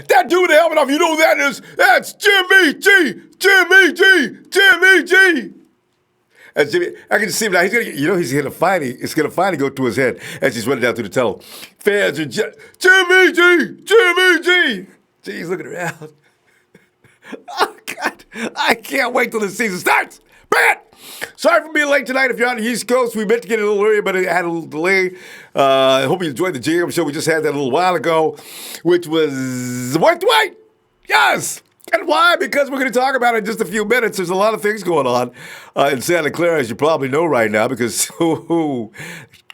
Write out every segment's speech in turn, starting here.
That dude with the helmet off, you know who that is? That's Jimmy G! Jimmy G! Jimmy G! And Jimmy, I can just see him now. He's gonna finally go to his head as he's running down through the tunnel. Fans are Jimmy G! Jimmy G! G's looking around. Oh, God. I can't wait till the season starts. Man! Sorry for being late tonight. If you're on the East Coast, we meant to get it a little earlier, but it had a little delay. I hope you enjoyed the GM show. We just had that a little while ago, which was worth the wait. Yes! And why? Because we're going to talk about it in just a few minutes. There's a lot of things going on in Santa Clara, as you probably know right now, because the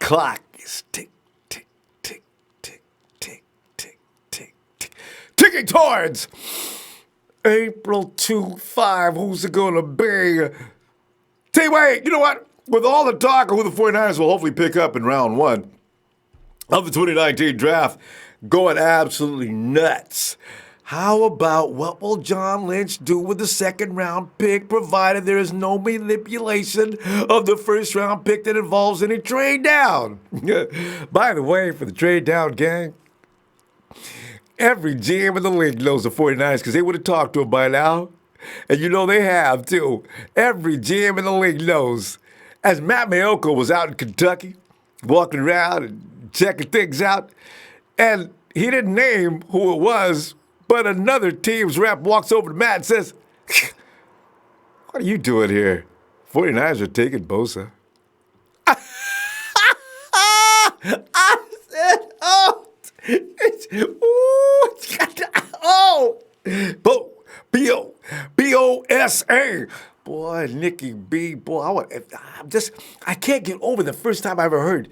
clock is tick, tick, tick, tick, tick, tick, tick, tick, ticking towards April 2-5. Who's it going to be? Tell you what, you know what? With all the talk of who the 49ers will hopefully pick up in round one of the 2019 draft going absolutely nuts, how about what will John Lynch do with the second-round pick, provided there is no manipulation of the first-round pick that involves any trade down? By the way, for the trade down gang, every GM in the league knows the 49ers because they would have talked to him by now. And you know they have, too. Every GM in the league knows. As Matt Maiocco was out in Kentucky, walking around and checking things out, and he didn't name who it was, but another team's rep walks over to Matt and says, "What are you doing here? 49ers are taking Bosa." I said, B-O-S-A. Boy, Nicky B. Boy, I can't get over the first time I ever heard.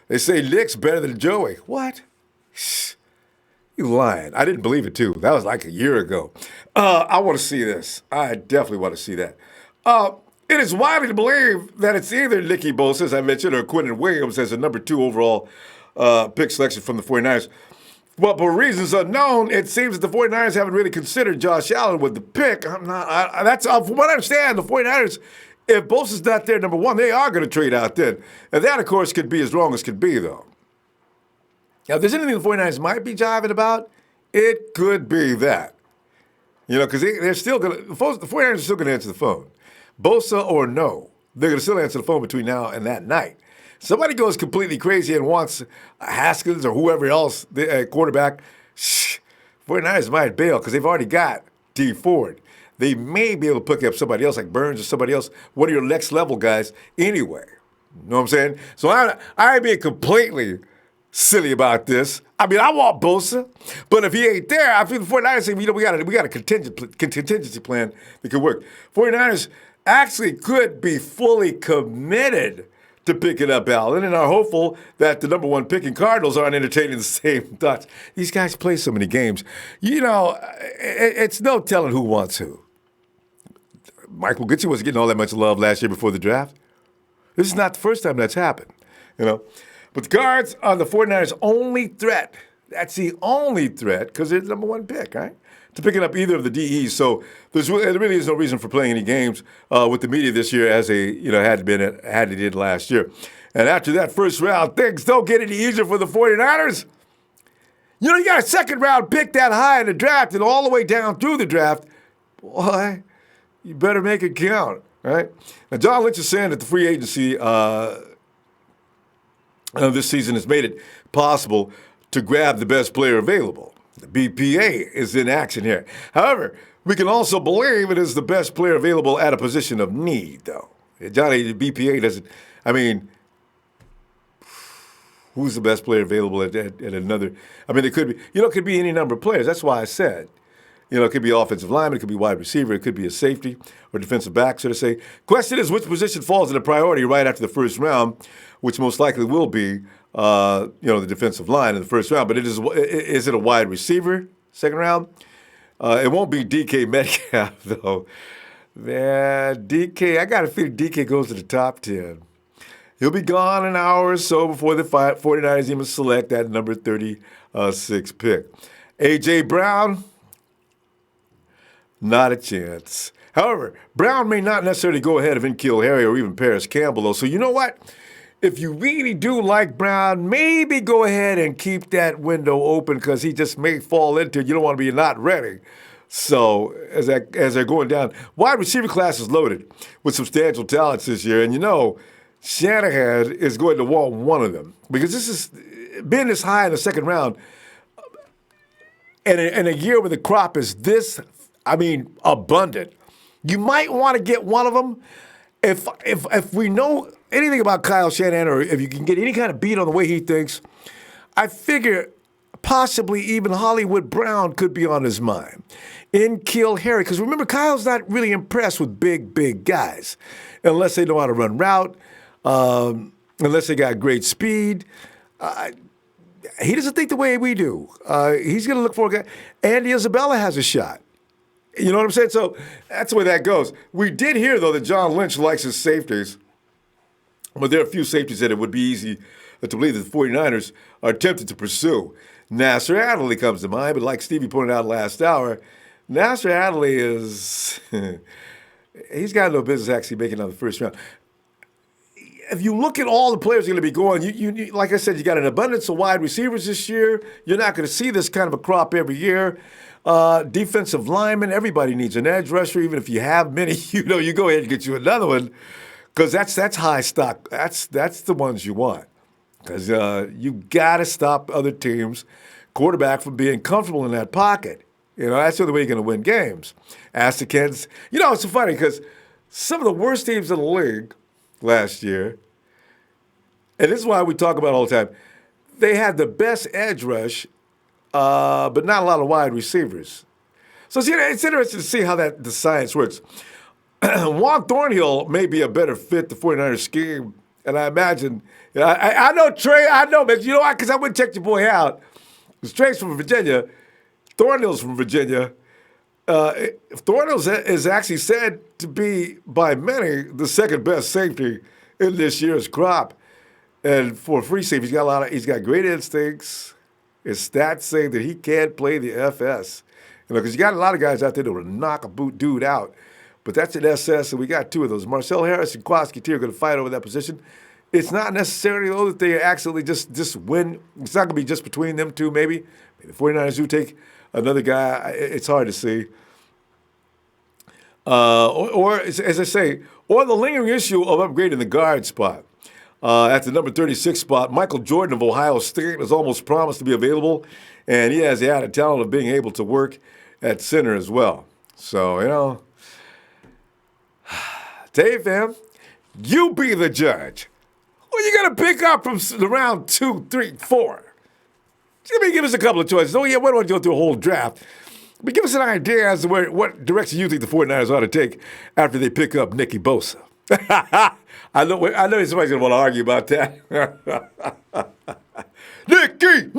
They say Nick's better than Joey. What? You lying. I didn't believe it, too. That was like a year ago. I want to see this. I definitely want to see that. It is widely believed that it's either Nicky Bosa, as I mentioned, or Quinnen Williams as the number 2 overall pick selection from the 49ers. But for reasons unknown, it seems that the 49ers haven't really considered Josh Allen with the pick. From what I understand, the 49ers, if Bosa's not there, number 1, they are going to trade out then. And that, of course, could be as wrong as could be, though. Now, if there's anything the 49ers might be jiving about, it could be that. You know, because they're still going to, the 49ers are still going to answer the phone. Bosa or no, they're going to still answer the phone between now and that night. Somebody goes completely crazy and wants Haskins or whoever else, the quarterback, 49ers might bail because they've already got D Ford. They may be able to pick up somebody else like Burns or somebody else, one of your next level guys anyway. You know what I'm saying? So I ain't being completely silly about this. I mean, I want Bosa, but if he ain't there, I feel the 49ers say, we got a contingency plan that could work. 49ers actually could be fully committed to picking up Allen and are hopeful that the number 1 pick in Cardinals aren't entertaining the same thoughts. These guys play so many games. You know, it's no telling who wants who. Michael Gitchie wasn't getting all that much love last year before the draft. This is not the first time that's happened, you know. But the Cards are the 49ers' only threat. That's the only threat because they're the number 1 pick, right? To picking up either of the DEs. So there really is no reason for playing any games with the media this year as had they did last year. And after that first round, things don't get any easier for the 49ers. You know, you got a second round pick that high in the draft and all the way down through the draft. Boy, you better make it count, right? Now, John Lynch is saying that the free agency this season has made it possible to grab the best player available. The BPA is in action here. However, we can also believe it is the best player available at a position of need, though. Johnny, the BPA doesn't, I mean, who's the best player available at another? I mean, it could be any number of players. That's why I said, it could be offensive lineman, it could be wide receiver, it could be a safety or defensive back, so to say. Question is, which position falls in a priority right after the first round, which most likely will be the defensive line in the first round. But is it a wide receiver, second round? It won't be DK Metcalf, though. Man, DK, I got a feeling DK goes to the top 10. He'll be gone an hour or so before the 49ers even select that number 36 pick. A.J. Brown, not a chance. However, Brown may not necessarily go ahead of N'Keal Harry or even Paris Campbell, though. So you know what? if you really do like Brown, maybe go ahead and keep that window open because he just may fall into it. You don't want to be not ready. So as they're going down, wide receiver class is loaded with substantial talents this year. And Shanahan is going to want one of them because this is being this high in the second round and in a year where the crop is this, abundant. You might want to get one of them. If we know anything about Kyle Shanahan, or if you can get any kind of beat on the way he thinks, I figure possibly even Hollywood Brown could be on his mind. In Kill Harry, because remember, Kyle's not really impressed with big guys, unless they know how to run route, unless they got great speed. He doesn't think the way we do. He's going to look for a guy. Andy Isabella has a shot. You know what I'm saying? So that's the way that goes. We did hear, though, that John Lynch likes his safeties. But there are a few safeties that it would be easy to believe that the 49ers are tempted to pursue. Nasser Adderley comes to mind, but like Stevie pointed out last hour, Nasser Adderley is he's got no business actually making it on the first round. If you look at all the players going to be going, you like I said, you got an abundance of wide receivers this year. You're not going to see this kind of a crop every year. Defensive linemen, everybody needs an edge rusher. Even if you have many, you go ahead and get you another one because that's high stock. That's the ones you want because you got to stop other teams' quarterback from being comfortable in that pocket. That's the only way you're going to win games. Ask the Kansas. It's so funny because some of the worst teams in the league last year, and this is why we talk about it all the time, they had the best edge rush, but not a lot of wide receivers. So it's interesting to see how the science works. Juan Thornhill may be a better fit, the 49ers scheme, and I imagine, I know Trey, but you know why? Because I wouldn't check your boy out. Trey's from Virginia. Thornhill's from Virginia. Thornhill is actually said to be, by many, the second best safety in this year's crop. And for a free safety, he's got great instincts. His stats say that he can't play the FS. Because you got a lot of guys out there that will knock a dude out. But that's an SS, and we got two of those. Marcel Harris and Kwaski T are going to fight over that position. It's not necessarily, though, that they actually just win. It's not going to be just between them two, maybe. The 49ers do take another guy. It's hard to see. Or as I say, or the lingering issue of upgrading the guard spot. At the number 36 spot, Michael Jordan of Ohio State is almost promised to be available, and he has the added talent of being able to work at center as well. So, Dave, fam, you be the judge. Who are you going to pick up from the round 2, 3, 4? Give us a couple of choices. We don't want to go through a whole draft. But give us an idea as to what direction you think the 49ers ought to take after they pick up Nick Bosa. I know somebody's going to want to argue about that. Nicky.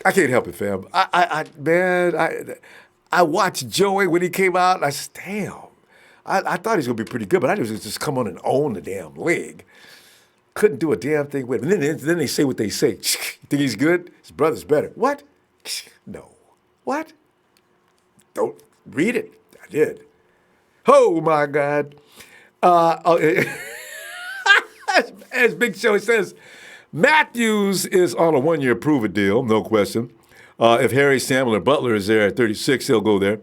I can't help it, fam. I watched Joey when he came out, and I said, damn. I thought he was going to be pretty good, but I knew he was just come on and own the damn league. Couldn't do a damn thing with him. And then they say what they say. You think he's good? His brother's better. What? No. What? Don't read it. I did. Oh, my God. As Big Show says, Matthews is on a one-year prove-it deal, no question. If Harry Samuel Butler is there at 36, he'll go there.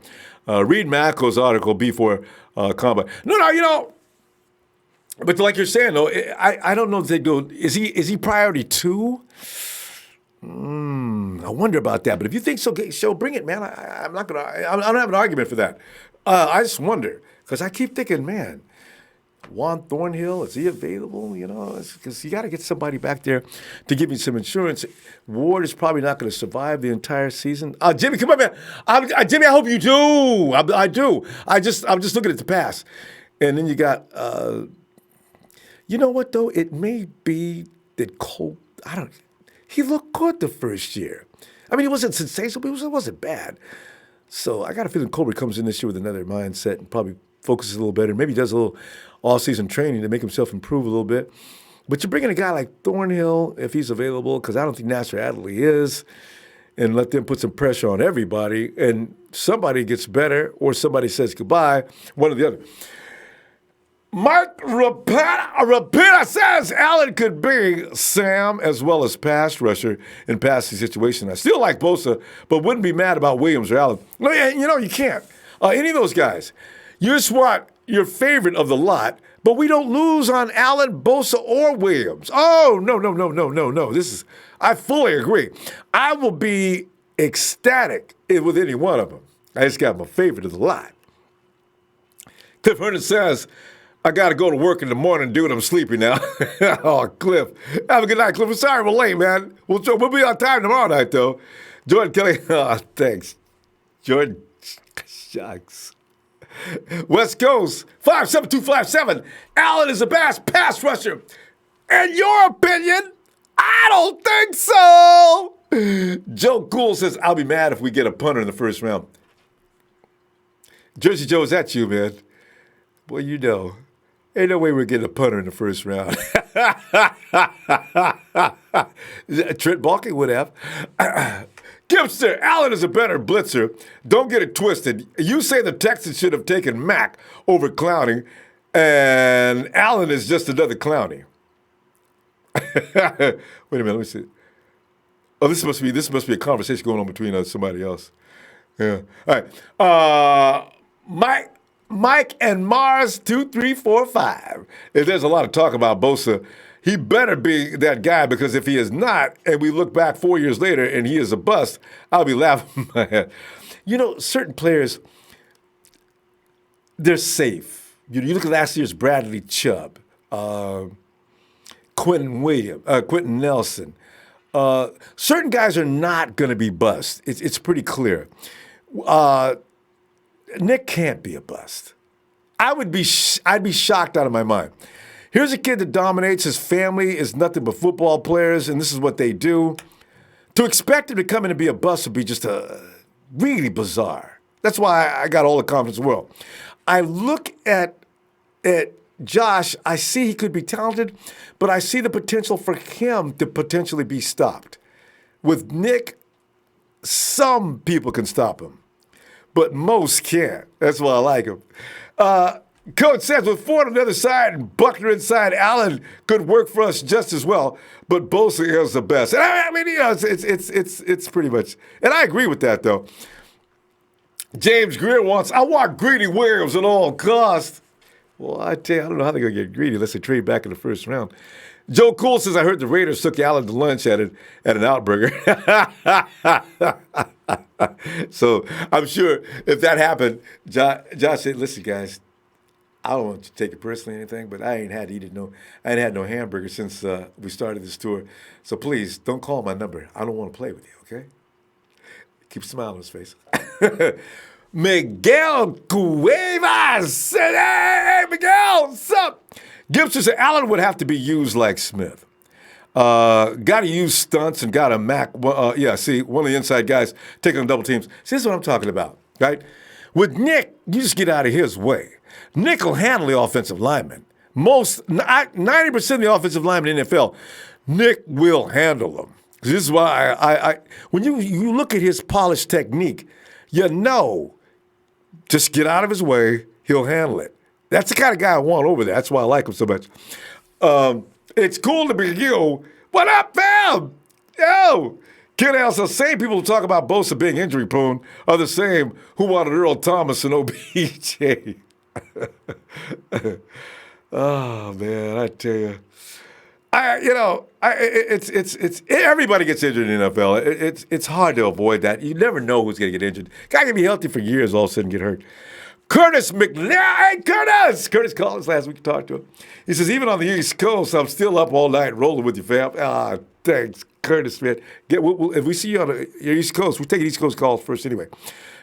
Read Macco's article before Combine. No, but like you're saying, though, I don't know if they go. Is he priority 2? I wonder about that. But if you think so, bring it, man. I'm not gonna. I don't have an argument for that. I just wonder because I keep thinking, man, Juan Thornhill, is he available? Because you got to get somebody back there to give you some insurance. Ward is probably not going to survive the entire season. Jimmy, come on, man. Jimmy, I hope you do. I do. I'm just looking at the pass, and then you got. You know what, though? It may be that Cole, he looked good the first year. He wasn't sensational, but it wasn't bad. So I got a feeling Colbert comes in this year with another mindset and probably focuses a little better. Maybe does a little all-season training to make himself improve a little bit. But you're bringing a guy like Thornhill, if he's available, because I don't think Nasser Adderley is, and let them put some pressure on everybody, and somebody gets better or somebody says goodbye, one or the other. Mark Rapina says Allen could be Sam as well as pass rusher in passing situations. I still like Bosa, but wouldn't be mad about Williams or Allen. No, you can't. Any of those guys. You just want your favorite of the lot, but we don't lose on Allen, Bosa, or Williams. Oh, no. I fully agree. I will be ecstatic with any one of them. I just got my favorite of the lot. Cliff Herndon says, I got to go to work in the morning, dude. I'm sleepy now. Oh, Cliff. Have a good night, Cliff. I'm sorry we're late, man. We'll be on time tomorrow night, though. Jordan Kelly. Oh, thanks. Jordan. Shucks. West Coast. 57257. Allen is the best pass rusher. In your opinion, I don't think so. Joe Cool says, I'll be mad if we get a punter in the first round. Jersey Joe, is that you, man? Boy, you know. Ain't no way we're getting a punter in the first round. Trent Baalke would have. Gibster, Allen is a better blitzer. Don't get it twisted. You say the Texans should have taken Mack over Clowney, and Allen is just another Clowney. Wait a minute, let me see. Oh, this must be a conversation going on between somebody else. Yeah. All right. Mike and Mars 2345. If there's a lot of talk about Bosa, he better be that guy, because if he is not, and we look back 4 years later and he is a bust, I'll be laughing my head. You know, certain players, they're safe. You look at last year's Bradley Chubb, Quinnen Williams, Quentin Nelson. Certain guys are not going to be bust. It's pretty clear. Nick can't be a bust. I'd be shocked out of my mind. Here's a kid that dominates. His family is nothing but football players, and this is what they do. To expect him to come in and be a bust would be just really bizarre. That's why I got all the confidence in the world. I look at Josh. I see he could be talented, but I see the potential for him to potentially be stopped. With Nick, some people can stop him, but most can't. That's why I like him. Coach says with Ford on the other side and Buckner inside, Allen could work for us just as well, but Bosa is the best. And I mean, you know, it's pretty much, and I agree with that though. James Greer I want Greedy Williams at all costs. Well, I tell you, I don't know how they're going to get greedy unless they trade back in the first round. Joe Cool says, I heard the Raiders took Allen to lunch at an Outburger. So I'm sure if that happened, Josh said, listen, guys, I don't want you to take it personally or anything, but I ain't had no hamburger since we started this tour. So please, don't call my number. I don't want to play with you, okay? Keep a smile on his face. Miguel Cuevas said, hey, Miguel, what's up? Gibson said Allen would have to be used like Smith. Got to use stunts and got to Mac. See, one of the inside guys taking on double teams. See, this is what I'm talking about, right? With Nick, you just get out of his way. Nick will handle the offensive lineman. 90% of the offensive linemen in the NFL, Nick will handle them. This is why I when you look at his polished technique, you know, just get out of his way, he'll handle it. That's the kind of guy I want over there. That's why I like him so much. It's cool to be you. What up, fam? Yo! Kid Al says, same people who talk about Bosa being injury prone are the same who wanted Earl Thomas and OBJ. Oh, man, I tell you. It's everybody gets injured in the NFL. It's hard to avoid that. You never know who's going to get injured. Guy can be healthy for years, all of a sudden get hurt. Curtis McNair. Hey, Curtis! Curtis called us last week to talk to him. He says, even on the East Coast, I'm still up all night rolling with you, fam. Ah, thanks, Curtis, man. If we see you on the East Coast, we'll take East Coast calls first anyway.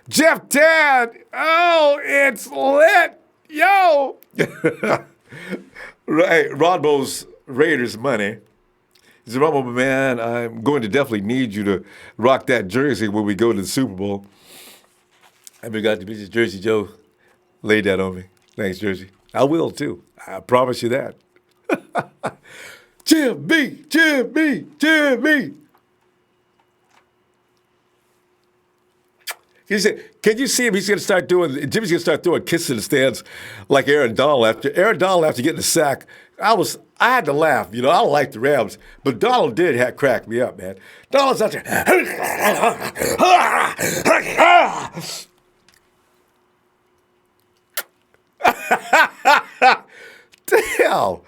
Jeff Tad. Oh, it's lit. Yo. Right, Ronbo's Raiders money. He said, Ronbo, man, I'm going to definitely need you to rock that jersey when we go to the Super Bowl. I forgot to be Jersey Joe. Laid that on me. Thanks, Jersey. I will, too. I promise you that. Jimmy. He said, "Can you see him? He's going to start doing. Jimmy's going to start throwing kisses in the stands like Aaron Donald after getting the sack." I had to laugh. I don't like the Rams, but Donald did crack me up, man. Donald's out there. Damn.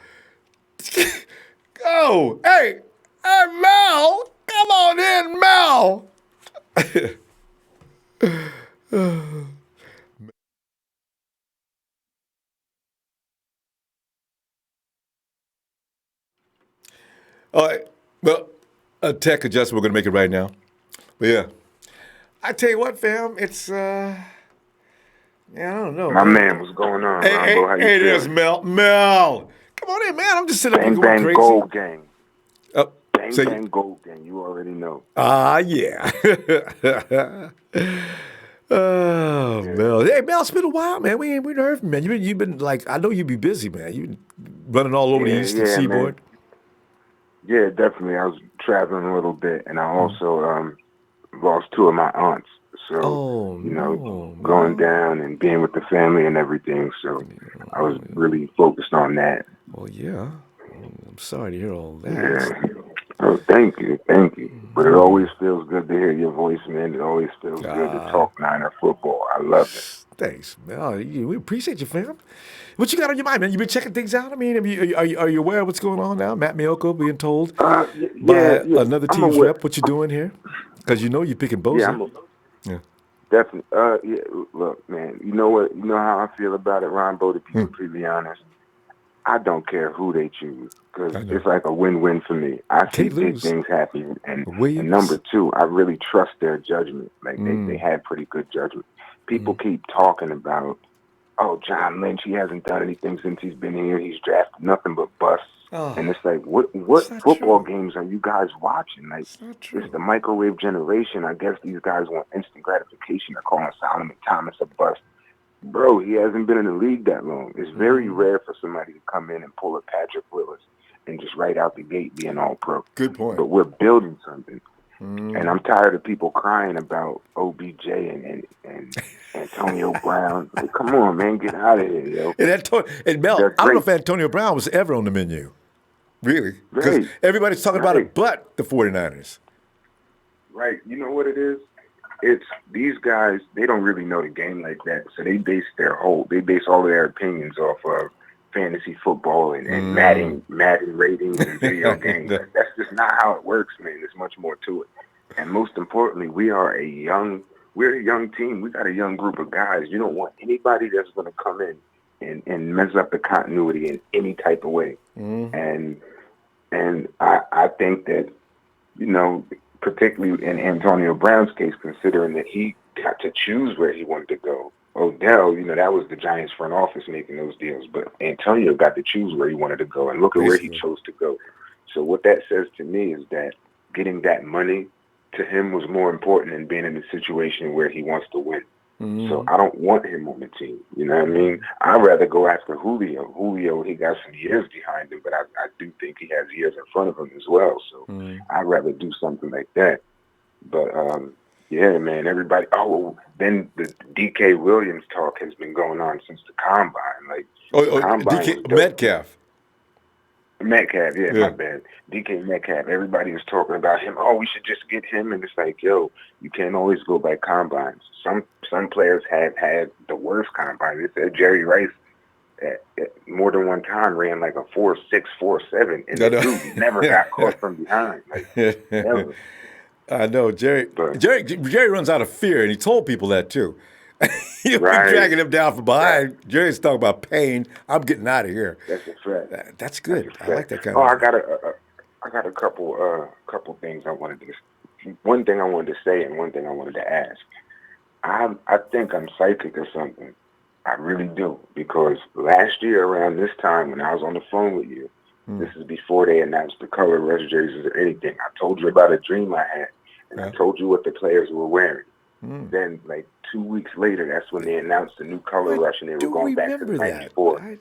Oh, hey, Mel, come on in, Mel. All right. Well, a tech adjustment. We're going to make it right now. But yeah, I tell you what, fam, it's I don't know. My man, what's going on, Hey, Ronbo? How you hey, feeling? there's Mel. Mel, come on in, man. I'm just sitting up here Bang going bang crazy. gold gang. Oh, Bang bang gold gang. You already know. yeah. Oh, Yeah. Mel. Hey, Mel, it's been a while, man. We ain't heard from you, man. You've been like, I know you be busy, man. You've been running all over the Eastern Seaboard. Man. Yeah, definitely. I was traveling a little bit, and I also lost two of my aunts. So, going down and being with the family and everything. So I was really focused on that. Well, yeah. I'm sorry to hear all that. Yeah. Oh, thank you. But it always feels good to hear your voice, man. It always feels good to talk Niner football. I love it. Thanks, Mel. We appreciate you, fam. What you got on your mind, man? You been checking things out? I mean, are you aware of what's going on now? Matt Miyoko being told by another team's rep what you're doing here? Because you're picking Bosa. Yeah, definitely. Look, man. You know what? You know how I feel about it, Ronbo. To be completely honest, I don't care who they choose because it's like a win-win for me. I see big things happening, and number two, I really trust their judgment. Like they had pretty good judgment. People keep talking about, oh, John Lynch, he hasn't done anything since he's been here. He's drafted nothing but busts. And it's like, what football games are you guys watching? Like, it's the microwave generation. I guess these guys want instant gratification. They're calling Solomon Thomas a bust. Bro, he hasn't been in the league that long. It's very rare for somebody to come in and pull a Patrick Willis and just right out the gate being all pro. Good point. But we're building something. And I'm tired of people crying about OBJ and Antonio Brown. Like, come on, man, get out of here, yo. And Mel, I don't know if Antonio Brown was ever on the menu. Really? Because everybody's talking about it but the 49ers. Right. You know what it is? It's these guys, they don't really know the game like that. So they base all their opinions off of fantasy football and Madden ratings and video games. That's just not how it works, man. There's much more to it. And most importantly, we're a young team. We got a young group of guys. You don't want anybody that's going to come in and mess up the continuity in any type of way. And I think that, particularly in Antonio Brown's case, considering that he got to choose where he wanted to go. Odell, that was the Giants front office making those deals, but Antonio got to choose where he wanted to go, and look at where he chose to go. So what that says to me is that getting that money to him was more important than being in a situation where he wants to win. So I don't want him on the team. You know what I mean? I'd rather go after Julio. Julio, he got some years behind him, but I do think he has years in front of him as well. So I'd rather do something like that. But, yeah, man, everybody. Oh, then the DK Williams talk has been going on since the combine. DK Metcalf. Metcalf, my bad. DK Metcalf. Everybody was talking about him. Oh, we should just get him. And it's like, yo, you can't always go by combines. Some players have had the worst combine. They said Jerry Rice at more than one time ran like a 4.6, 4.7, and the dude never got caught from behind. Like, never. I know Jerry runs out of fear, and he told people that too. You'll be dragging him down from behind. Right. Jerry's talking about pain. I'm getting out of here. That's a fact. That's good. I like that kind of. I got a couple things I wanted to. One thing I wanted to say, and one thing I wanted to ask. I think I'm psychic or something. I really do, because last year around this time when I was on the phone with you, this is before they announced the color rush jerseys or anything. I told you about a dream I had, and I told you what the players were wearing. Then, like 2 weeks later, that's when they announced the new color rush, and they were going back to 94.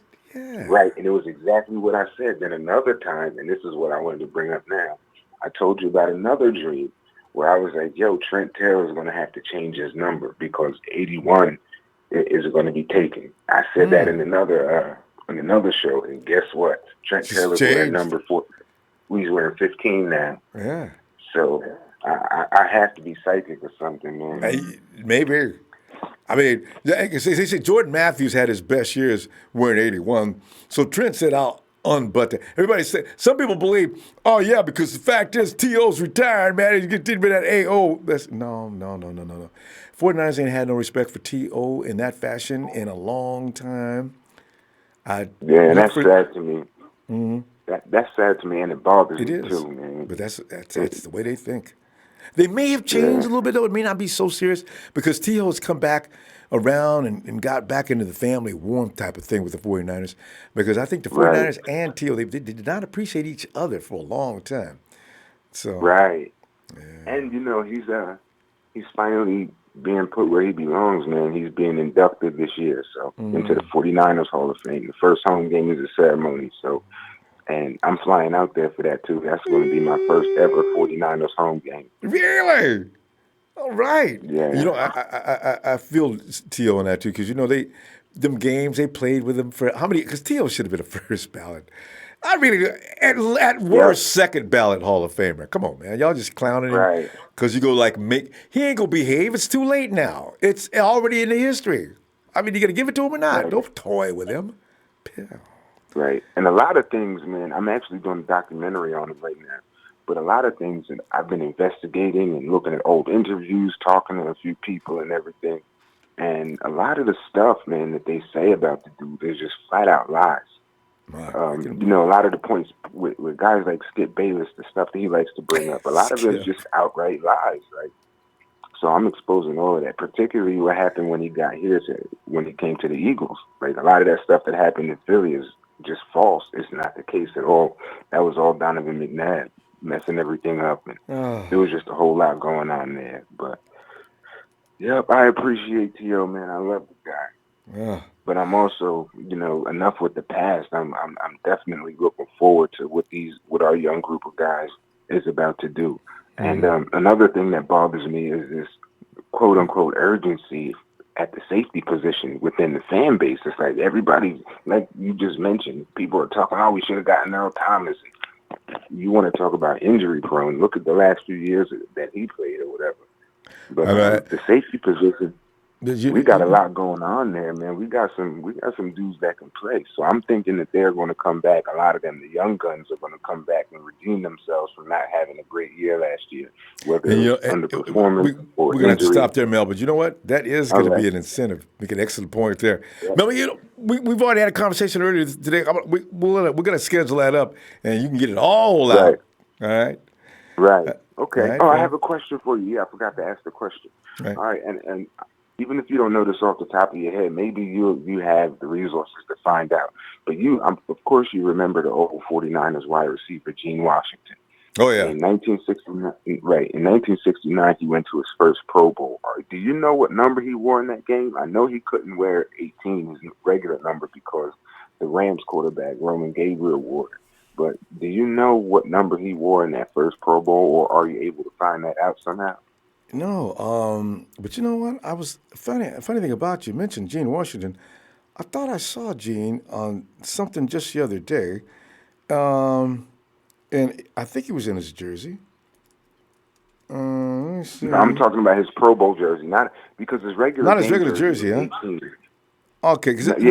Right, and it was exactly what I said. Then another time, and this is what I wanted to bring up now, I told you about another dream where I was like, yo, Trent Taylor's going to have to change his number because 81 is going to be taken. I said that in another show, and guess what? Trent Taylor's wearing number 4. He's wearing 15 now. Yeah. So I have to be psychic or something, man. Maybe. I mean, they say Jordan Matthews had his best years wearing 81. So Trent said, I'll unbutton. Everybody said, some people believe, oh, yeah, because the fact is T.O.'s retired, man. He's getting rid of that A.O. No. 49ers ain't had no respect for T.O. in that fashion in a long time. And that's sad to me. Mm-hmm. That's sad to me, and it bothers me too, man. But that's the way they think. They may have changed a little bit, though. It may not be so serious because T.O. has come back around and got back into the family warmth type of thing with the 49ers because I think the 49ers and T.O., they did not appreciate each other for a long time. So And, he's finally being put where he belongs, man. He's being inducted this year, so into the 49ers Hall of Fame. The first home game is a ceremony, so... And I'm flying out there for that, too. That's going to be my first ever 49ers home game. Really? All right. Yeah. I feel T.O. on that, too, because, them games, they played with him for how many? Because T.O. should have been a first ballot. I really, at worst, second ballot Hall of Famer. Come on, man. Y'all just clowning him. Because you go he ain't going to behave. It's too late now. It's already in the history. I mean, you going to give it to him or not? Don't toy with him. Yeah. Right. And a lot of things, man, I'm actually doing a documentary on it right now. But a lot of things that I've been investigating and looking at old interviews, talking to a few people and everything. And a lot of the stuff, man, that they say about the dude is just flat out lies. A lot of the points with guys like Skip Bayless, the stuff that he likes to bring up, a lot of it is just outright lies, right? So I'm exposing all of that, particularly what happened when he got here, when he came to the Eagles. Right? A lot of that stuff that happened in Philly is just false. It's not the case at all. That was all Donovan McNabb messing everything up, and there was just a whole lot going on there. But yep, I appreciate T.O., man. I love the guy. But I'm also, enough with the past. I'm definitely looking forward to what our young group of guys is about to do. And another thing that bothers me is this quote unquote urgency at the safety position within the fan base. It's like everybody, like you just mentioned, people are talking, we should have gotten Earl Thomas. You want to talk about injury prone. Look at the last few years that he played or whatever. But the safety position, we got a lot going on there, man. We got some dudes that can play. So I'm thinking that they're going to come back. A lot of them, the young guns, are going to come back and redeem themselves from not having a great year last year, whether it's underperformance or we're going to have to stop there, Mel. But you know what? That is going to be an incentive. Make an excellent point there. Yeah. Mel, we've already had a conversation earlier today. We're going to schedule that up, and you can get it all out. All right? Right. Okay. I have a question for you. Yeah, I forgot to ask the question. Right. All right, and even if you don't know this off the top of your head, maybe you have the resources to find out. But of course, you remember the old 49ers wide receiver, Gene Washington. Oh, yeah. In 1969, he went to his first Pro Bowl. Do you know what number he wore in that game? I know he couldn't wear 18, his regular number, because the Rams quarterback, Roman Gabriel, wore it. But do you know what number he wore in that first Pro Bowl, or are you able to find that out somehow? No, but you know what? I was funny thing about you mentioned Gene Washington. I thought I saw Gene on something just the other day, and I think he was in his jersey. Let me see. No, I'm talking about his Pro Bowl jersey, not because his regular jersey, huh? 18. Okay, he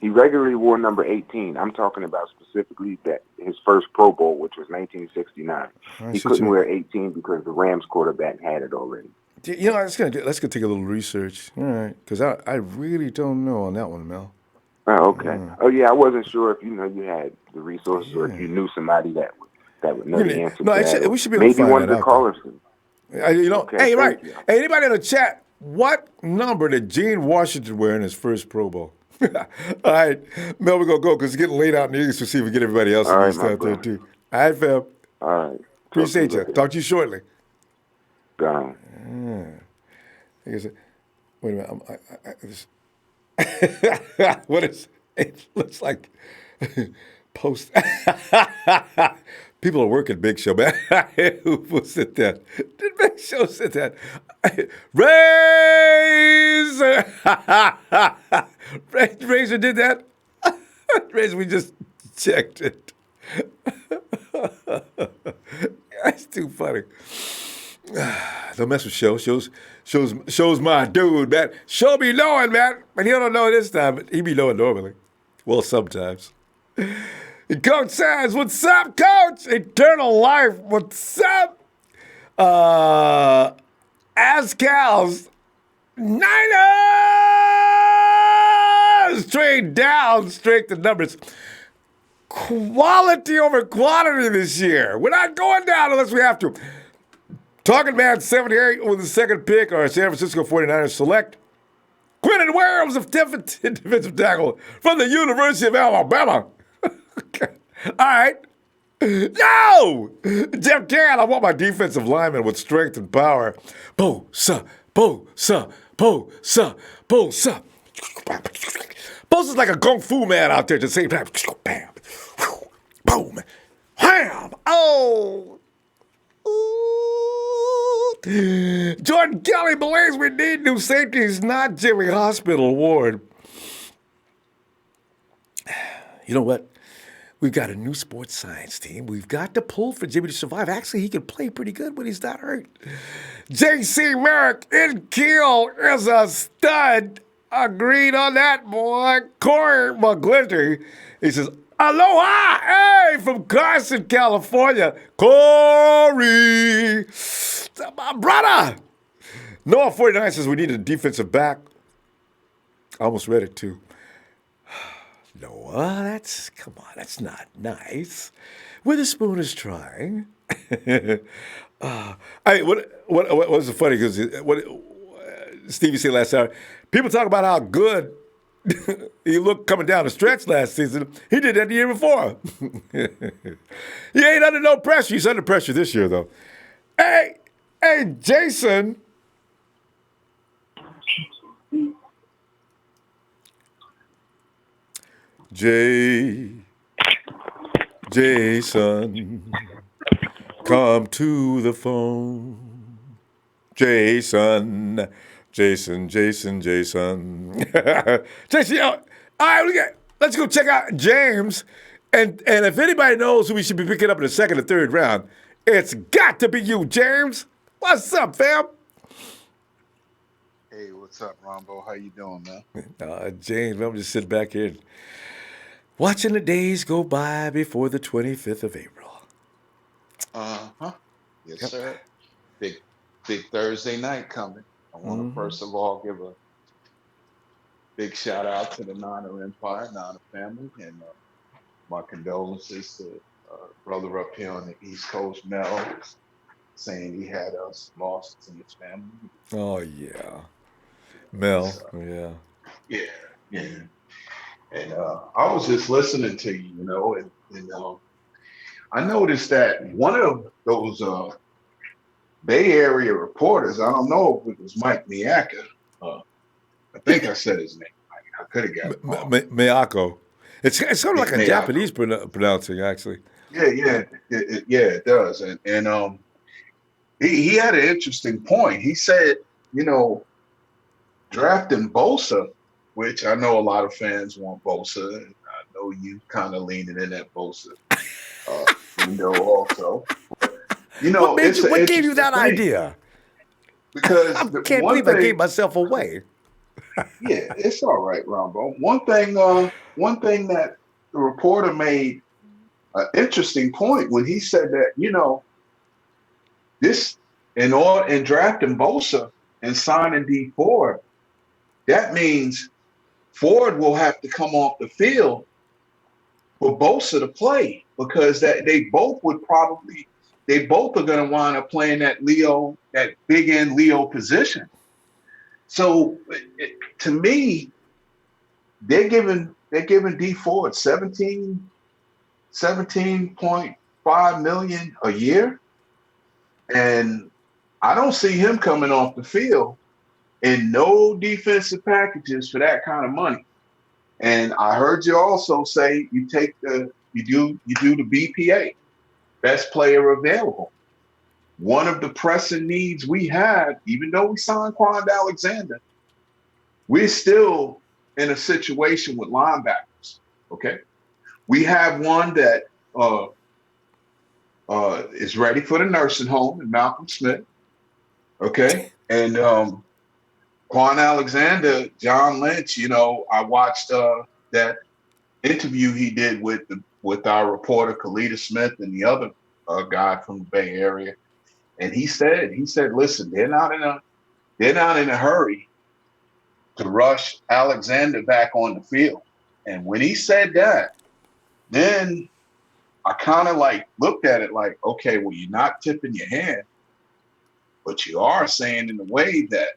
regularly wore number 18. I'm talking about specifically that his first Pro Bowl, which was 1969. He couldn't wear 18 because the Rams quarterback had it already. Let's go take a little research, all right? Because I really don't know on that one, Mel. Oh, okay. Oh, yeah, I wasn't sure if you had the resources or if you knew somebody that would know the answer. No, we should be able to find that out. Maybe one of the callers. Okay, hey, right. Hey, anybody in the chat? What number did Gene Washington wear in his first Pro Bowl? All right, Mel, we're going to go because it's getting late out in the East to see if we get everybody else in the East out there, too. All right, Feb. All right. Appreciate you. Talk to you shortly. Gone. Wait a minute. What is it? Looks like post People are working Big Show, man. Who said that? Did Big Show said that? Razor did that? Razor, we just checked it. That's too funny. Don't mess with Show's my dude, man. Show be knowing, man. But he don't know this time. He be knowing normally. Well, sometimes. And Coach says, what's up, Coach? Eternal life, what's up? Ascal's Niners trade down, strength in numbers. Quality over quantity this year. We're not going down unless we have to. Talking Man 78 with the second pick, our San Francisco 49ers select Quinnen Williams, of defensive tackle from the University of Alabama. All right. No! Jeff Can, I want my defensive lineman with strength and power. Bosa. Bosa's like a kung fu man out there at the same time. Bam. Boom. Wham. Oh. Ooh. Jordan Kelly believes we need new safeties, not Jimmy Hospital Ward. You know what? We've got a new sports science team. We've got to pull for Jimmy to survive. Actually, he can play pretty good when he's not hurt. J.C. Merrick in Kiel is a stud. Agreed on that, boy. Corey McGlinty, he says, aloha, hey, from Carson, California. Corey, my brother. Noah 49 says we need a defensive back. I almost read it, too. Noah, that's not nice. Witherspoon is trying. What was funny because what Stevie said last hour. People talk about how good he looked coming down the stretch last season. He did that the year before. He ain't under no pressure. He's under pressure this year though. Hey, Jason. Jason, come to the phone. Jason. Jason. Jason, all right, let's go check out James. And if anybody knows who we should be picking up in the second or third round, it's got to be you, James. What's up, fam? Hey, what's up, Ronbo? How you doing, man? James, I'm just sitting back here watching the days go by before the 25th of April. Uh-huh. Yes, Yep. sir. Big Thursday night coming. I want to first of all give a big shout out to the Niner Empire, Niner family, and my condolences to brother up here on the East Coast, Mel, saying he had us lost in his family. Oh, yeah. Mel, Yeah. And I was just listening to you, and I noticed that one of those Bay Area reporters, I don't know if it was Mike Miaka. I think I said his name. I could have got it wrong. Miyako. It's sort of like a Miyako. Japanese pronouncing, actually. Yeah, it does. And he had an interesting point. He said, drafting Bosa, which I know a lot of fans want Bosa, and I know you kind of leaning in that Bosa window also. What gave you that idea? Because I can't believe I gave myself away. Yeah, it's all right, Ronbo. One thing that the reporter made an interesting point when he said that, this in drafting Bosa and signing D Ford, that means Ford will have to come off the field for Bosa to play because they both are going to wind up playing that big end Leo position. So to me, they're giving D Ford $17.5 million a year, and I don't see him coming off the field in no defensive packages for that kind of money. And I heard you also say you do the BPA. best player available. One of the pressing needs we had, even though we signed Quinnen Alexander, we're still in a situation with linebackers. Okay, we have one that is ready for the nursing home in Malcolm Smith. Okay, and Quinnen Alexander, John Lynch. I watched that interview he did with our reporter Kalita Smith and the other guy from the Bay Area, and he said, listen, they're not in a hurry to rush Alexander back on the field. And when he said that, then I kind of like looked at it like, okay, well, you're not tipping your hand, but you are saying in a way that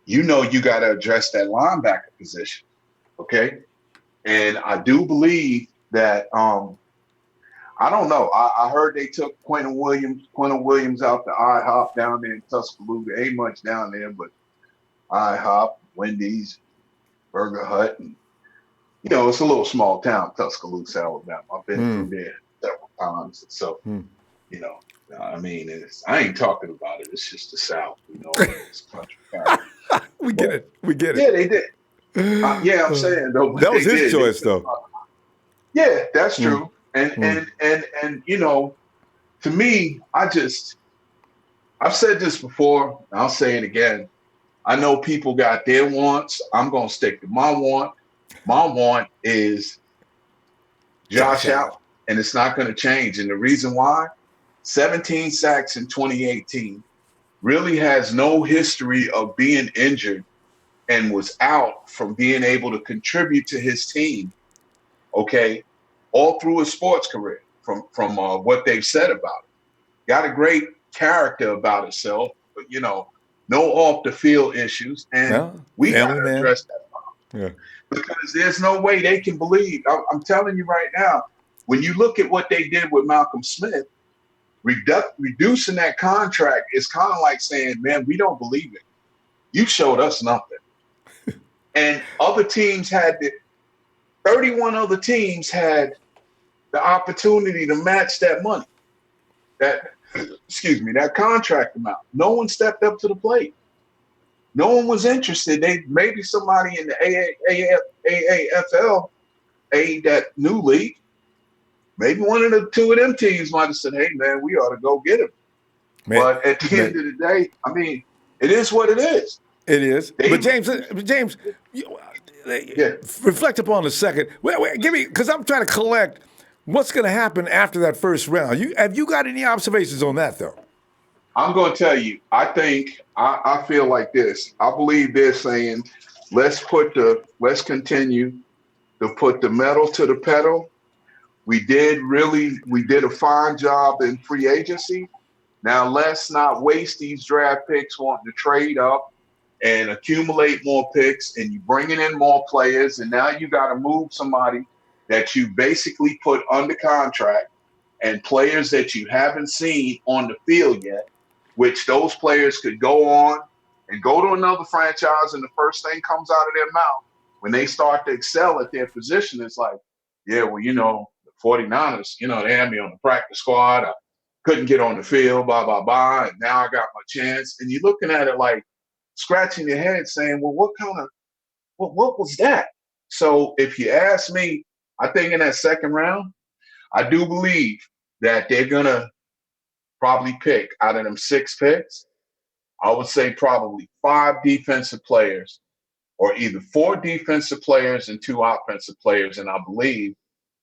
you got to address that linebacker position. Okay. And I do believe that I don't know. I heard they took Quinnen Williams out to IHOP down there in Tuscaloosa. Ain't much down there, but IHOP, Wendy's, Burger Hut, and it's a little small town, Tuscaloosa, Alabama. I've been through there several times, so I mean, I ain't talking about it. It's just the South, it's country town. We get it. Yeah, they did. I'm saying though, that was his choice, though. Yeah, that's true. And to me, I've said this before, and I'll say it again. I know people got their wants. I'm gonna stick to my want. My want is Josh Allen, and it's not gonna change. And the reason why, 17 sacks in 2018, really has no history of being injured and was out from being able to contribute to his team, okay, all through his sports career from what they've said about him. Got a great character about himself, but, no off the field issues. And we got to address that problem. Yeah. Because there's no way they can believe. I'm telling you right now, when you look at what they did with Malcolm Smith, reducing that contract is kind of like saying, man, we don't believe it. You showed us nothing. And other teams 31 other teams had the opportunity to match that money, that contract amount. No one stepped up to the plate. No one was interested. Maybe somebody in the AAFL, that new league, maybe one of the two of them teams might have said, hey, man, we ought to go get him. But at the end of the day, I mean, it is what it is. It is. But James, reflect upon a second. Wait, give me, because I'm trying to collect what's going to happen after that first round. Have you got any observations on that, though? I'm going to tell you, I think, I feel like this. I believe they're saying, let's continue to put the metal to the pedal. We did a fine job in free agency. Now let's not waste these draft picks wanting to trade up and accumulate more picks, and you bringing in more players, and now you got to move somebody that you basically put under contract and players that you haven't seen on the field yet, which those players could go on and go to another franchise, and the first thing comes out of their mouth when they start to excel at their position is like, yeah, well, the 49ers, they had me on the practice squad. I couldn't get on the field, blah, blah, blah, and now I got my chance. And you're looking at it like, scratching your head saying, well, what was that? So if you ask me, I think in that second round, I do believe that they're going to probably pick out of them 6 picks. I would say probably 5 defensive players, or either 4 defensive players and 2 offensive players. And I believe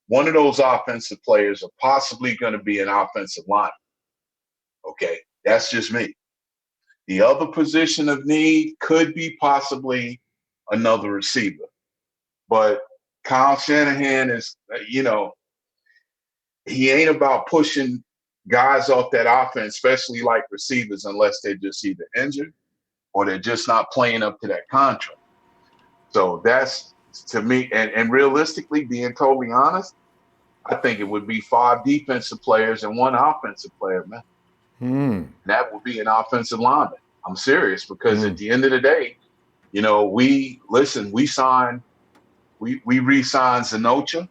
one of those offensive players are possibly going to be an offensive lineman. Okay, that's just me. The other position of need could be possibly another receiver. But Kyle Shanahan is, he ain't about pushing guys off that offense, especially like receivers, unless they're just either injured or they're just not playing up to that contract. So that's, to me, and realistically, being totally honest, I think it would be 5 defensive players and 1 offensive player, man. That would be an offensive lineman. I'm serious, because at the end of the day, we re-signed Zanocha.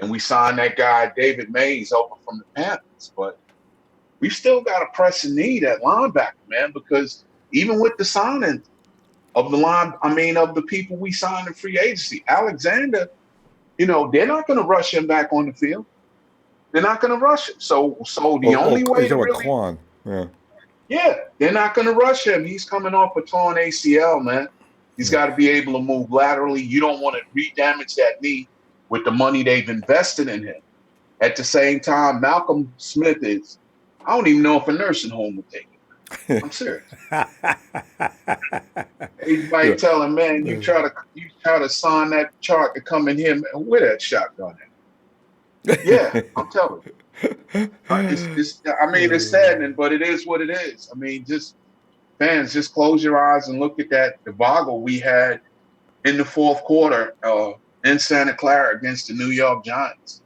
and we signed that guy David Mays over from the Panthers. But we still got a pressing need at linebacker, man, because even with the signing of of the people we signed in free agency, Alexander, they're not going to rush him back on the field. They're not going to rush him. So the only way to really, Quan. yeah, they're not going to rush him. He's coming off a torn ACL, man. He's got to be able to move laterally. You don't want to re-damage that knee with the money they've invested in him. At the same time, Malcolm Smith is, I don't even know if a nursing home would take him. I'm serious. Everybody telling, man, you try to sign that chart to come in here with that shotgun. Yeah, I'm telling you. It's saddening, but it is what it is. I mean, fans, just close your eyes and look at that debacle we had in the fourth quarter in Santa Clara against the New York Giants,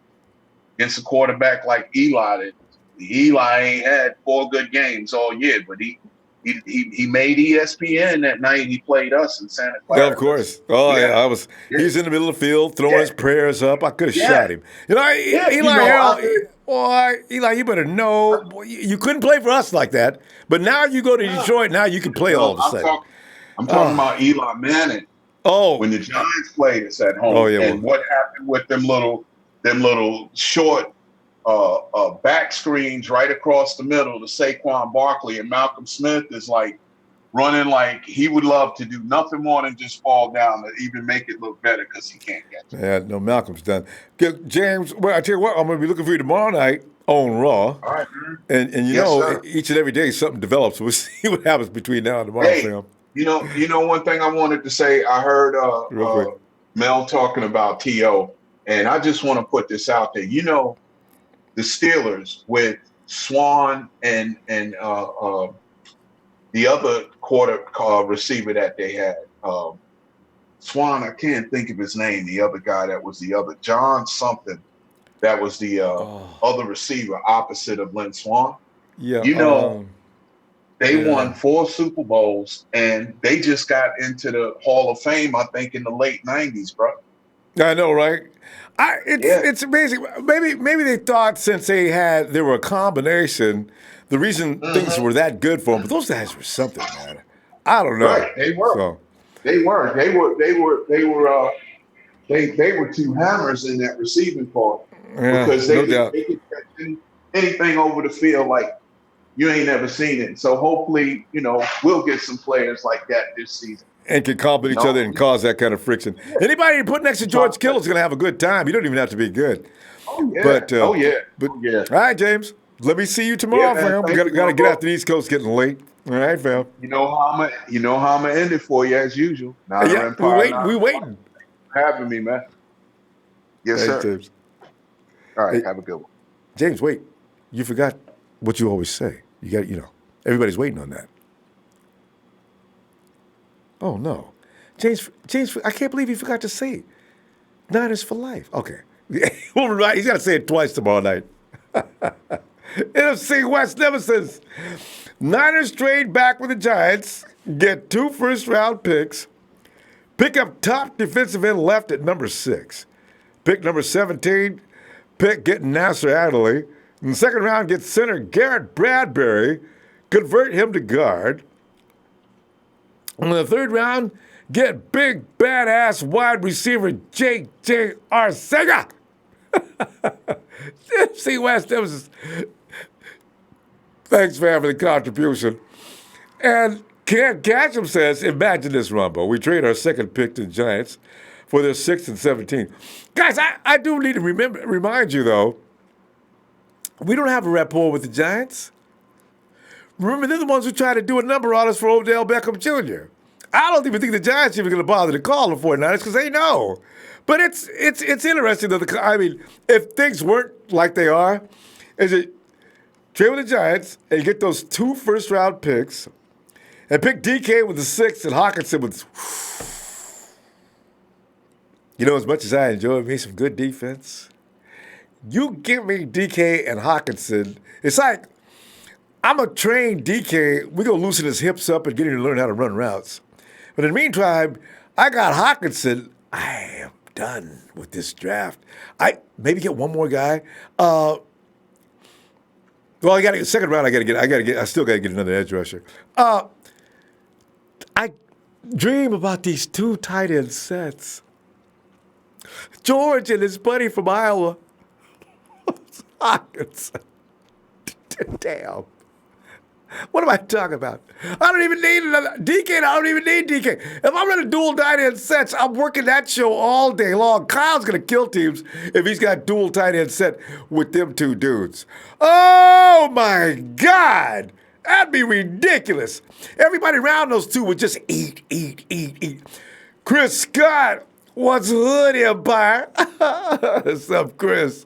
against a quarterback like Eli. Eli ain't had 4 good games all year, but he made ESPN that night he played us in Santa Clara. Yeah, of course. Oh, yeah. He's in the middle of the field throwing his prayers up. I could have shot him. Eli, you better know. Boy, you couldn't play for us like that. But now you go to Detroit, now you can play all of a sudden. I'm talking about Eli Manning. Oh. When the Giants played us at home. What happened with them little short back screens right across the middle to Saquon Barkley, and Malcolm Smith is like running like he would love to do nothing more than just fall down to even make it look better because he can't catch it. Yeah, no, Malcolm's done. James, well, I tell you what, I'm going to be looking for you tomorrow night on Raw. All right, man. And sir. Each and every day something develops. We'll see what happens between now and tomorrow, Sam. You know one thing I wanted to say. I heard Mel talking about T.O., and I just want to put this out there. The Steelers with Swan and the other receiver that they had. Swan, I can't think of his name. The other guy that was the other, John something, that was the other receiver opposite of Lynn Swan. Yeah. They won 4 Super Bowls, and they just got into the Hall of Fame, I think, in the late 90s, bro. I know, right? It's amazing. Maybe they thought since they were a combination, the reason things were that good for them. But those guys were something, man. I don't know. Right, they were. So. They were 2 hammers in that receiving part because they could catch anything over the field like you ain't never seen it. So hopefully, we'll get some players like that this season. And can compliment each other and cause that kind of friction. Yeah. Anybody you put next to George Kittle is going to have a good time. You don't even have to be good. Oh, yeah. But, All right, James. Let me see you tomorrow, fam. We got to get out to the East Coast getting late. All right, fam. You know how I'm going to end it for you as usual. We're waiting. Having me, man. Yes, sir. James. All right, have a good one. James, wait. You forgot what you always say. You got, everybody's waiting on that. Oh, no. James, I can't believe he forgot to say it. Niners for life. Okay. He's got to say it twice tomorrow night. NFC West nemesis. Niners trade back with the Giants, get 2 first-round picks, pick up top defensive end left at number 6. Pick number 17, get Nasser Adderley. In the second round, get center Garrett Bradbury, convert him to guard. In the third round, get big, badass wide receiver J.J. Arcega. NFC West, that was thanks for having the contribution. And Ken Ketchum says, imagine this, Ronbo. We trade our second pick to the Giants for their 6th and 17. Guys, I do need to remind you, though, we don't have a rapport with the Giants. Remember, they're the ones who tried to do a number on us for Odell Beckham Jr. I don't even think the Giants are even going to bother to call the 49ers because they know. But it's interesting, though. If things weren't like they are, is it trade with the Giants and you get those 2 first-round picks and pick DK with the 6th and Hawkinson with... as much as I enjoy me some good defense, you give me DK and Hawkinson, it's like I'm going to train DK. We're going to loosen his hips up and get him to learn how to run routes. But in the meantime, I got Hawkinson. I am done with this draft. I maybe get one more guy. Well, I got to second round. I still got to get another edge rusher. I dream about these 2 tight end sets. George and his buddy from Iowa. Damn. What am I talking about? I don't even need another DK. I don't even need DK. If I'm running dual tight end sets, I'm working that show all day long. Kyle's going to kill teams if he's got dual tight end set with them 2 dudes. Oh, my God. That'd be ridiculous. Everybody around those 2 would just eat. Chris Scott, what's Hood Empire? What's up, Chris?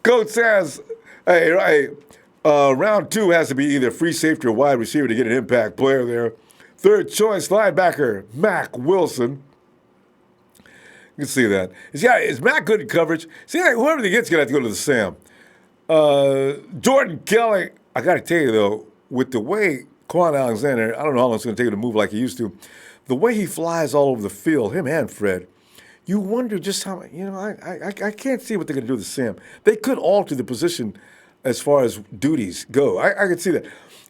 Coach says, hey, round 2 has to be either free safety or wide receiver to get an impact player there. Third choice linebacker, Mac Wilson. You can see that. Is Mac good in coverage? See, whoever they get's going to have to go to the Sam. Jordan Kelly, I got to tell you, though, with the way Quan Alexander, I don't know how long it's going to take him to move like he used to, the way he flies all over the field, him and Fred, you wonder just how, I can't see what they're going to do with Sam. They could alter the position as far as duties go. I can see that.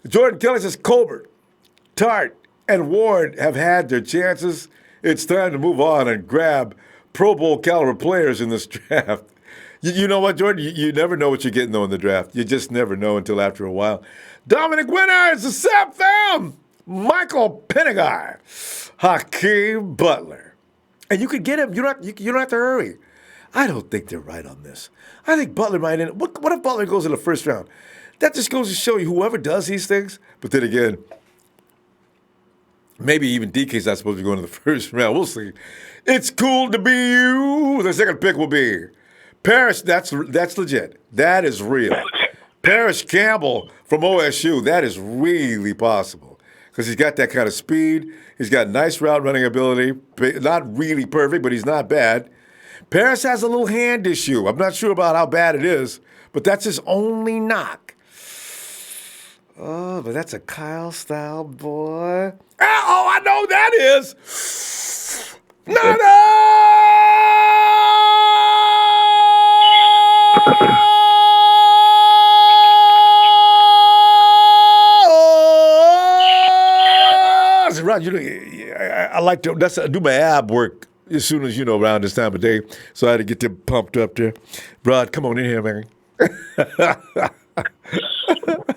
Jordan Kelly says Colbert, Tart, and Ward have had their chances. It's time to move on and grab Pro Bowl caliber players in this draft. You know what, Jordan? You never know what you're getting, though, in the draft. You just never know until after a while. Dominic Winners, the Sap Fam, Michael Pennegar, Hakeem Butler. And you could get him. You don't have to hurry. I don't think they're right on this. I think Butler might end. What if Butler goes in the first round? That just goes to show you whoever does these things. But then again, maybe even DK's not supposed to go into the first round. We'll see. It's cool to be you. The second pick will be Parrish. That's legit. That is real. Parrish Campbell from OSU. That is really possible because he's got that kind of speed. He's got nice route running ability. Not really perfect, but he's not bad. Parrish has a little hand issue. I'm not sure about how bad it is, but that's his only knock. Oh, but that's a Kyle style boy. Oh, I know who that is. Rod, I like to do my ab work as soon as, around this time of day. So I had to get them pumped up there. Rod, come on in here, man.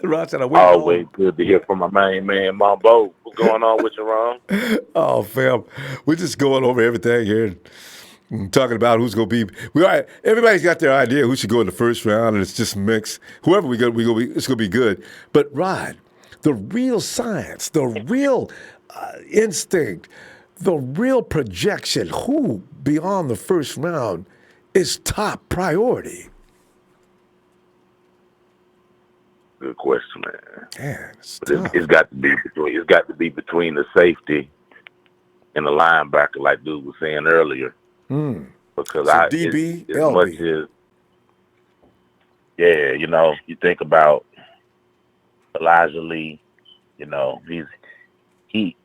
Rod said, always good to hear from my main man, Ronbo. What's going on with you, Ron? Oh, fam. We're just going over everything here and talking about who's going to be. Everybody's got their idea who should go in the first round, and it's just mixed. Whoever it's going to be good. But, Rod, the real science, the real instinct, the real projection, who beyond the first round is top priority? Good question, man. Man, it's got to be between the safety and the linebacker, like dude was saying earlier. Because so DB, as much as you think about Elijah Lee,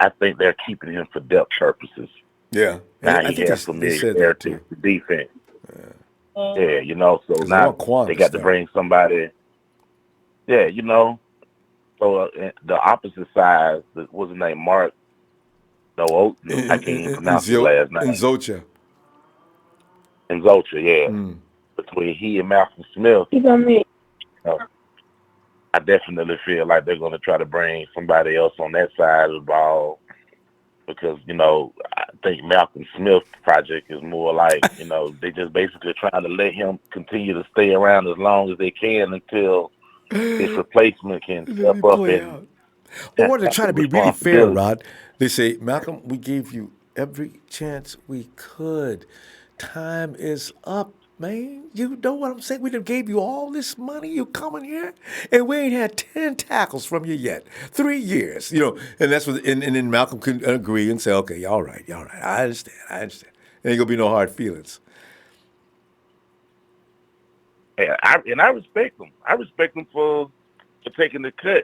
I think they're keeping him for depth purposes. Yeah. Now he has familiarity with the defense. So now they got to bring somebody. Yeah, So the opposite side, what's his name? Mark. No, I can't even pronounce his last name. Nzocha, yeah. Between he and Malcolm Smith, I definitely feel like they're going to try to bring somebody else on that side of the ball because, I think Malcolm Smith's project is more like, they just basically trying to let him continue to stay around as long as they can until his replacement can step up and or they're trying to be really fair, Rod. They say, Malcolm, we gave you every chance we could. Time is up, man. You know what I'm saying? We done gave you all this money. You coming here, and we ain't had 10 tackles from you yet. 3 years, and that's what. And then Malcolm can agree and say, okay, all right. I understand. Ain't gonna be no hard feelings. And I respect them. I respect them for taking the cut.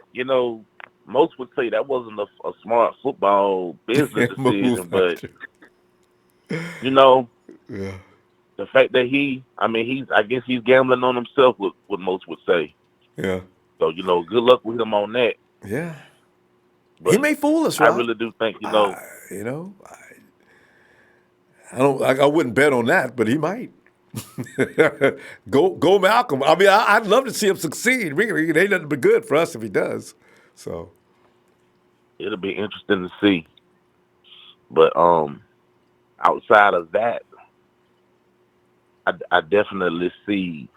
Most would say that wasn't a smart football business decision, but Yeah. The fact that I guess he's gambling on himself, what most would say. Yeah. So, good luck with him on that. Yeah. He But may fool us, I Rod. really do think, You know, I don't. I wouldn't bet on that, but he might. Go, Malcolm. I mean, I'd love to see him succeed. It ain't nothing but good for us if he does. So it'll be interesting to see. But outside of that, I definitely see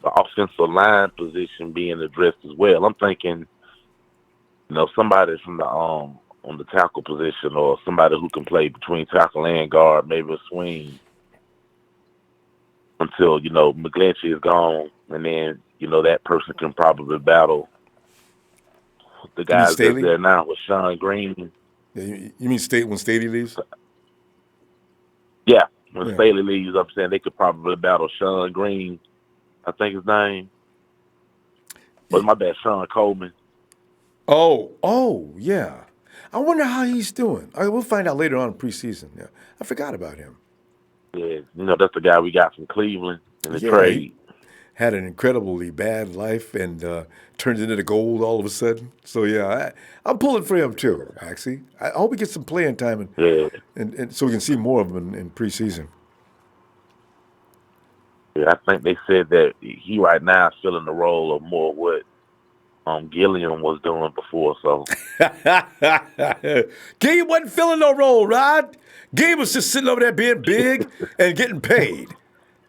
the offensive line position being addressed as well. I'm thinking, somebody from the on the tackle position, or somebody who can play between tackle and guard, maybe a swing until McGlinchey is gone, and then that person can probably battle the you mean guys that's Staley? there now with Sean Green. Yeah, you mean when Staley leaves? Yeah, when Yeah. Staley leaves, I'm saying they could probably battle Sean Green. I think his name. But my bad, Sean Coleman. Oh, yeah. I wonder how he's doing. We'll find out later on in preseason. Yeah, I forgot about him. Yeah, that's the guy we got from Cleveland in the Yeah, trade. he had an incredibly bad life and turned into gold all of a sudden. So yeah, I'm pulling for him too. Actually, I hope he gets some playing time and so we can see more of him in preseason. Yeah, I think they said that he right now is filling the role of more what Gilliam was doing before. So Gabe wasn't filling no role, Rod. Gabe was just sitting over there being big and getting paid.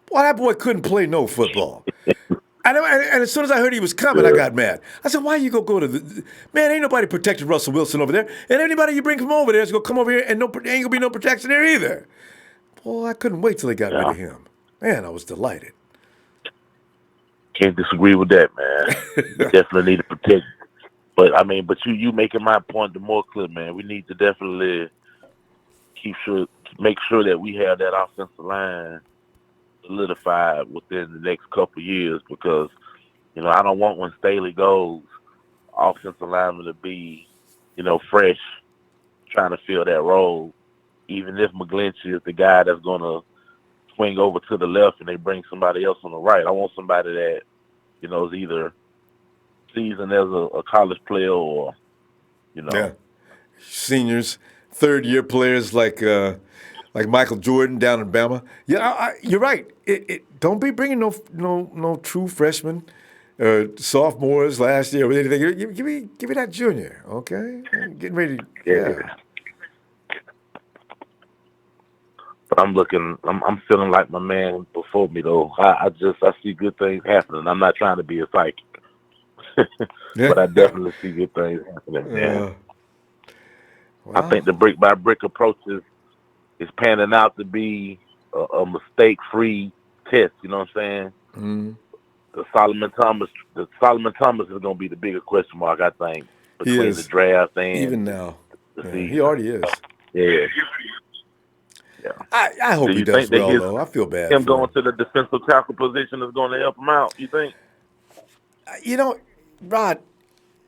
Boy, that boy couldn't play no football. And as soon as I heard he was coming, I got mad. I said, why you go to the... Man, ain't nobody protecting Russell Wilson over there. And anybody you bring from over there is going to come over here and ain't going to be no protection there either. Boy, I couldn't wait till they got rid of him. Man, I was delighted. Can't disagree with that, man. We definitely need to protect. But you making my point the more clear, man. We need to definitely make sure that we have that offensive line solidified within the next couple of years, because I don't want, when Staley goes, offensive lineman to be fresh, trying to fill that role. Even if McGlinchey is the guy that's going to swing over to the left and they bring somebody else on the right, I want somebody that is either seasoned as a college player or Yeah, seniors, third-year players like Michael Jordan down in Bama. Yeah, you're right. Don't be bringing no true freshmen, sophomores last year or anything. Give me that junior, okay? I'm getting ready. Yeah. But I'm feeling like my man before me though. I see good things happening. I'm not trying to be a psychic, but I definitely see good things happening, man. Well, I think the brick by brick approach is panning out to be a mistake-free test. You know what I'm saying? Mm-hmm. The Solomon Thomas is going to be the bigger question mark, I think, between the draft and even now. the season. He already is. Yeah. I hope he does well, though. I feel bad. Him going to the defensive tackle position is going to help him out, you think? Rod,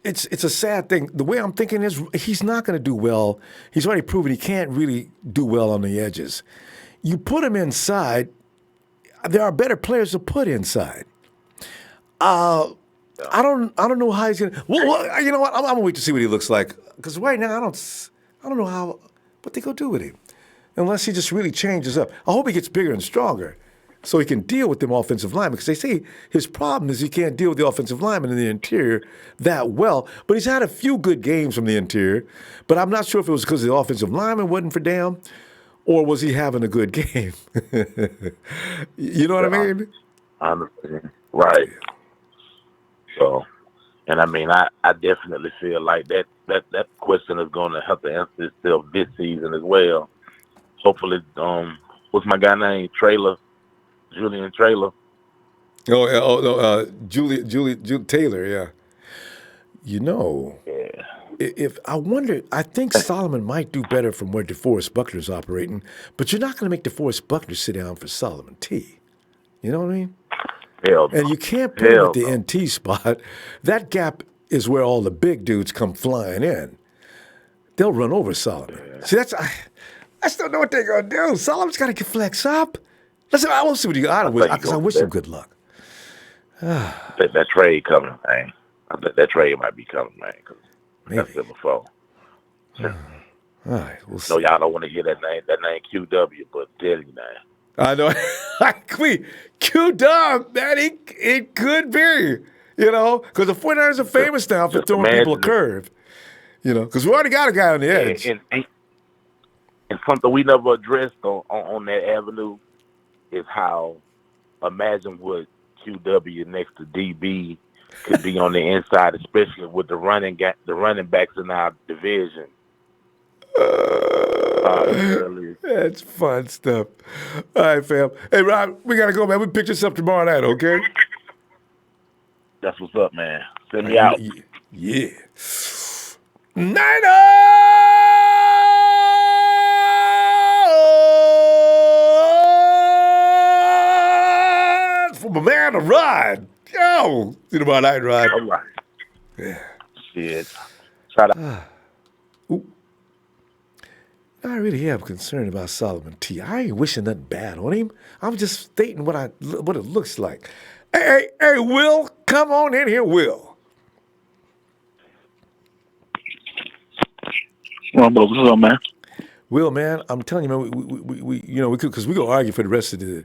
it's a sad thing. The way I'm thinking is he's not going to do well. He's already proven he can't really do well on the edges. You put him inside, there are better players to put inside. I don't know how he's going to. Well, you know what? I'm going to wait to see what he looks like, because right now I don't know what they going to do with him. Unless he just really changes up. I hope he gets bigger and stronger so he can deal with them offensive linemen. Because they say his problem is he can't deal with the offensive linemen in the interior that well. But he's had a few good games from the interior. But I'm not sure if it was because the offensive lineman wasn't for damn, or was he having a good game? You know what I mean? I understand. Right. So, and I definitely feel like that question is going to have to answer itself this season as well. Hopefully, what's my guy name? Julian Traylor. Julie Taylor, yeah. If I wonder, I think Solomon might do better from where DeForest Buckner's operating, but you're not going to make DeForest Buckner sit down for Solomon T. You know what I mean? Hell no. And you can't put him at the NT spot. That gap is where all the big dudes come flying in. They'll run over Solomon. See, I still know what they're going to do. Solomon's got to flex up. Listen, I will see what you got with because I wish him good luck. that trade coming, man. I think that trade might be coming, man. Cause that's it before. All right, we'll see. No, y'all don't want to hear that name QW, but tell you, man. I know. Q-Dub, man, it could be, because the 49ers are famous now for throwing people a curve, because we already got a guy on the edge. And something we never addressed on that avenue is how imagine what QW next to DB could be on the inside, especially with the running backs in our division. That's fun stuff. All right, fam. Hey, Rob, we got to go, man. We pick this up tomorrow night, okay? That's what's up, man. Send me out. Yeah. Niners! For my man, Rod. Yo! See you tomorrow night, Rod. All right. Yeah. Shit. Try to... I really am concerned about Solomon T. I ain't wishing nothing bad on him. I'm just stating what it looks like. Hey, Will, come on in here, Will. Ronbo, what's up, man? Will, man, I'm telling you, man, we could, because we gonna argue for the rest of the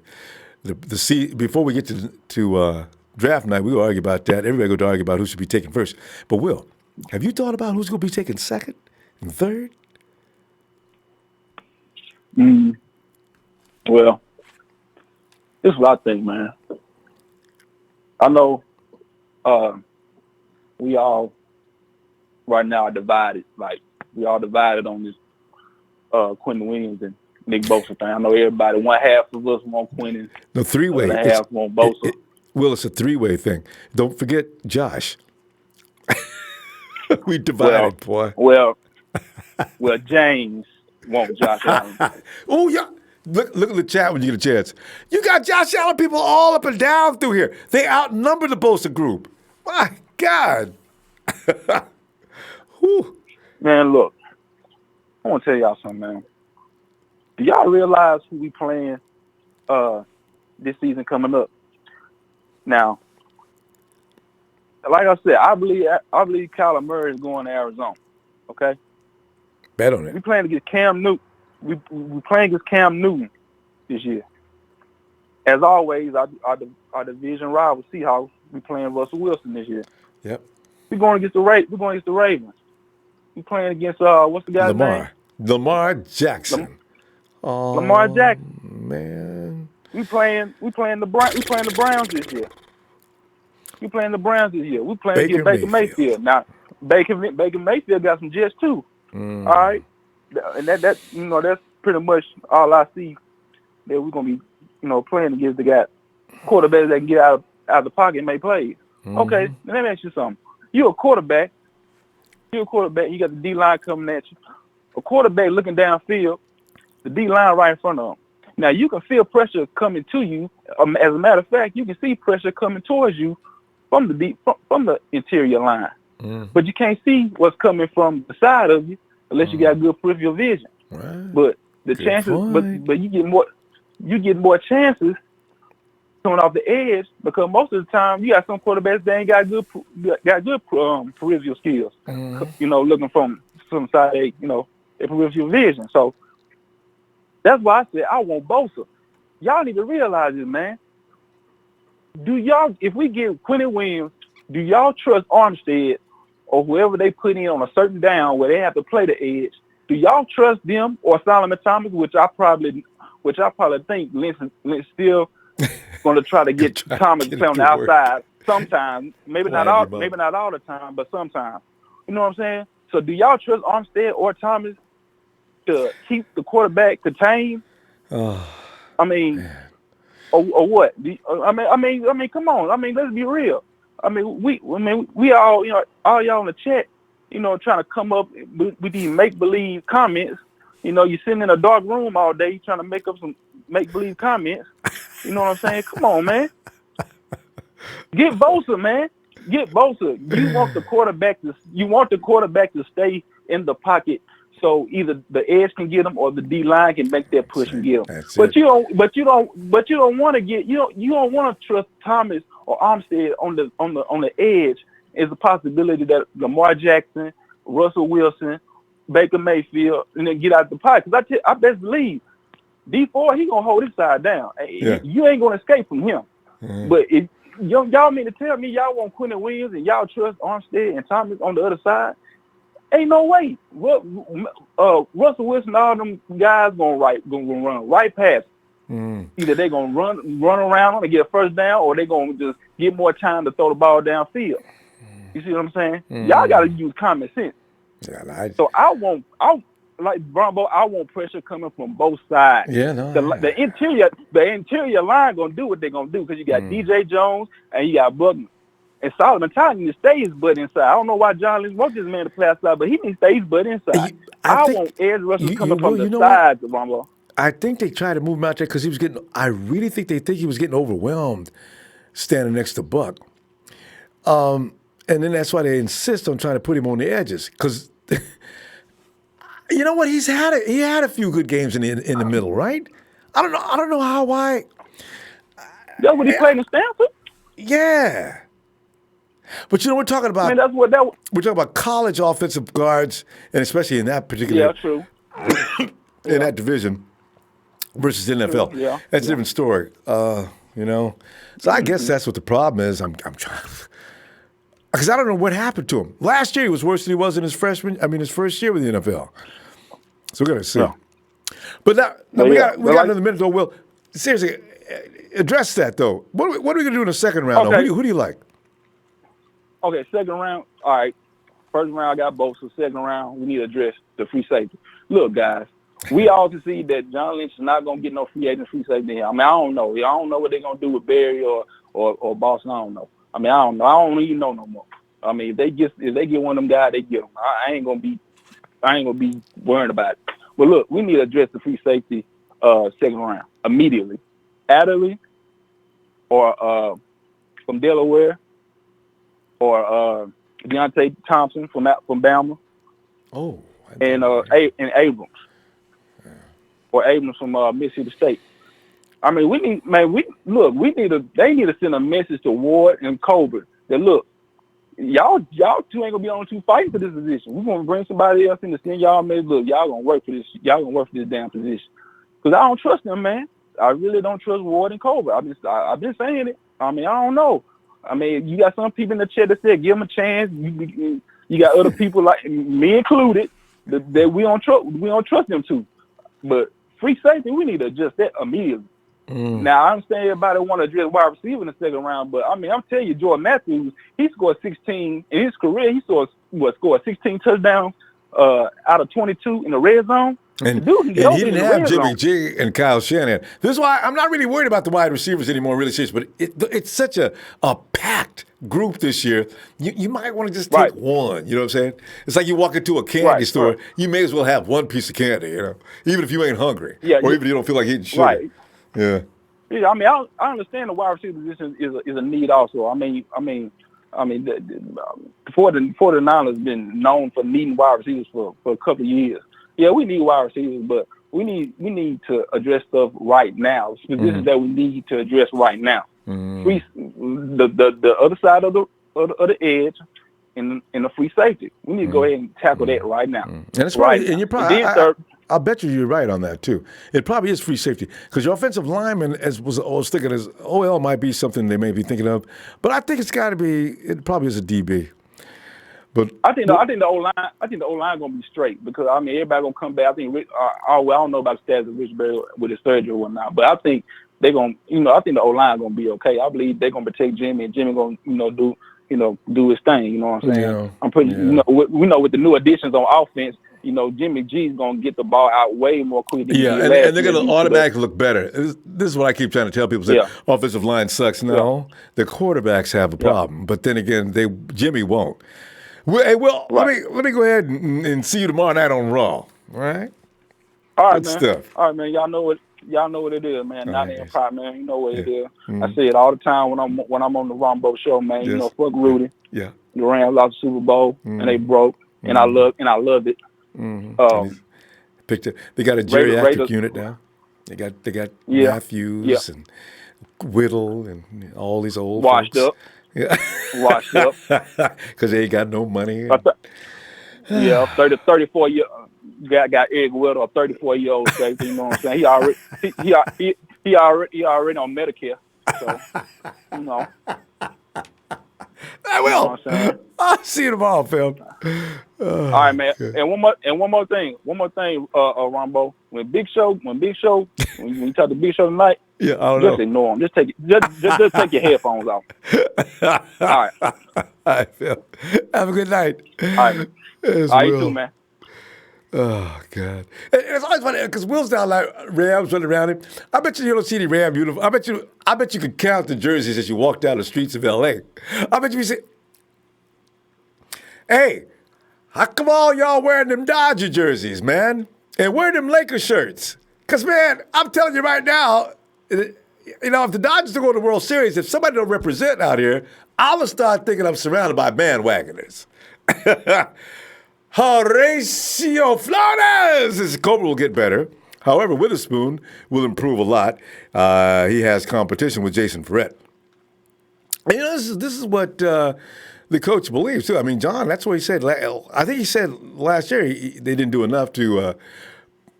season before we get to draft night. We gonna argue about that. Everybody gonna argue about who should be taken first. But Will, have you thought about who's gonna be taken second and third? Well, this is what I think, man. I know we all right now are divided. Like, we all divided on this Quinnen Williams and Nick Bosa thing. I know everybody, one half of us want Quinnen. No, three-way. The other half want Bosa. Will, it's a three-way thing. Don't forget Josh. We divided, boy. Well, James won't Josh Allen. Oh, yeah. Look at the chat when you get a chance. You got Josh Allen people all up and down through here. They outnumber the Bosa group. My God. Man, look. I want to tell y'all something, man. Do y'all realize who we playing this season coming up? Now, like I said, I believe Kyler Murray is going to Arizona. Okay? Bet on it. We playing against Cam Newton. We playing against Cam Newton this year. As always, our division rival Seahawks. We playing Russell Wilson this year. Yep. We're going against the Ravens. We playing against what's the guy's name? Lamar Jackson. Lamar Jackson. Man. We playing the Browns this year. We playing Baker Mayfield. Now, Baker Mayfield got some jets too. All right, and that's pretty much all I see that we're gonna be playing against the guy quarterbacks that can get out of the pocket and make plays. Okay, let me ask you something. You're a quarterback. You got the D line coming at you. A quarterback looking downfield, the D line right in front of him. Now you can feel pressure coming to you. As a matter of fact, you can see pressure coming towards you from the interior line. But you can't see what's coming from the side of you unless you got good peripheral vision. Right. But the chances, but you get more chances coming off the edge because most of the time you got some quarterbacks that ain't got good peripheral skills. Looking from some side, their peripheral vision. So that's why I said I want Bosa. Y'all need to realize this, man. If we get Quinnen Williams, do y'all trust Armstead or whoever they put in on a certain down where they have to play the edge? Do y'all trust them or Solomon Thomas, which I probably think Lynch still going to try to get Thomas to play on the outside sometimes. Maybe not all the time, but sometimes. You know what I'm saying? So do y'all trust Armstead or Thomas to keep the quarterback contained? Or what? I mean, come on. I mean, let's be real. We all, all y'all in the chat, trying to come up with these make-believe comments. You're sitting in a dark room all day trying to make up some make-believe comments. You know what I'm saying? Come on, man. Get Bosa, man. Get Bosa. You want the quarterback to stay in the pocket So either the edge can get them or the D line can make that push and get them. But you don't want to get you don't want to trust Thomas or Armstead on the edge. Is a possibility that Lamar Jackson, Russell Wilson, Baker Mayfield, and then get out the pocket. Because I best believe D4 he gonna hold his side down. Yeah. You ain't gonna escape from him. Mm-hmm. But if y'all mean to tell me y'all want Quinnen Williams and y'all trust Armstead and Thomas on the other side? Ain't no way. Russell Wilson, all them guys gonna run right past. Either they gonna run around and get a first down, or they gonna just get more time to throw the ball downfield. You see what I'm saying? Y'all gotta use common sense. Yeah, so I want Ronbo. I want pressure coming from both sides. Yeah, no. The interior line gonna do what they gonna do because you got DJ Jones and you got Buckner. And Solomon Tyler needs to stay his butt inside. I don't know why John Lynch wants this man to play outside, but he needs to stay his butt inside. I want edge rushers coming from the sides, Ronbo. I think they tried to move him out there because he was getting. I really think he was getting overwhelmed standing next to Buck. And then that's why they insist on trying to put him on the edges because. You know what? He had a few good games in the middle, right? I don't know why. That's what he played in Stanford. Yeah. But we're talking about. I mean, we're talking about college offensive guards, and especially in that particular. Yeah, true. In that division versus NFL. Yeah. That's a different story. So I guess that's what the problem is. I'm trying. Because I don't know what happened to him. Last year he was worse than he was in his first year with the NFL. So we're gonna see. Yeah. But now we got another minute though. Will, seriously, address that though. What are we gonna do in the second round? Okay. Who do you like? Okay, second round. All right. First round I got Bosa. Second round we need to address the free safety. Look, guys, we all can see that John Lynch is not gonna get no free agent free safety here. I mean, I don't know. I don't know what they're gonna do with Barry or Boston. I don't know. I mean, I don't know. I don't even know no more. I mean, if they get one of them guys, they get them. I ain't gonna be worrying about it. But look, we need to address the free safety second round immediately. Adderley or from Delaware or Deontay Thompson from Bama. Oh, and Abrams. Yeah. Or Abrams from Mississippi State. I mean, they need to send a message to Ward and Colbert that look, y'all two ain't gonna be on two fighting for this position. We're gonna bring somebody else in to send y'all. Maybe look, y'all gonna work for this. Y'all gonna work for this damn position. Because I don't trust them, man. I really don't trust Ward and Colbert. I've been saying it. I mean, I don't know. I mean, you got some people in the chat that said give them a chance. You got other people like me included that we don't trust them too. But free safety, we need to adjust that immediately. Now, I understand everybody want to address wide receiver in the second round, but I mean, I'm telling you, Jordan Matthews, he scored 16 in his career. He scored 16 touchdowns out of 22 in the red zone. And he didn't have Jimmy G and Kyle Shanahan. This is why I'm not really worried about the wide receivers anymore, really serious. But it's such a packed group this year. You might want to just take one. You know what I'm saying? It's like you walk into a candy store. Right. You may as well have one piece of candy, even if you ain't hungry, or even if you don't feel like eating sugar. Right. Yeah. Yeah, I mean, I understand the wide receiver position is a need also. I mean, the 49ers have been known for needing wide receivers for a couple of years. Yeah, we need wide receivers, but we need to address stuff right now. Positions that we need to address right now. The other side of the edge in the free safety. We need to go ahead and tackle that right now. And it's right. And you're probably. I'll bet you're right on that too. It probably is free safety because your offensive lineman, I was thinking, as OL might be something they may be thinking of, but I think it's got to be. It probably is a DB. But I think the O line gonna be straight because I mean everybody gonna come back. I think I don't know about the status of Rich Berry with his surgery or whatnot, but I think they're gonna I think the O line gonna be okay. I believe they're gonna protect Jimmy and Jimmy gonna do his thing. You know what I'm saying? Yeah. I'm pretty. Yeah. We know with the new additions on offense. Jimmy G's going to get the ball out way more quickly. Yeah, and they're going to automatically look better. This is what I keep trying to tell people. That offensive line sucks. No, the quarterbacks have a problem. But then again, Jimmy won't. Let me go ahead and see you tomorrow night on Raw. All right? All right, Good man. stuff. All right, man. Y'all know what it is, man. 9 a.m. pop, man. You know what it is. I say it all the time when I'm on the Ronbo show, man. Yes. Fuck Rudy. Yeah. The Rams lost the Super Bowl and they broke, and I love it. Um, Picked up. They got a Raiders, geriatric unit now. They got yeah, Matthews and Whittle and all these old washed folks. up, washed up. Because they ain't got no money. Yeah, 34 year got Egg Whittle, a 34-year-old safety. You know what I'm saying? He already on Medicare. So you know. I will. You know what I'm saying? I'll see you tomorrow, Phil. All right, man. Good. And one more thing, Ronbo. When you talk to Big Show tonight, yeah, I don't just know. ignore him. Just take your headphones off. All right. All right, Phil. Have a good night. All right. All right, you too, man. Oh, God. It's always funny because Will's down like Rams running around him. I bet you don't see any Ram uniform. I bet you could count the jerseys as you walk down the streets of L.A. I bet you say, hey, how come all y'all wearing them Dodger jerseys, man? And wearing them Lakers shirts? Because, man, I'm telling you right now, you know, if the Dodgers don't go to the World Series, if somebody don't represent out here, I'm going to start thinking I'm surrounded by bandwagoners. Horacio Flores! His Cobra will get better. However, Witherspoon will improve a lot. He has competition with Jason Verrett. And, you know, this is what the coach believes, too. I mean, John, that's what he said. I think he said last year they didn't do enough to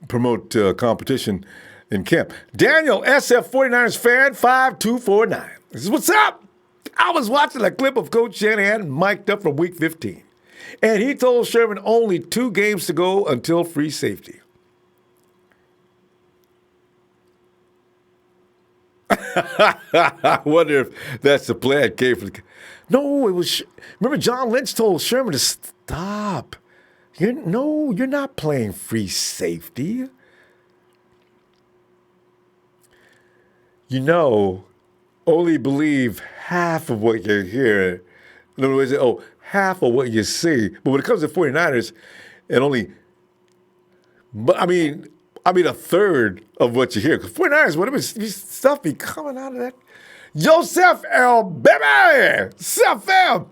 promote competition in camp. Daniel, SF 49ers fan, 5249. This is what's up. I was watching a clip of Coach Shanahan mic'd up from Week 15. And he told Sherman only 2 games to go until free safety. I wonder if that's the plan. No, it was. Remember, John Lynch told Sherman to stop. You're not playing free safety. You know, only believe half of what you hear. In other words, half of what you see. But when it comes to 49ers, and only, but I mean a third of what you hear. Because 49ers, whatever stuff be coming out of that. Joseph L. Baby! Sup, fam?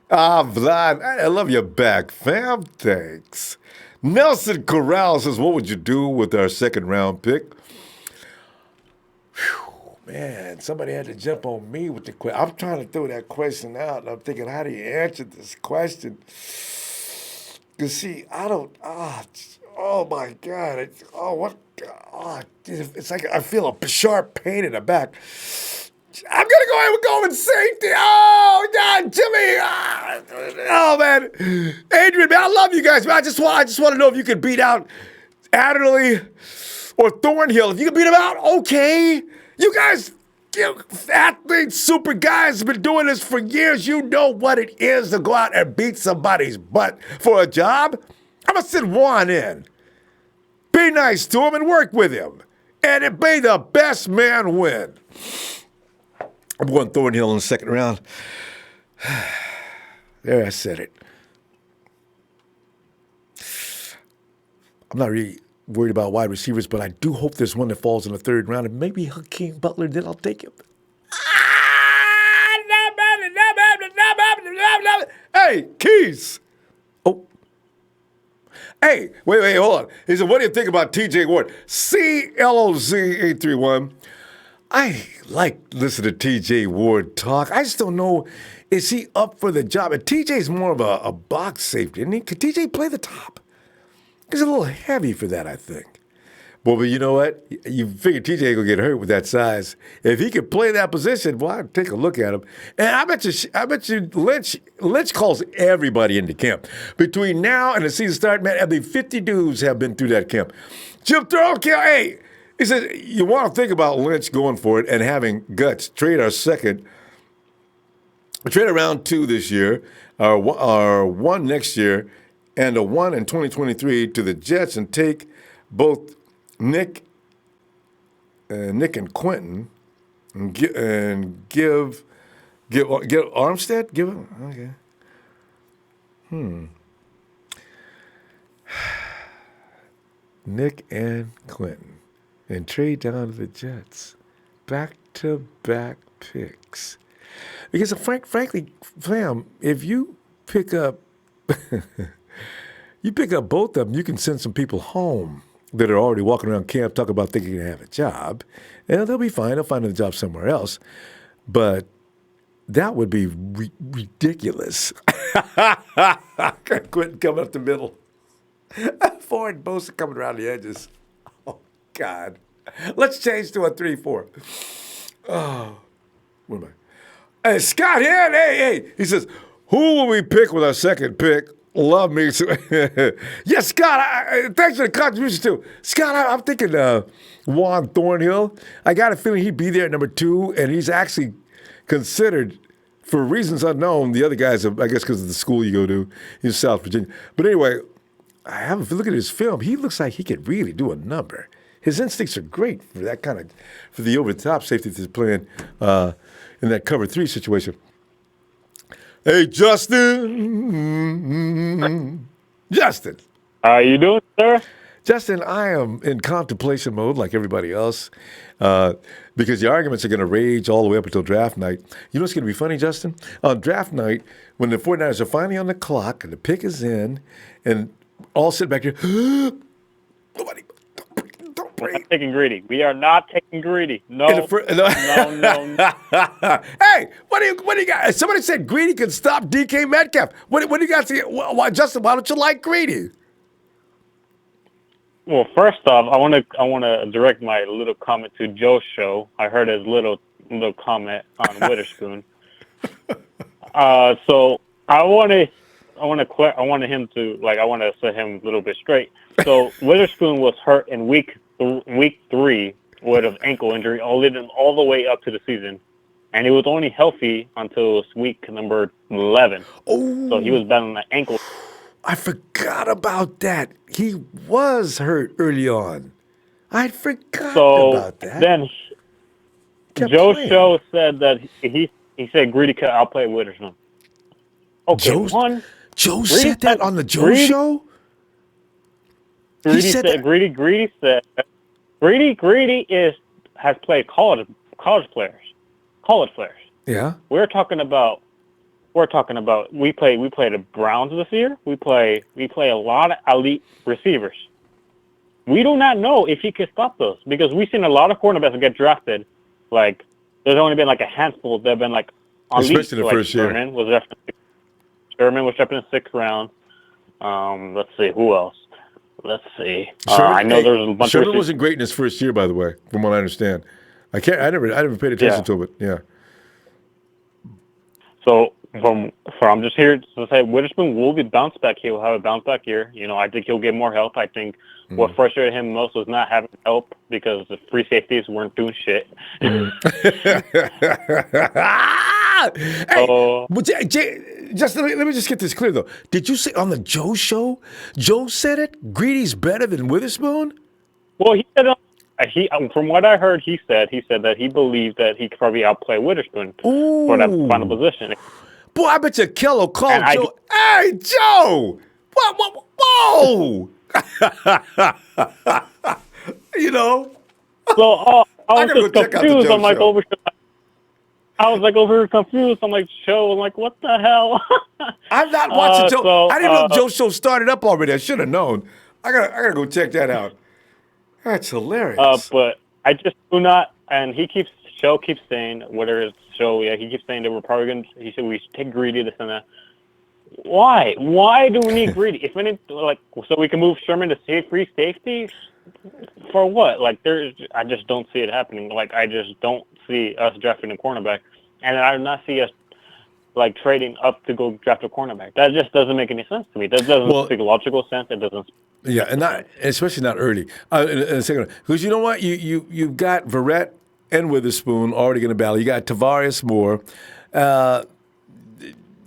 Vlad, I love you back, fam. Thanks. Nelson Corral says, what would you do with our second round pick? Whew. Man, somebody had to jump on me with the question. I'm trying to throw that question out, and I'm thinking, how do you answer this question? Because, see, I don't, oh, my God. It's like I feel a sharp pain in the back. I'm going to go ahead and go with safety. Oh, God, Jimmy. Oh, man. Adrian, man, I love you guys, man. I just want to know if you can beat out Adderley or Thornhill. If you can beat them out, okay. You guys, athletes, super guys, have been doing this for years. You know what it is to go out and beat somebody's butt for a job. I'm going to send Juan in. Be nice to him and work with him. And it may the best man win. I'm going Thornhill in the second round. There, I said it. I'm not really worried about wide receivers, but I do hope there's one that falls in the third round, and maybe Hakeem Butler, then I'll take him. Hey, Keys. Oh. Hey, wait, hold on. He said, what do you think about TJ Ward? CLOZ831. I like listening to TJ Ward talk. I just don't know, is he up for the job? And TJ's more of a box safety, isn't he? Could TJ play the top? He's a little heavy for that, I think. Well, but you know what? You figure TJ ain't gonna get hurt with that size. If he could play that position, well, I'd take a look at him. And I bet you Lynch calls everybody into camp. Between now and the season start, man, I mean, 50 dudes have been through that camp. Jim Thurl, hey, he said, you want to think about Lynch going for it and having guts. Trade our round 2 this year, our 1 next year, and a 1 in 2023 to the Jets and take both Nick and Quentin and give Armstead? Give him? Okay. Nick and Quentin. And trade down to the Jets. Back-to-back picks. Because frankly, fam, if you pick up You pick up both of them, you can send some people home that are already walking around camp talking about thinking they have a job, and they'll be fine. They'll find a job somewhere else. But that would be ridiculous. Quit coming up the middle. Ford Bosa coming around the edges. Oh, God. Let's change to a 3-4. Oh, what am I? Hey, Scott here. Hey. He says, who will we pick with our second pick? Love me. Yes, Scott. Thanks for the contribution, too. Scott, I'm thinking Juan Thornhill. I got a feeling he'd be there at number 2, and he's actually considered, for reasons unknown, the other guys, I guess because of the school you go to, in South Virginia. But anyway, I have a look at his film. He looks like he could really do a number. His instincts are great for that kind of, for the over-the-top safety that's playing in that cover 3 situation. Hey, Justin. Justin. How you doing, sir? Justin, I am in contemplation mode like everybody else because the arguments are going to rage all the way up until draft night. You know what's going to be funny, Justin? On draft night, when the 49ers are finally on the clock and the pick is in and all sit back here, nobody, don't break. We're not taking Greedy. We are not taking Greedy. No. No. No. Hey, what do you got? Somebody said Greedy can stop DK Metcalf. What do you got to say? Why, Justin, why don't you like Greedy? Well, first off, I want to direct my little comment to Joe's show. I heard his little comment on Witherspoon. So I want to set him a little bit straight. So Witherspoon was hurt in week 3 with an ankle injury, all the way up to the season, and he was only healthy until week number 11. Oh, so he was battling an ankle. I forgot about that. He was hurt early on. I forgot about that. Then Joe's show said that he said Greedy could outplay Witherspoon. Okay, Joe said that on the Joe show? Greedy said Greedy has played college players. Yeah. We're talking about we play the Browns this year. We play a lot of elite receivers. We do not know if he can stop those because we've seen a lot of cornerbacks get drafted. Like there's only been like a handful that have been like elite. Especially the first year. Sherman was drafted in the 6th round. Let's see who else. Let's see. I know there's a bunch Sherman of wasn't great in his first year, by the way, from what I understand. I never paid attention to it. Yeah. So I'm just here to say Witherspoon will be bounced back. He'll have a bounce back year. You know, I think he'll get more help. I think what frustrated him most was not having help because the free safeties weren't doing shit. Hey, just let me just get this clear though. Did you say on the Joe show? Joe said it. Greedy's better than Witherspoon. Well, he said from what I heard, he said that he believed that he could probably outplay Witherspoon for that final position. Boy, I bet you Kello called Joe. Hey, Joe! What? Whoa! You know. So I was just confused. I'm like over here confused. I'm like, Joe. I'm like, what the hell? I'm not watching Joe. So, I didn't know Joe's show started up already. I should have known. I gotta go check that out. That's hilarious. But I just do not. And Joe keeps saying, whether it's Joe, he keeps saying that we're probably going to, he said we should take Greedy, this and that. Why? Why do we need Greedy? If any, like, so we can move Sherman to free safety? For what? Like, I just don't see it happening. Like, I just don't see us drafting a cornerback. And I do not see us, like, trading up to go draft a cornerback. That just doesn't make any sense to me. That doesn't make logical sense. It doesn't. Yeah, and especially not early. In a second, because you know what? You've got Verrett and Witherspoon already going to battle. You got Tavares Moore.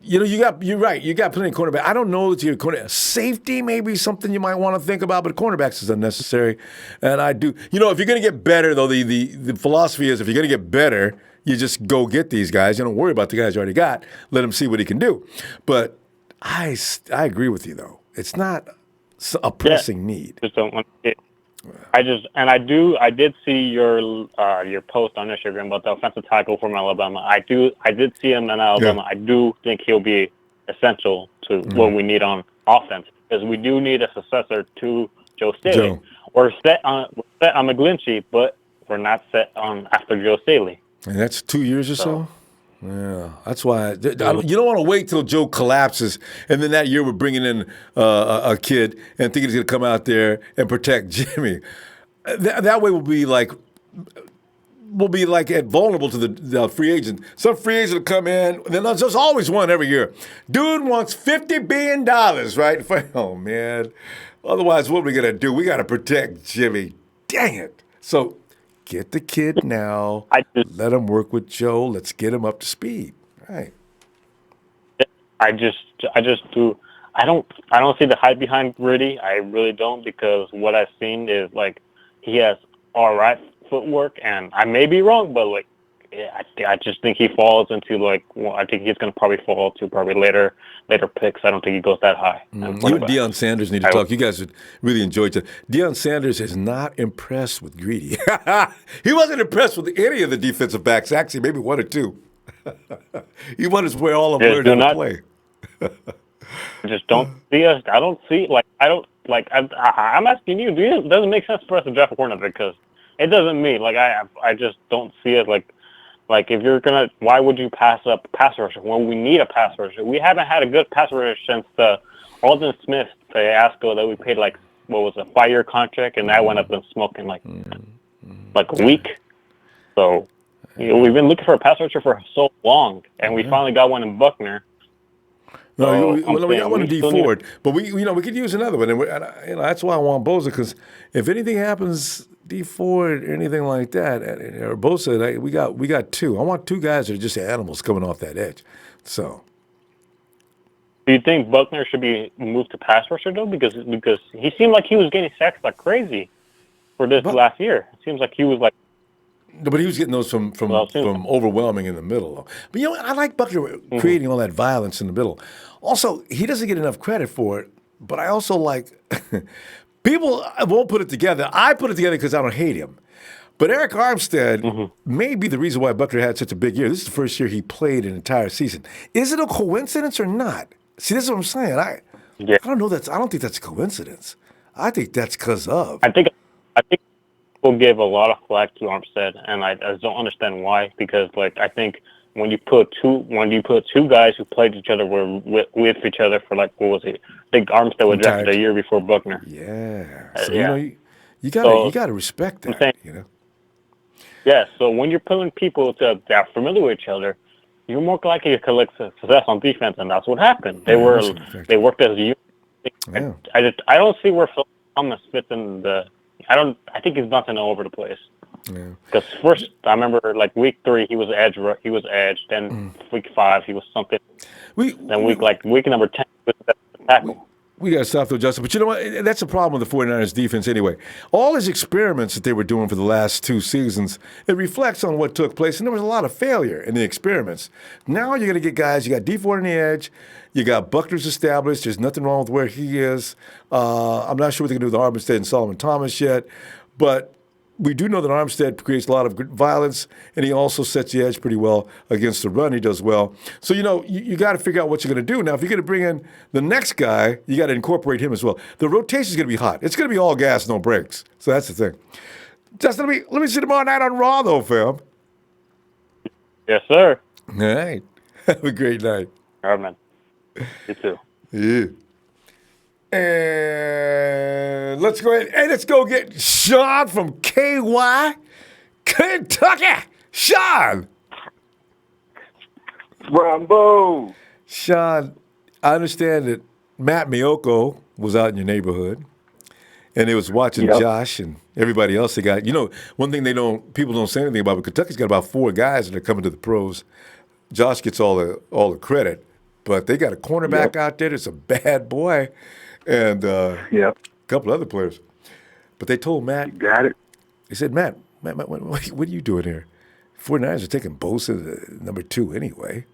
You're right. You got plenty of cornerback. I don't know that your corner safety may be something you might want to think about, but cornerbacks is unnecessary. And I do. You know, if you're going to get better, though, the philosophy is if you're going to get better, you just go get these guys. You don't worry about the guys you already got. Let him see what he can do. But I agree with you, though. It's not a pressing need. Just don't want it. I did see your post on Instagram about the offensive tackle from Alabama. I did see him in Alabama. Yeah. I do think he'll be essential to what we need on offense. because we do need a successor to Joe Staley. Joe. We're set on McGlinchey, but we're not set on after Joe Staley. And that's 2 years or so? Yeah, that's why you don't want to wait till Joe collapses, and then that year we're bringing in a kid and thinking he's going to come out there and protect Jimmy. That way we'll be like vulnerable to the free agent. Some free agent will come in. Then there's always one every year. Dude wants $50 billion, right? Oh man. Otherwise, what are we going to do? We got to protect Jimmy. Dang it. So. Get the kid now. Let him work with Joe. Let's get him up to speed. Right. I just do. I don't see the hype behind Gritty. I really don't, because what I've seen is like he has all right footwork, and I may be wrong, but like I just think he falls into I think he's going to probably fall to later picks. I don't think he goes that high. You and Deion Sanders need to talk. You guys would really enjoy it. Deion Sanders is not impressed with Greedy. He wasn't impressed with any of the defensive backs. Actually, maybe one or two. He wanted to where all of them learned how to play. I just don't see us. I don't see I'm asking you. It doesn't make sense for us to draft a corner because it doesn't mean I just don't see it like if you're gonna, why would you pass up pass rusher when we need a pass rusher? We haven't had a good pass rusher since the Alden Smith fiasco that we paid what was a 5-year contract, and that went up in smoke in like a week. So we've been looking for a pass rusher for so long, and we finally got one in Buckner. No, we got one in D Ford, but we could use another one, and that's why I want Bosa, because if anything happens, D Ford or anything like that, or Bosa, we got two. I want two guys that are just animals coming off that edge. So, do you think Buckner should be moved to pass rusher though? Because he seemed like he was getting sacks like crazy for this last year. It seems like he was like. No, but he was getting those from overwhelming in the middle. But I like Buckner creating all that violence in the middle. Also, he doesn't get enough credit for it. But I also like people won't put it together. I put it together because I don't hate him. But Eric Armstead may be the reason why Buckner had such a big year. This is the first year he played an entire season. Is it a coincidence or not? See, this is what I'm saying. I don't know. I don't think that's a coincidence. I think that's because of. I think people give a lot of flack to Armstead, and I don't understand why. Because I think when you put two guys who played each other with each other for what was it? I think Armstead was drafted a year before Buckner. Yeah. So you gotta respect that. Yeah. So when you're putting people that are familiar with each other, you're more likely to collect success on defense, and that's what happened. They worked as a unit. Yeah. I don't see where Phil Thomas fits in the. I think he's bouncing all over the place. Yeah. Because first, I remember week 3 he was edge. Then week 5 he was something. Then week number 10 he was the tackle. We got to stop though, Justin. But you know what? That's a problem with the 49ers defense anyway. All his experiments that they were doing for the last 2 seasons, it reflects on what took place, and there was a lot of failure in the experiments. Now you're going to get guys, you got D Ford on the edge, you got Buckner's established, there's nothing wrong with where he is. I'm not sure what they're going to do with Armstead and Solomon Thomas yet, but we do know that Armstead creates a lot of violence, and he also sets the edge pretty well against the run. He does well. So, you got to figure out what you're going to do. Now, if you're going to bring in the next guy, you got to incorporate him as well. The rotation is going to be hot. It's going to be all gas, no brakes. So that's the thing. Justin, let me see you tomorrow night on Raw, though, fam. Yes, sir. All right. Have a great night. All right, man. You too. Yeah. And let's go ahead. Hey, let's go get Sean from KY, Kentucky. Sean. Ronbo. Sean, I understand that Matt Miyoko was out in your neighborhood, and they was watching Josh and everybody else. They got, one thing people don't say anything about, but Kentucky's got about 4 guys that are coming to the pros. Josh gets all the credit, but they got a cornerback out there that's a bad boy. And a couple other players. But they told Matt. You got it. They said, Matt, what are you doing here? 49ers are taking Bosa number 2 anyway.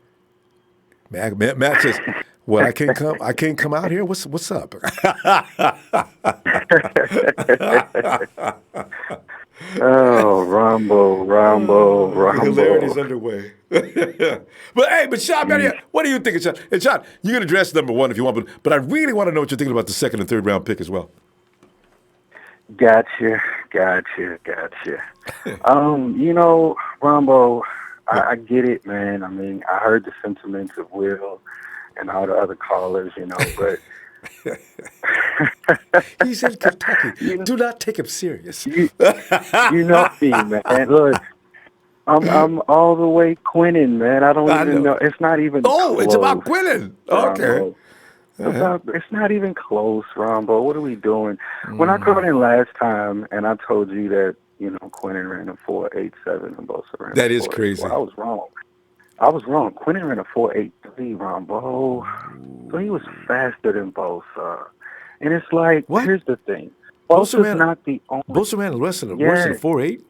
Matt says, well, I can't come out here? What's up? Oh, Ronbo. Hilarity's underway. but Sean, man, what do you think, Sean? And Sean, you can address number one if you want, but I really want to know what you're thinking about the second and third round pick as well. Gotcha. Ronbo, I get it, man. I mean, I heard the sentiments of Will and all the other callers, but he's in Kentucky. Do not take him serious. You know me, man. Look, I'm all the way Quinnen, man. I don't even know. It's not even. Oh, close, it's about Quinnen. Okay. It's not even close, Ronbo. What are we doing? When I called in last time and I told you that, Quinnen ran a 4.87 and Bosa ran that a is crazy. I was wrong. Quinnen ran a 4.83, Ronbo. So he was faster than Bosa. And it's like, here's the thing. Bosa's not the only. Bosa ran worse than a 4.8?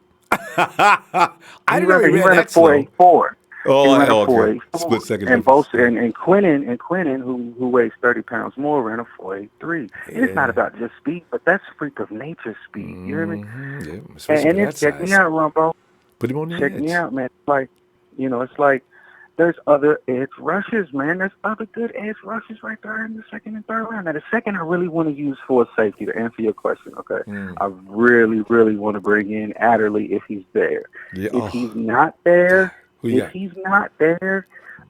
I didn't know he ran a 4.84. Oh, okay. Split second. And Bosa and Quinnen, who weighs 30 pounds more, ran a 4.83. And it's not about just speed, but that's freak of nature speed. You hear me? Yeah, and it's check me out, Ronbo. Put him on the check edge. Me out, man. It's like there's other edge rushes, man. There's other good edge rushes right there in the second and third round. Now, the second I really want to use for a safety to answer your question, okay? I really, really want to bring in Adderley if he's there. Yeah. If he's not there,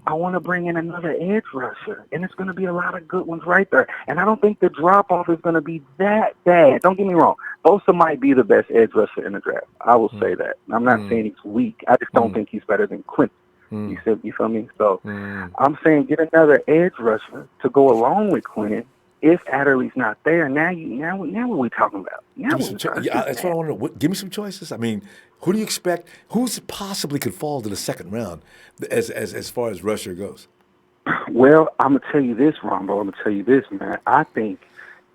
I want to bring in another edge rusher, and it's going to be a lot of good ones right there. And I don't think the drop-off is going to be that bad. Don't get me wrong. Bosa might be the best edge rusher in the draft. I will say that. I'm not saying he's weak. I just don't think he's better than Quinnen. You feel me? So I'm saying get another edge rusher to go along with Quinnen. If Adderley's not there, now what are we talking about? That's what I want to know. Give me some choices. I mean, who do you expect? Who's possibly could fall to the second round as far as rusher goes? Well, I'm gonna tell you this, Ronbo. I'm gonna tell you this, man. I think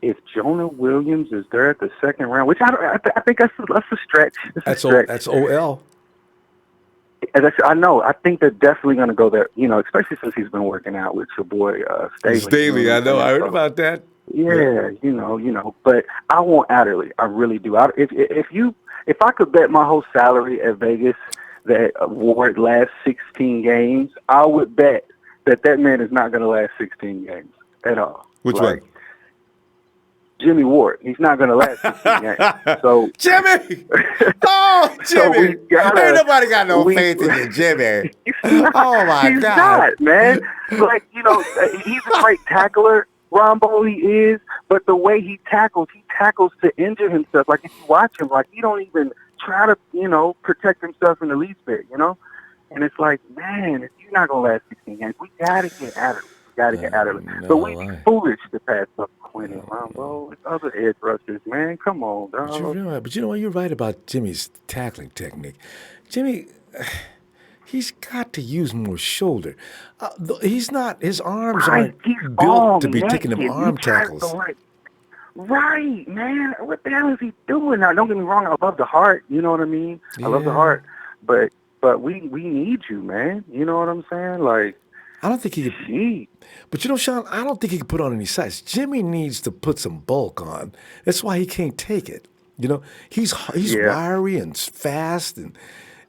if Jonah Williams is there at the second round, which I think that's a stretch. That's OL. I know. I think they're definitely going to go there, especially since he's been working out with your boy Staley. Staley, I know. I heard about that. Yeah, But I want Adderley. I really do. If I could bet my whole salary at Vegas that Ward lasts 16 games, I would bet that man is not going to last 16 games at all. Which one? Jimmy Ward. He's not going to last 16 games. So Jimmy! Oh, Jimmy! Ain't nobody got no faith in you, Jimmy. Oh, my he's God. Not, man. He's a great tackler. Ronbo, he is. But the way he tackles to injure himself. Like, if you watch him, he don't even try to, protect himself in the least bit, And it's like, man, if you're not going to last 16 games, we got to get Adderley. But we'd be foolish to pass up Quinnen, Ronbo. It's other edge rushers, man. Come on, dog. But you know what? You're right about Jimmy's tackling technique. Jimmy, he's got to use more shoulder. He's not. His arms aren't built to be taking them arm tackles. Right, man. What the hell is he doing now? Don't get me wrong. I love the heart. You know what I mean? Yeah. I love the heart. But we need you, man. You know what I'm saying? I don't think he could. But Sean, I don't think he can put on any size. Jimmy needs to put some bulk on. That's why he can't take it. He's wiry and fast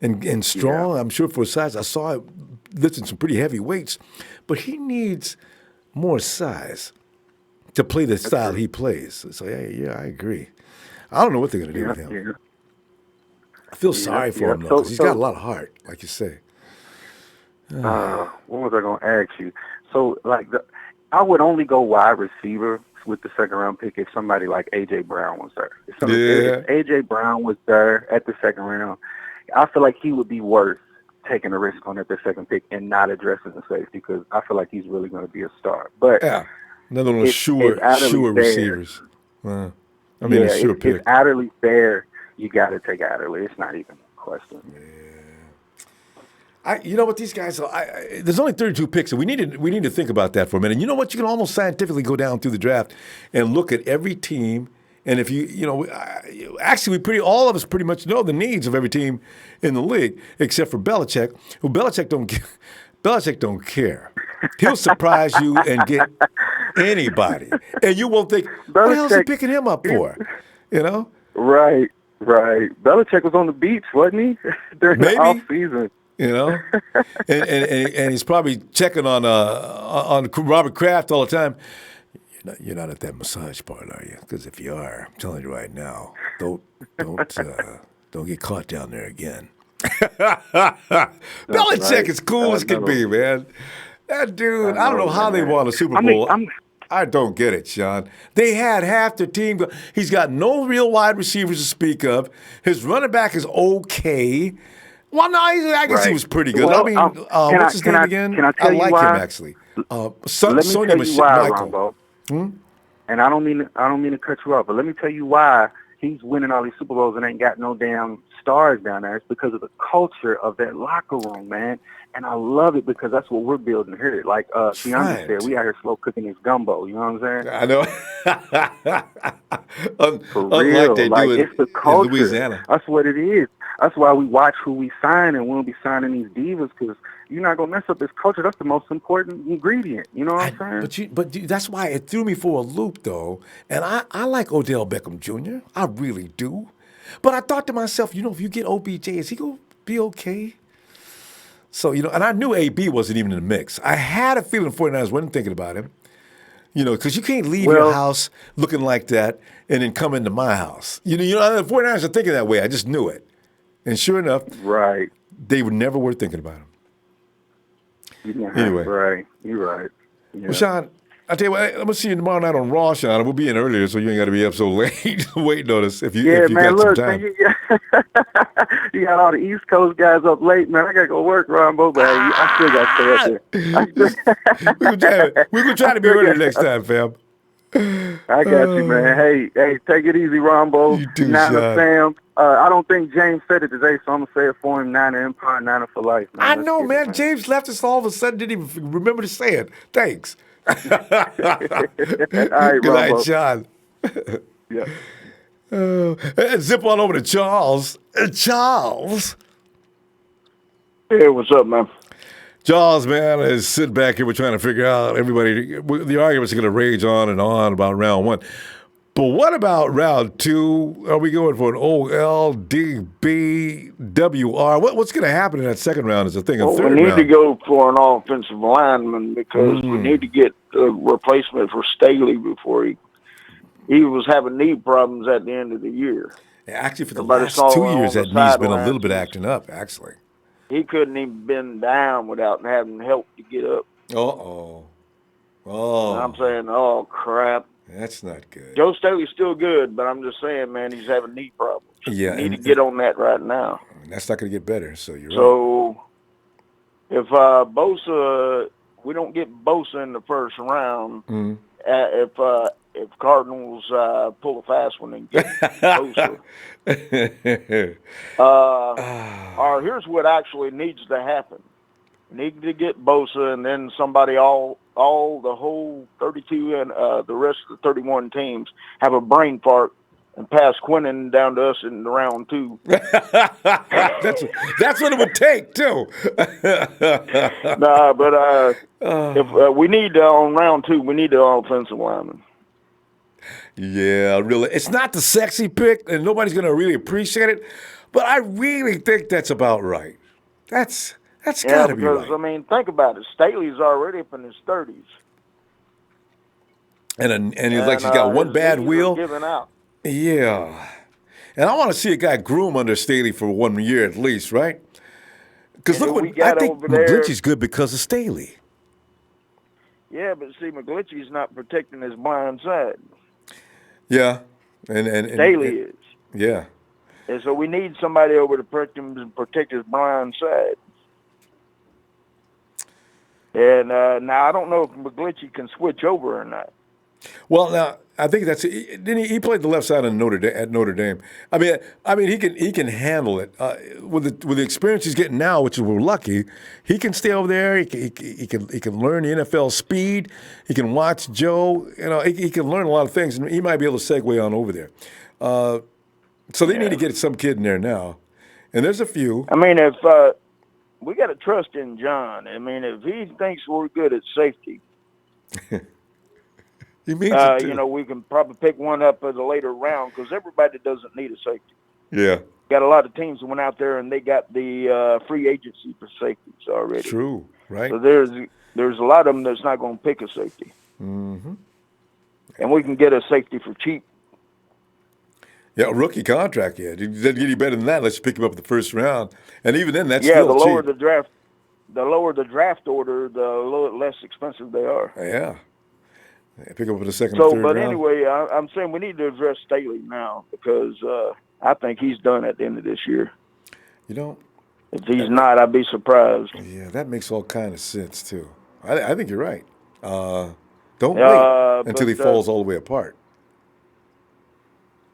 and strong. Yeah. I'm sure for his size. I saw him lifting some pretty heavy weights, but he needs more size to play the style he plays. So yeah, I agree. I don't know what they're going to do with him. Yeah. I feel sorry for him though, because he's got a lot of heart, like you say. What was I going to ask you? So, I would only go wide receiver with the second round pick if somebody like A.J. Brown was there. If A.J. Brown was there at the second round, I feel like he would be worth taking a risk on at the second pick and not addressing the safety because I feel like he's really going to be a star. But another one of sure receivers. A sure pick. If Adderley's there, you got to take Adderley. It's not even a question. Yeah. You know what, these guys, there's only 32 picks, and we need to think about that for a minute. You know what? You can almost scientifically go down through the draft and look at every team, and if all of us pretty much know the needs of every team in the league, except for Belichick, who Belichick don't care. He'll surprise you and get anybody, and you won't think, what the hell is he picking him up for? Right. Right. Belichick was on the beach, wasn't he? During the off season. You know, and he's probably checking on Robert Kraft all the time. You're not at that massage part, are you? Because if you are, I'm telling you right now, don't get caught down there again. Belichick is cool as can be, man. That dude, I don't know how they won a Super Bowl. I don't get it, Sean. They had half their team. He's got no real wide receivers to speak of. His running back is okay. Well, no, I guess he was pretty good. Well, I mean, what's his name again? Can I tell you like why? him actually. Let me tell you why, Ronbo. And I don't mean to cut you off, but let me tell you why he's winning all these Super Bowls and ain't got no damn stars down there. It's because of the culture of that locker room, man. And I love it because that's what we're building here. Like Keanu said, we out here slow cooking this gumbo. You know what I'm saying? I know. For real. They like, do it's the culture. In Louisiana. That's what it is. That's why we watch who we sign, and we won't be signing these divas because you're not going to mess up this culture. That's the most important ingredient. You know what I'm saying? But that's why it threw me for a loop, though. And I like Odell Beckham Jr. I really do. But I thought to myself, if you get OBJ, is he going to be okay? So, and I knew AB wasn't even in the mix. I had a feeling 49ers wasn't thinking about him. Because you can't leave your house looking like that and then come into my house. The 49ers are thinking that way. I just knew it. And sure enough, they never were thinking about him. Anyway. Right. You're right. Yeah. Well, Sean, I tell you what, I'm going to see you tomorrow night on Raw, Sean. We'll be in earlier so you ain't got to be up so late waiting on us if you got some time. You got all the East Coast guys up late, man. I got to go work, Ronbo, but I still got to stay up there. We're going to try to be earlier next time, fam. I got you, man. Hey, take it easy, Rombo. You too, Niner Sam. I don't think James said it today, so I'm going to say it for him. Niner Empire, Niner for life, man. I know, man. James left us all of a sudden, didn't even remember to say it. Thanks. All right, Good night, Sean. Yeah. Zip on over to Charles. Charles. Hey, what's up, man? Charles, man, is sitting back here. We're trying to figure out the arguments are going to rage on and on about round one. But what about round two? Are we going for an OLDBWR? What's going to happen in that second round is the thing. We need to go for an offensive lineman because we need to get a replacement for Staley before he was having knee problems at the end of the year. Yeah, actually, for the last 2 years, that knee's been a little bit acting up, actually. He couldn't even bend down without having help to get up. Oh. And I'm saying, oh, crap. That's not good. Joe Staley's still good, but I'm just saying, man, he's having knee problems. Yeah. We need to get on that right now. And that's not going to get better, so you're right. So if Bosa, we don't get Bosa in the first round, if Cardinals pull a fast one and get Bosa. Or here's what actually needs to happen. Need to get Bosa, and then somebody, the whole 32 and the rest of the 31 teams have a brain fart and pass Quinnen down to us in round two. That's what it would take, too. But if we need on round two, we need the offensive lineman. Yeah, really. It's not the sexy pick, and nobody's going to really appreciate it, but I really think that's about right. That's got to be right. Because, I mean, think about it. Staley's already up in his 30s. And he's got one bad wheel. Giving out. Yeah. And I want to see a guy groom under Staley for 1 year at least, right? Because look, I think McGlinchey's good because of Staley. Yeah, but see, McGlinchey's not protecting his blind side. Yeah. And Staley is. Yeah. And so we need somebody over to protect his blind side. And now I don't know if McGlinchey can switch over or not. Well, now I think he played the left side at Notre Dame. I mean he can handle it with the experience he's getting now, which we're lucky. He can stay over there. He can learn the NFL speed. He can watch Joe. He can learn a lot of things, and he might be able to segue on over there. So they need to get some kid in there now, and there's a few. I mean, if we got to trust in John. I mean, if he thinks we're good at safety. He means it too. We can probably pick one up at a later round because everybody doesn't need a safety. Yeah. Got a lot of teams that went out there and they got the free agency for safeties already. True. Right. So there's a lot of them that's not going to pick a safety. Mm-hmm. And we can get a safety for cheap. Yeah, a rookie contract. Yeah, it doesn't get any better than that. Let's pick him up in the first round, and even then, that's still the lower cheap. the lower the draft order, the less expensive they are. Yeah, pick him up in the second, So, third but round. anyway, I'm saying we need to address Staley now because I think he's done at the end of this year. You know, If he's not, I'd be surprised. yeah, that makes all kind of sense too. I think you're right. Don't wait until he falls all the way apart.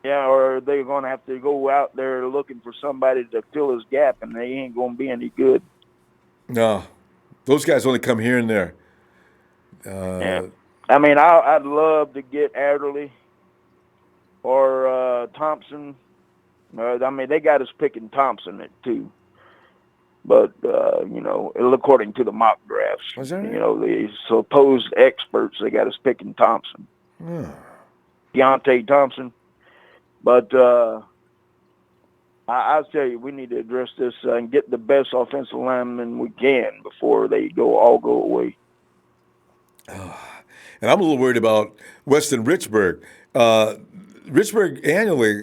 Yeah, or they're going to have to go out there looking for somebody to fill his gap, and they ain't going to be any good. No, those guys only come here and there. Yeah. I mean, I'd love to get Adderley or Thompson. I mean, they got us picking Thompson at 2. But, according to the mock drafts, the supposed experts, they got us picking Thompson. Deontay Thompson. But I'll tell you, we need to address this and get the best offensive linemen we can before they all go away. And I'm a little worried about Weston Richburg. Richburg annually,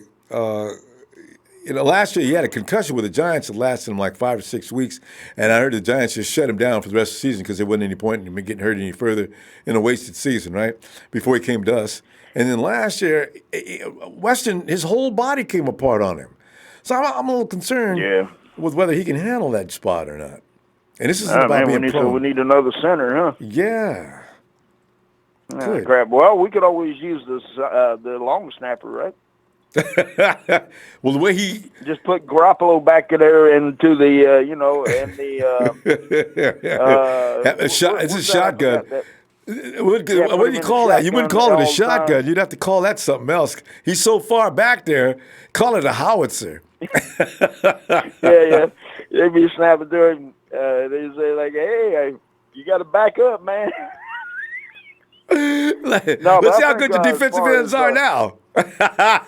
last year he had a concussion with the Giants that lasted him like 5 or 6 weeks, and I heard the Giants just shut him down for the rest of the season because there wasn't any point in him getting hurt any further in a wasted season, right, before he came to us. And then last year, Weston, his whole body came apart on him. So I'm a little concerned with whether he can handle that spot or not. And this isn't about being prone. We need another center, huh? Yeah. Good. Crap. Well, we could always use the long snapper, right? Well, the way he just put Garoppolo back in there into the it's a shotgun. What do you call that? You wouldn't call it a shotgun. You'd have to call that something else. He's so far back there. Call it a howitzer. Yeah. They be snapping there, and they say like, "Hey, you got to back up, man." Let's see how good the defensive ends are now. I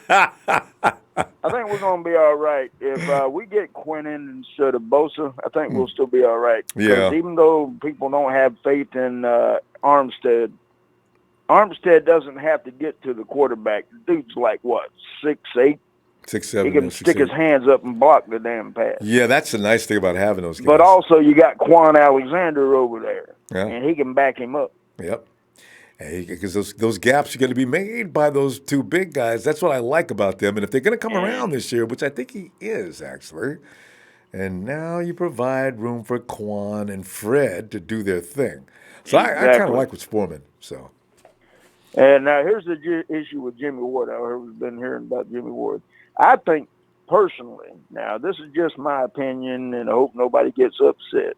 think we're going to be all right. If we get Quinnen instead of Bosa, I think we'll still be all right. Yeah. Even though people don't have faith in Armstead doesn't have to get to the quarterback. The dude's like, what, 6'8"? 6'7". He can stick his hands up and block the damn pass. Yeah, that's the nice thing about having those guys. But also you got Quan Alexander over there, yeah. And he can back him up. Yep. Because those gaps are going to be made by those two big guys. That's what I like about them. And if they're going to come around this year, which I think he is actually, and now you provide room for Quan and Fred to do their thing. So I kind of like what's forming. So. And now here's the issue with Jimmy Ward. I've been hearing about Jimmy Ward. I think personally, now this is just my opinion, and I hope nobody gets upset.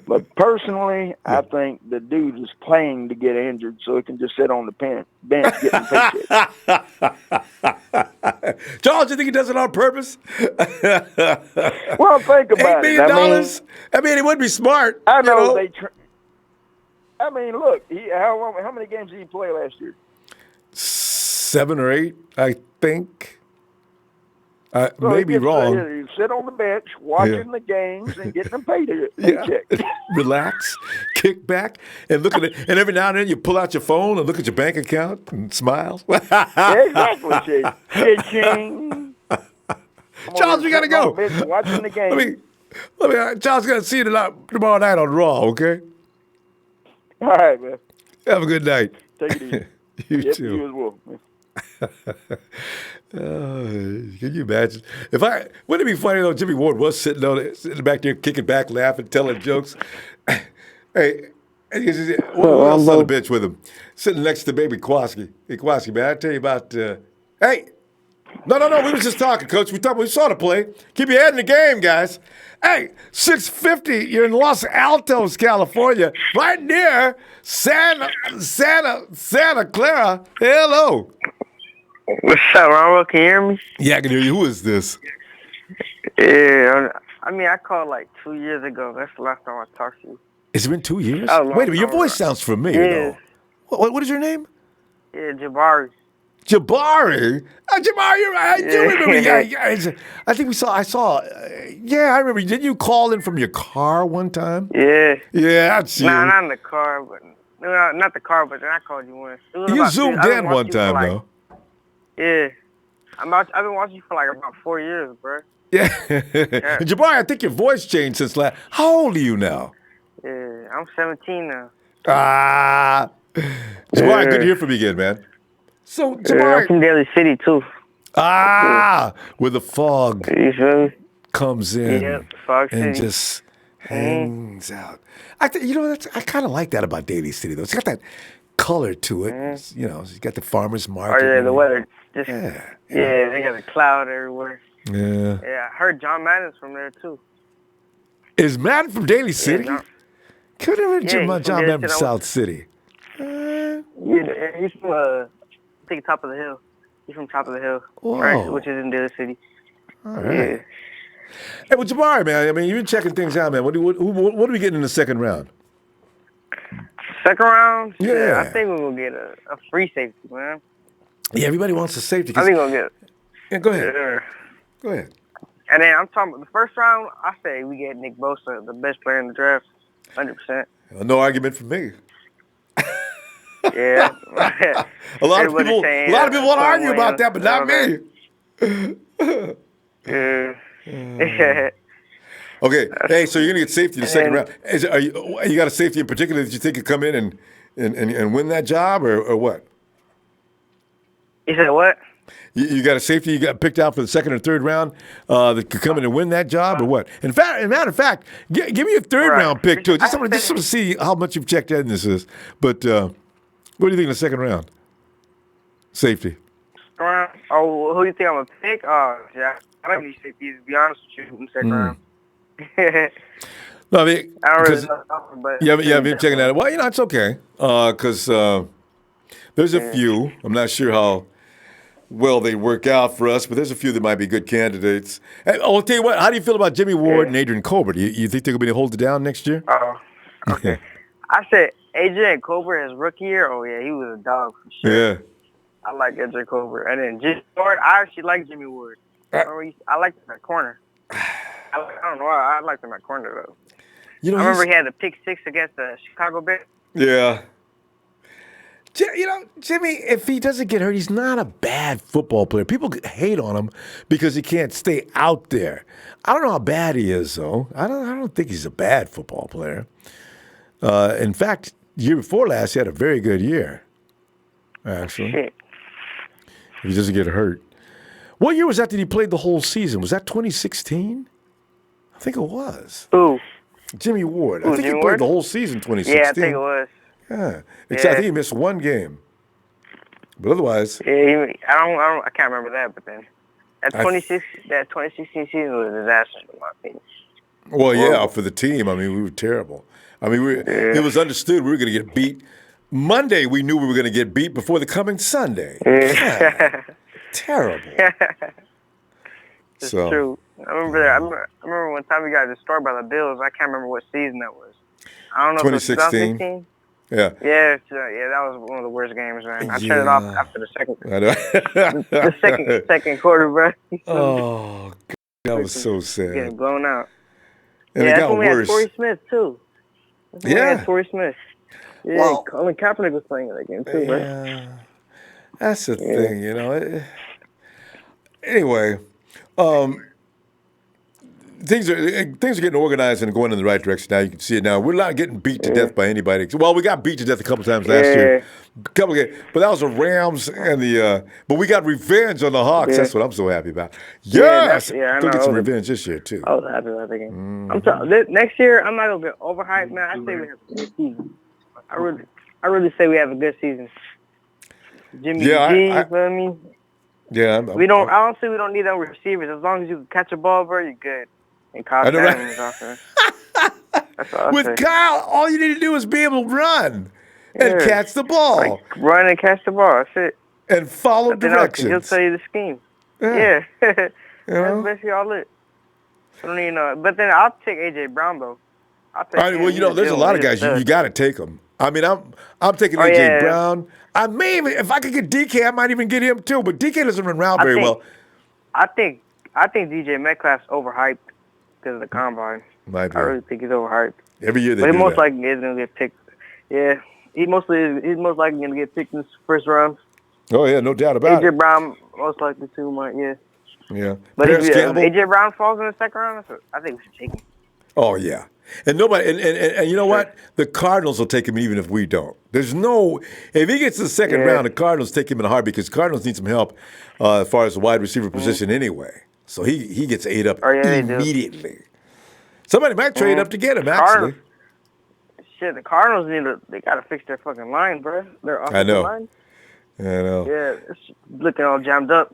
But personally, I think the dude is playing to get injured so he can just sit on the bench getting paychecks. Charles, you think he does it on purpose? Well, think about it. I mean, it would be smart. I know they. I mean, look. How many games did he play last year? 7 or 8, I think. So maybe wrong. You sit on the bench watching the games and getting a paycheck. Relax, kick back, and look at it. And every now and then you pull out your phone and look at your bank account and smile. Exactly, Ching. Charles, we gotta go. Watching the game. Charles, gonna see you tomorrow night on Raw. Okay. All right, man. Have a good night. Take it easy. You too. You as well, man. Can you imagine? Wouldn't it be funny though? Jimmy Ward was sitting back there, kicking back, laughing, telling jokes. Hey, who else on the bench with him? Sitting next to baby Kowalski. Hey, Kowalski, man, I tell you about. Hey, no, we was just talking, Coach. We saw the play. Keep your head in the game, guys. Hey, 6:50. You're in Los Altos, California, right near Santa Clara. Hello. What's up, Ronbo? Can you hear me? Yeah, I can hear you. Who is this? Yeah, I mean, I called like 2 years ago. That's the last time I talked to you. Has it been 2 years? Oh, wait a minute, your voice sounds familiar, though. What is your name? Yeah, Jabari. Jabari? Jabari, you're right. I do remember. I think I saw. Yeah, I remember. Didn't you call in from your car one time? Yeah. Yeah, that's you. Nah, not in the car, but no, not the car, but then I called you once. It was You about zoomed in one time, though. Yeah. I've been watching you for like about 4 years, bro. Yeah. Jabari, I think your voice changed since last. How old are you now? Yeah, I'm 17 now. Jabari, good to hear from you again, man. So, Jabari. I'm from Daly City, too. Where the fog You feel me? comes in Fog and City. just hangs out. I kind of like that about Daly City, though. It's got that color to it. It's got the farmer's market. Oh, yeah, the weather. Just, Yeah, they got a cloud everywhere. Yeah. Yeah, I heard John Madden's from there, too. Is Madden from Daly City? John- Could have been John Daly Madden from City. South City. Yeah, he's from, I think, Top of the Hill. He's from Top of the Hill, Whoa. right? Which is in Daly City. All right. Hey, well, Jabari, man, I mean, you've been checking things out, man. What are we getting in the second round? Second round? Yeah. I think we're going to get a free safety, man. Yeah, everybody wants a safety. I think we're going to get it. Yeah, go ahead. Yeah. Go ahead. And then I'm talking about the first round, I say we get Nick Bosa, the best player in the draft, 100%. Well, no argument from me. Yeah. a lot of people want to argue about that, but not me. Yeah. Okay. Hey, so you're gonna get safety in the second round. You got a safety in particular that you think could come in and win that job, or what? You said what? You got a safety you got picked out for the second or third round that could come in and win that job, or what? In fact, as a matter of fact, give me a third round pick too. Just to see how much you've checked in this is. But what do you think in the second round? Safety. Oh, who do you think I'm gonna pick? Oh, yeah, I don't need safeties. To be honest with you, in the second round. No, I mean, I don't really know, but yeah, I've been checking that. Well, it's okay because there's a few. I'm not sure how well they work out for us, but there's a few that might be good candidates. And, I'll tell you what. How do you feel about Jimmy Ward and Adrian Colbert? You think they're going to be able to hold it down next year? Oh, okay. I said Adrian Colbert his rookie year. Oh yeah, he was a dog for sure. Yeah. I like Adrian Colbert, and then Jimmy Ward. I actually like Jimmy Ward. I like him at corner. I don't know why I liked him at corner though. I remember he had a pick 6 against the Chicago Bears. Yeah. Jimmy, if he doesn't get hurt, he's not a bad football player. People hate on him because he can't stay out there. I don't know how bad he is, though. I don't think he's a bad football player. In fact, the year before last, he had a very good year, actually. Shit. If he doesn't get hurt. What year was that he played the whole season? Was that 2016? I think it was. Who? Jimmy Ward. Who, I think Jimmy he played Ward? the whole season 2016. Yeah, I think it was. Yeah. I think he missed one game. But otherwise. Yeah, I can't remember that, but then that 2016 season was a disaster in my opinion. Well, yeah, for the team. I mean, we were terrible. I mean, it was understood we were going to get beat. Monday, we knew we were going to get beat before the coming Sunday. Yeah. Terrible. It's true. I remember one time we got destroyed by the Bills. I can't remember what season that was. I don't know if it was 2016. Yeah. Yeah, that was one of the worst games, man. I turned it off after the second. I know. the second quarter, bro. Oh, God, that was so sad. Getting blown out. And it got when worse. We had Torrey Smith too. We had Torrey Smith. Yeah, well, Colin Kaepernick was playing in that game too, right? That's the thing, Anyway, things are getting organized and going in the right direction now. You can see it now. We're not getting beat to death by anybody. Well, we got beat to death a couple times last year. But that was the Rams and the. But we got revenge on the Hawks. That's what I'm so happy about. Yes, we'll get some revenge this year too. I was happy about that game. I'm telling next year I'm not gonna get overhyped, man. I say we have a good season. I really say we have a good season. Jimmy G, you feel me? Yeah, honestly, we don't need no receivers. As long as you can catch a ball, bro, you're good. And Kyle Shannon is offense. That's all With Kyle, all you need to do is be able to run and catch the ball. Like, run and catch the ball. That's it. And follow directions. He'll tell you the scheme. Yeah. That's basically all it. I don't need no. But then I'll take A.J. Brown, though. There's a lot of guys. You got to take them. I mean, I'm taking A.J. Brown. I may even, if I could get DK, I might even get him too. But DK doesn't run around very well. I think DJ Metcalf's overhyped because of the combine. I really think he's overhyped. Every year they do that. But he most likely is going to get picked. Yeah, he's most likely going to get picked in the first round. Oh yeah, no doubt about it. A.J. Brown most likely too might. Yeah. Yeah. But if A.J. Brown falls in the second round, I think we should take him. Oh yeah. And nobody, and you know what? The Cardinals will take him even if we don't. There's no, if he gets to the second round, the Cardinals take him in a heartbeat because Cardinals need some help as far as the wide receiver position anyway. So he gets ate up immediately. Somebody might trade up to get him, actually. The Cardinals they got to fix their fucking line, bro. Their offensive line. I know. Yeah, it's looking all jammed up.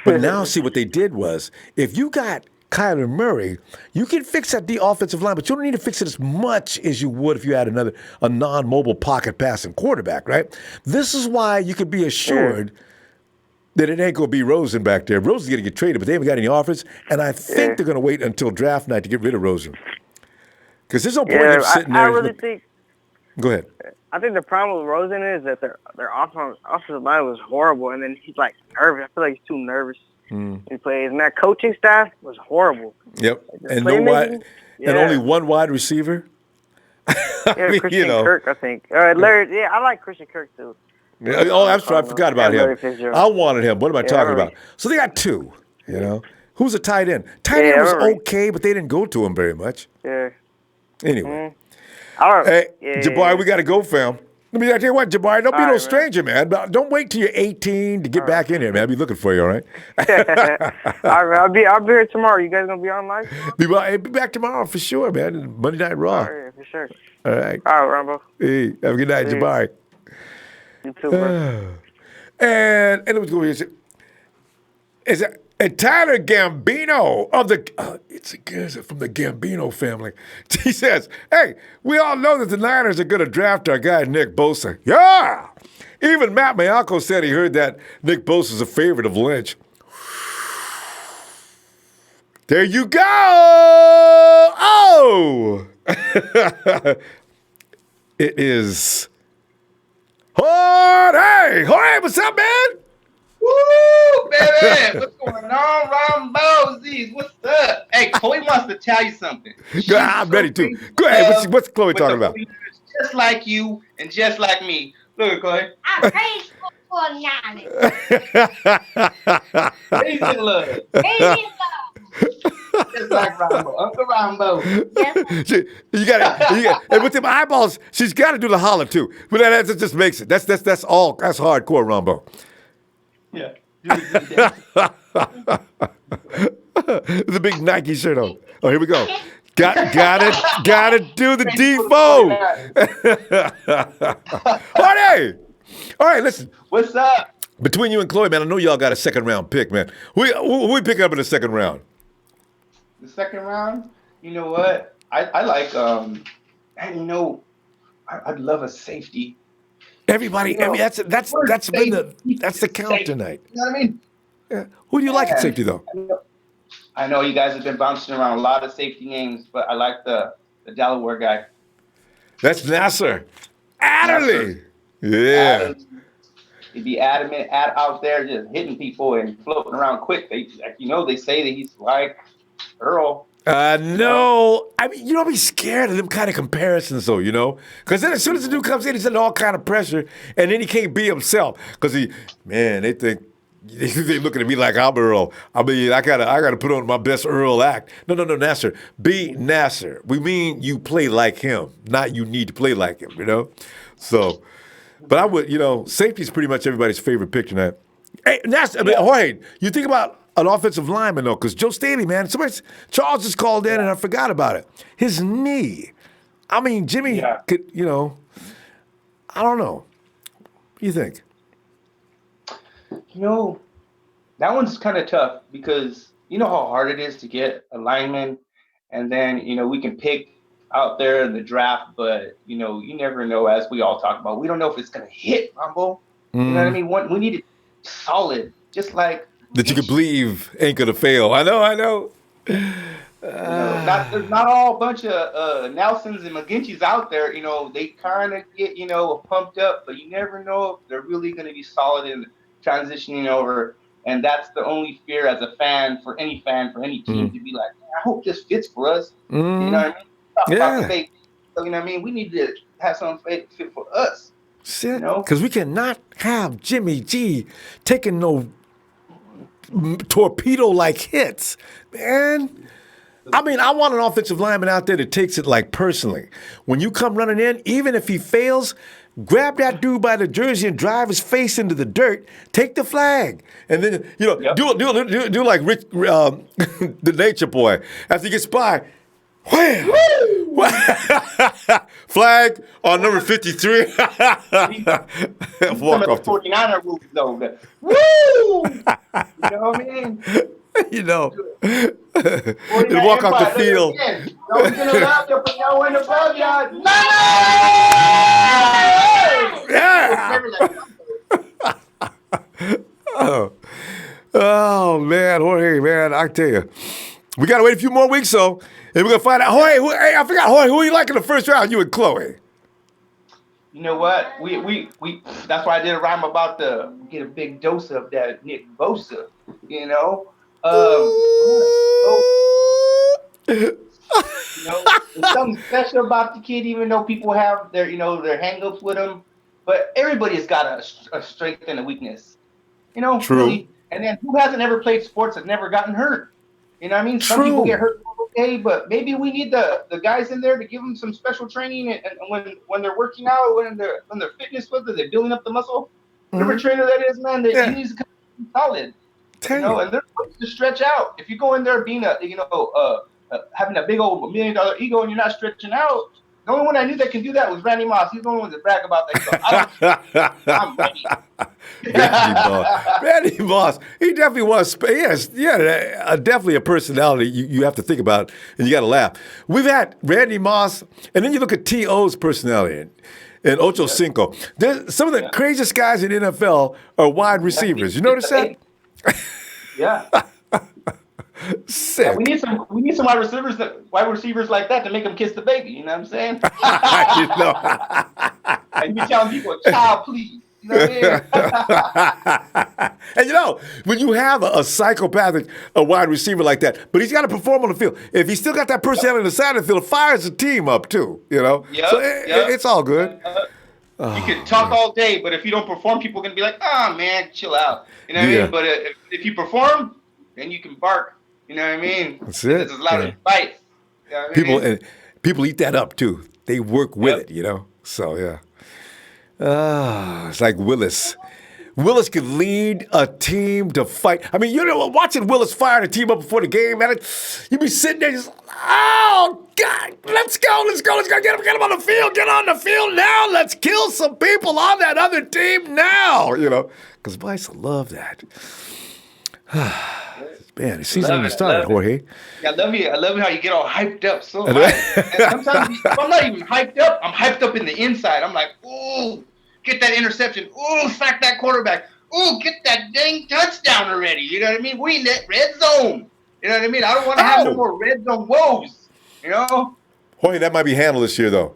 But now, see, what they did was, if you got Kyler Murray, you can fix that the offensive line, but you don't need to fix it as much as you would if you had a non-mobile pocket passing quarterback, right? This is why you can be assured that it ain't going to be Rosen back there. Rosen's going to get traded, but they haven't got any offers, and I think they're going to wait until draft night to get rid of Rosen. Because there's no point in sitting there. I really think. Go ahead. I think the problem with Rosen is that their offensive line was horrible, and then he's like nervous. I feel like he's too nervous. He plays, and that coaching staff was horrible. Yep, and and only one wide receiver. Christian Kirk, I think. Larry, I like Christian Kirk too. Oh, I'm sorry, I forgot about him. I wanted him. What am I talking about? So they got two. You know, who's a tight end? Tight end was okay, but they didn't go to him very much. Yeah. Anyway, hey, Jabari, we got to go, fam. Let me tell you what, Jabari, don't be no stranger, man. Don't wait till you're 18 to get back in here, man. I'll be looking for you, all right? All right, I'll be here tomorrow. You guys gonna be on live? Be back tomorrow for sure, man. Monday Night Raw. All right, for sure. All right. All right, Ronbo. Hey, have a good night, Jabari. You too, bro. And let's go here. Is it? And Tyler Gambino of it's from the Gambino family. He says, hey, we all know that the Niners are going to draft our guy, Nick Bosa. Yeah! Even Matt Maiocco said he heard that Nick Bosa is a favorite of Lynch. There you go! Oh! It is Jorge! Jorge, what's up, man? Woo, baby! What's going on, Ronbo? What's up? Hey, Chloe wants to tell you something. I'm ready to. Go ahead. What's Chloe talking about? Just like you and just like me. Look at Chloe. I praise for Nani. Peace and love. Just like Ronbo. Uncle Ronbo. Yes. You got and with them eyeballs, she's got to do the holler too. But that just makes it. That's hardcore Ronbo. Yeah. The big Nike shirt on. Oh, here we go. Gotta do the default. All right, listen. What's up? Between you and Chloe, man, I know y'all got a second round pick, man. Who we picking up in the second round? The second round? You know what? I like I'd love a safety. Everybody, that's the count tonight. You know what I mean? Yeah. Who do you like at safety, though? I know you guys have been bouncing around a lot of safety names, but I like the Delaware guy. That's Nasser Adderley. Yeah. He'd be adamant out there just hitting people and floating around quick. They say that he's like Earl. No. I mean, you don't be scared of them kind of comparisons, though, you know? Because then as soon as the dude comes in, he's under all kind of pressure, and then he can't be himself. Because they think, they're looking at me like I'm Earl. I mean, I gotta put on my best Earl act. No, Nasser. Be Nasser. We mean you play like him, not you need to play like him, you know? So, but I would, safety's pretty much everybody's favorite pick tonight. Hey, Nasser, Jorge, you think about an offensive lineman, though, because Joe Staley, man, Charles just called in and I forgot about it. His knee. I mean, Jimmy could, I don't know. What do you think? That one's kind of tough because you know how hard it is to get a lineman, and then, we can pick out there in the draft, but, you never know, as we all talk about. We don't know if it's going to hit, Ronbo. You know what I mean? We need it solid, just like that you can believe ain't gonna fail. I know. There's not all a bunch of Nelsons and McGinty's out there. They kind of get pumped up, but you never know if they're really going to be solid in transitioning over. And that's the only fear as a fan, for any team, to be like, I hope this fits for us. You know what I mean? Yeah. So, you know what I mean? We need to have something fit for us. Because we cannot have Jimmy G taking no torpedo-like hits, man. I mean, I want an offensive lineman out there that takes it like personally. When you come running in, even if he fails, grab that dude by the jersey and drive his face into the dirt. Take the flag, and then do like Rich, the Nature Boy. After he gets by, wham! Flag on number 53. Walk off. 49er moves though. Woo! You know what I mean? And walk off the field. Oh man, Jorge, man, I tell you, we gotta wait a few more weeks though, and we're gonna find out. Jorge, I forgot, Jorge, who you like in the first round? You and Chloe. You know what? We that's why I did a rhyme about get a big dose of that Nick Bosa. There's something special about the kid, even though people have their hang-ups with him. But everybody's got a strength and a weakness. True. Really. And then who hasn't ever played sports and never gotten hurt? You know what I mean? Some people get hurt, okay, but maybe we need the guys in there to give them some special training, and when they're working out, when they're fitness, whether they're building up the muscle, whatever trainer that is, man, he needs to come solid. And they're supposed to stretch out. If you go in there being having a big old $1 million ego and you're not stretching out, the only one I knew that can do that was Randy Moss. He's the only one that brag about that. I'm ready. Randy Moss, he definitely was. Definitely a personality you have to think about, and you got to laugh. We've had Randy Moss, and then you look at T.O.'s personality and Ocho Cinco. Some of the craziest guys in the NFL are wide receivers. You notice that? Yeah. Sick. Yeah, we need some wide receivers like that to make them kiss the baby. You know what I'm saying? And you telling people, child, please. You know what I mean? And when you have a psychopathic wide receiver like that, but he's got to perform on the field. If he's still got that personality on the side of the field, it fires the team up too. It's all good. You can talk all day, but if you don't perform, people are gonna be like, "Oh man, chill out." You know what I mean? But if you perform, then you can bark. You know what I mean? That's it. There's a lot of fights. You know what I mean? People eat that up too. They work with it. So yeah. It's like Willis. Willis could lead a team to fight. I mean, watching Willis fire the team up before the game, man, you'd be sitting there just, oh, God, let's go. Get him on the field. Get on the field now. Let's kill some people on that other team now, because boys love that. Man, the season even started, Jorge. I love how you get all hyped up so much. And sometimes if I'm not even hyped up, I'm hyped up in the inside. I'm like, ooh, get that interception. Ooh, sack that quarterback. Ooh, get that dang touchdown already. You know what I mean? We in that red zone. You know what I mean? I don't want to have no more red zone woes. Jorge, that might be handled this year, though.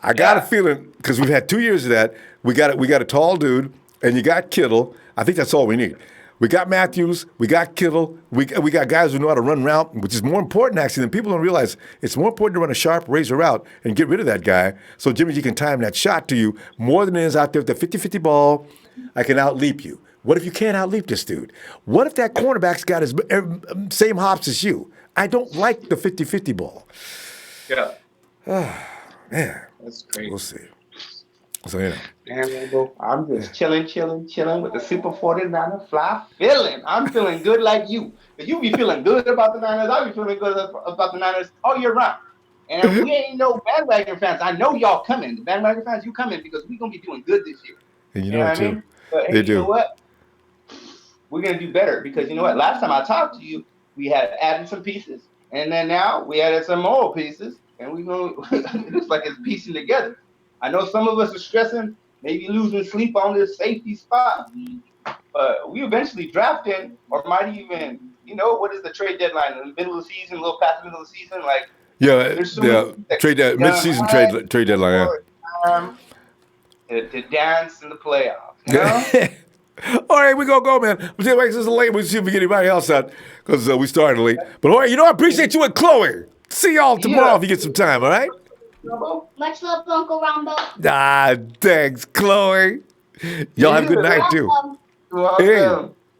I got a feeling, because we've had 2 years of that, we got a tall dude, and you got Kittle. I think that's all we need. We got Matthews, we got Kittle, we got guys who know how to run route, which is more important, actually, than people don't realize. It's more important to run a sharp razor route and get rid of that guy so Jimmy G can time that shot to you more than it is out there with the 50-50 ball. I can out-leap you. What if you can't out-leap this dude? What if that cornerback's got his same hops as you? I don't like the 50-50 ball. Yeah. Man. That's crazy. We'll see. So, yeah. Man, I'm just chilling with the Super 49er fly feeling. I'm feeling good like you. If you be feeling good about the Niners, I'll be feeling good about the Niners all year round. And we ain't no bandwagon fans. I know y'all coming. The bandwagon fans, you coming because we're going to be doing good this year. And you know what, too. I mean? But hey, you know what? We're going to do better because you know what? Last time I talked to you, we had added some pieces. And then now we added some more pieces. And it looks like it's piecing together. I know some of us are stressing, maybe losing sleep on this safety spot. But we eventually drafting or might even, what is the trade deadline? In the middle of the season, a little past the middle of the season, like. Yeah, Mid-season trade deadline. To dance in the playoffs. All right, we gonna go, man. We'll see if this is late. We'll see if we get anybody else out because we started late. But all right, I appreciate you and Chloe. See y'all tomorrow if you get some time. All right. Much love, Uncle Ronbo. Thanks, Chloe. Y'all have a good night too. Hey.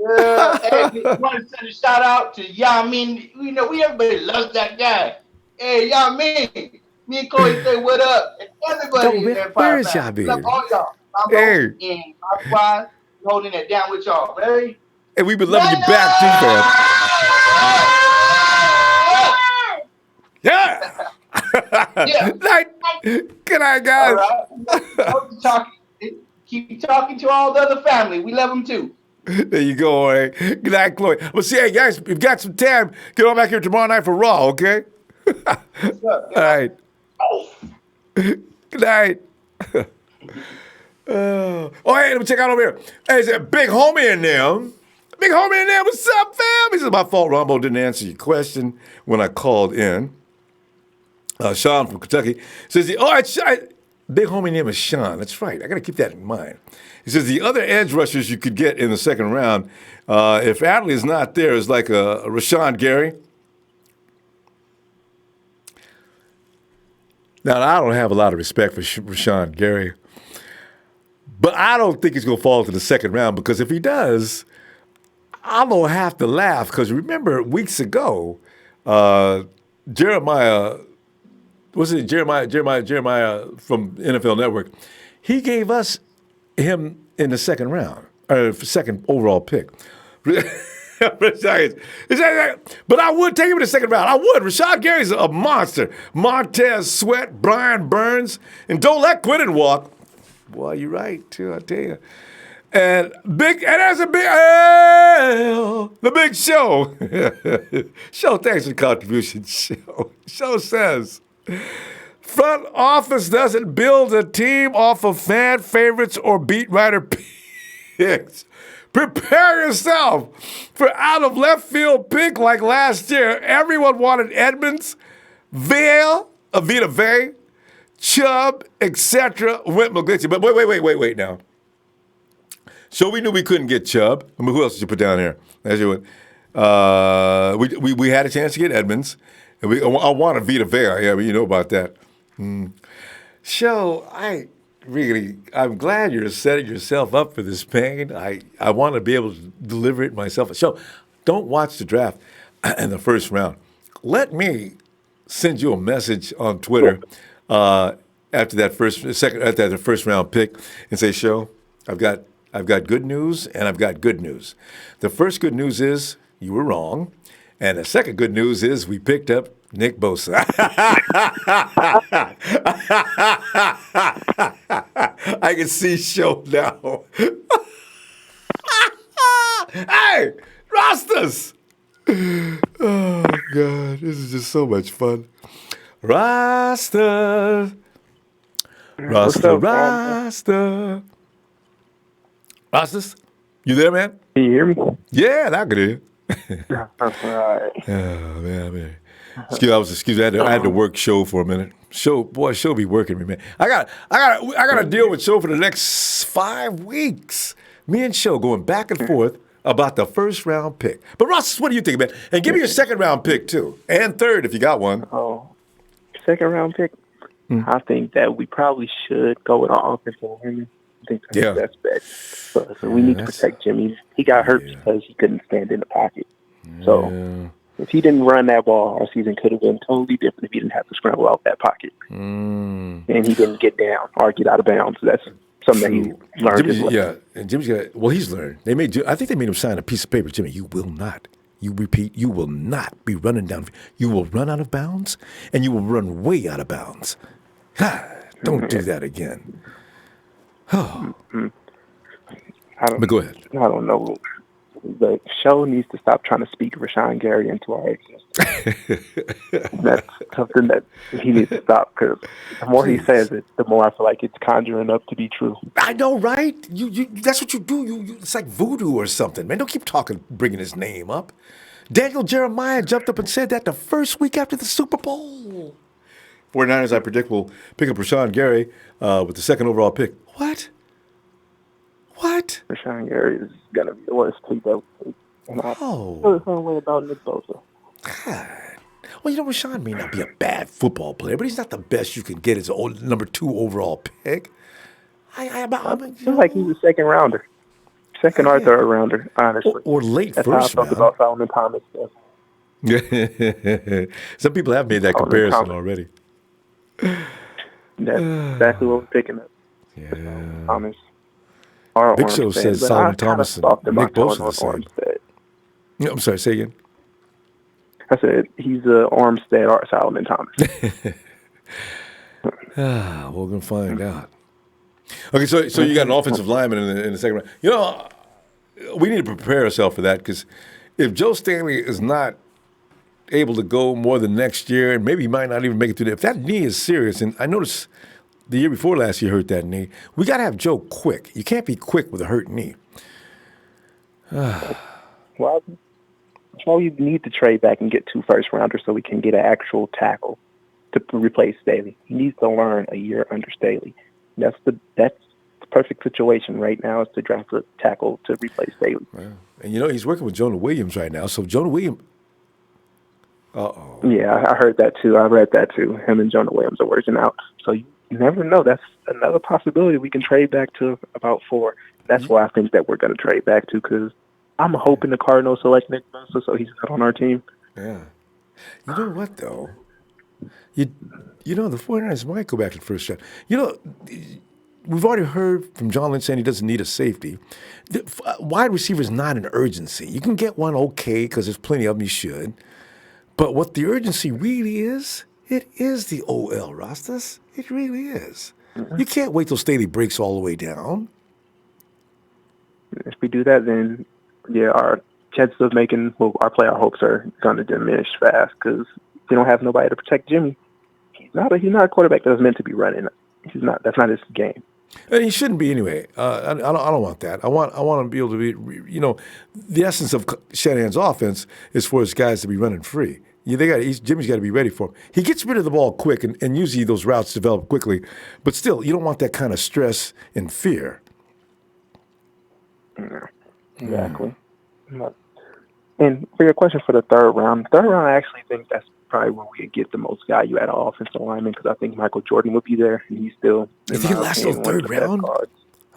Hey, I want to send a shout out to Yamin. Everybody loves that guy. Hey, Yamin. Me and Chloe say what up. And everybody in there. Where is Yamin? Love all y'all. Hey. And Aqua holding it down with y'all, ready? And we've been loving you back too, fam. Yeah. Night. Good night, guys. All right. Keep talking to all the other family. We love them too. There you go, all right. Good night, Chloe. Well, see, hey, guys, if you've got some time, get on back here tomorrow night for Raw, okay? All right. Good night. Hey, let me check out over here. Hey, is that Big Homie in there? Big Homie in there, what's up, fam? He said, my fault, Ronbo didn't answer your question when I called in. Sean from Kentucky says, Big Homie name is Sean. That's right. I got to keep that in mind. He says, the other edge rushers you could get in the second round, if Adley is not there, is like a Rashawn Gary. Now, I don't have a lot of respect for Rashawn Gary, but I don't think he's going to fall to the second round because if he does, I'm going to have to laugh because remember weeks ago, Jeremiah from NFL Network, he gave us him in the second round, or second overall pick. But I would take him in the second round. I would. Rashad Gary's a monster. Montez Sweat, Brian Burns, and don't let Quinnen walk. Boy, you're right, too, I tell you. And there's a big the big show. Show, thanks for the contribution. Show says, front office doesn't build a team off of fan favorites or beat writer picks. Prepare yourself for out of left field pick like last year. Everyone wanted Edmonds, Vita Vey, Chubb, etc. Went McGlinchey. But wait now. So we knew we couldn't get Chubb. I mean, who else did you put down here? As you would. We had a chance to get Edmonds. And I wanted Vita Vey. Yeah, you know about that. So I'm glad you're setting yourself up for this pain. I want to be able to deliver it myself. So don't watch the draft in the first round. Let me send you a message on Twitter after the first round pick and say, "Show, I've got good news and I've got good news. The first good news is you were wrong, and the second good news is we picked up Nick Bosa." I can see Show now. Hey, Rastas! Oh, God, this is just so much fun. Rasta. Rastas, you there, man? Can you hear me? Yeah, I can hear you. All right. Oh, man. Excuse me. I had to work Show for a minute. Show be working me, man. I got to deal with Show for the next 5 weeks. Me and Show going back and forth about the first round pick. But Ross, what do you think, man? And give me your second round pick too, and third if you got one. Oh, second round pick. I think that we probably should go with our offensive lineman. I think that's the best bet. So we need to protect Jimmy. He got hurt because he couldn't stand in the pocket. So if he didn't run that ball, our season could have been totally different if he didn't have to scramble out that pocket. And he didn't get down or get out of bounds. That's something that he learned. And Jimmy's got. Well, he's learned. I think they made him sign a piece of paper. Jimmy, you will not. You will not be running down. You will run out of bounds, and you will run way out of bounds. Don't do that again. Oh. But go ahead. I don't know. The Show needs to stop trying to speak Rashawn Gary into our existence. That's something that he needs to stop because the more he says it, the more I feel like it's conjuring up to be true. I know, right? You that's what you do. You it's like voodoo or something, man. Don't keep bringing his name up. Daniel Jeremiah jumped up and said that the first week after the Super Bowl. 49ers, I predict, will pick up Rashawn Gary with the second overall pick. What? Rashawn Gary is going to be the worst pick that we take. I feel the same way about Nick Bosa. God. Well, Rashawn may not be a bad football player, but he's not the best you can get as a number 2 overall pick. I feel like he's a second rounder. Second or third rounder, honestly. Or late That's first how I felt about Solomon Thomas. Some people have made that comparison already. That's exactly what we're picking up. Yeah. Thomas. Big Show says Solomon Thomas and Nick Bosa the same. I'm sorry, say again. I said he's Armstead or Solomon Thomas. We're going to find out. Okay, so you got an offensive lineman in the second round. We need to prepare ourselves for that because if Joe Stanley is not able to go more than next year, and maybe he might not even make it through if that knee is serious, and I noticed the year before last he hurt that knee, we got to have Joe quick. You can't be quick with a hurt knee. Well, you need to trade back and get 2 first-rounders so we can get an actual tackle to replace Staley. He needs to learn a year under Staley. That's the perfect situation right now is to draft a tackle to replace Staley. Wow. And he's working with Jonah Williams right now. So Jonah Williams. Yeah, I heard that too. I read that too. Him and Jonah Williams are working out. So you never know. That's another possibility. We can trade back to about 4. That's why I think that we're going to trade back to because I'm hoping the Cardinals select Nick Bosa so he's not on our team. Yeah. You know what though? The 49ers might go back to the first round. We've already heard from John Lynch saying he doesn't need a safety. The wide receiver is not an urgency. You can get one okay because there's plenty of them you should. But what the urgency really is, it is the OL rosters. It really is. Mm-hmm. You can't wait till Staley breaks all the way down. If we do that, then, our chances of making our playoff hopes are going to diminish fast because they don't have nobody to protect Jimmy. He's not a quarterback that's meant to be running. He's not. That's not his game. And he shouldn't be anyway. I don't want that. I want him to be able to be. The essence of Shanahan's offense is for his guys to be running free. Jimmy's got to be ready for him. He gets rid of the ball quick, and usually those routes develop quickly. But still, you don't want that kind of stress and fear. Yeah, exactly. And for your question for the third round, I actually think that's probably where we get the most value at our offensive lineman because I think Michael Jordan will be there, and he's still. You think he'll last till the third round?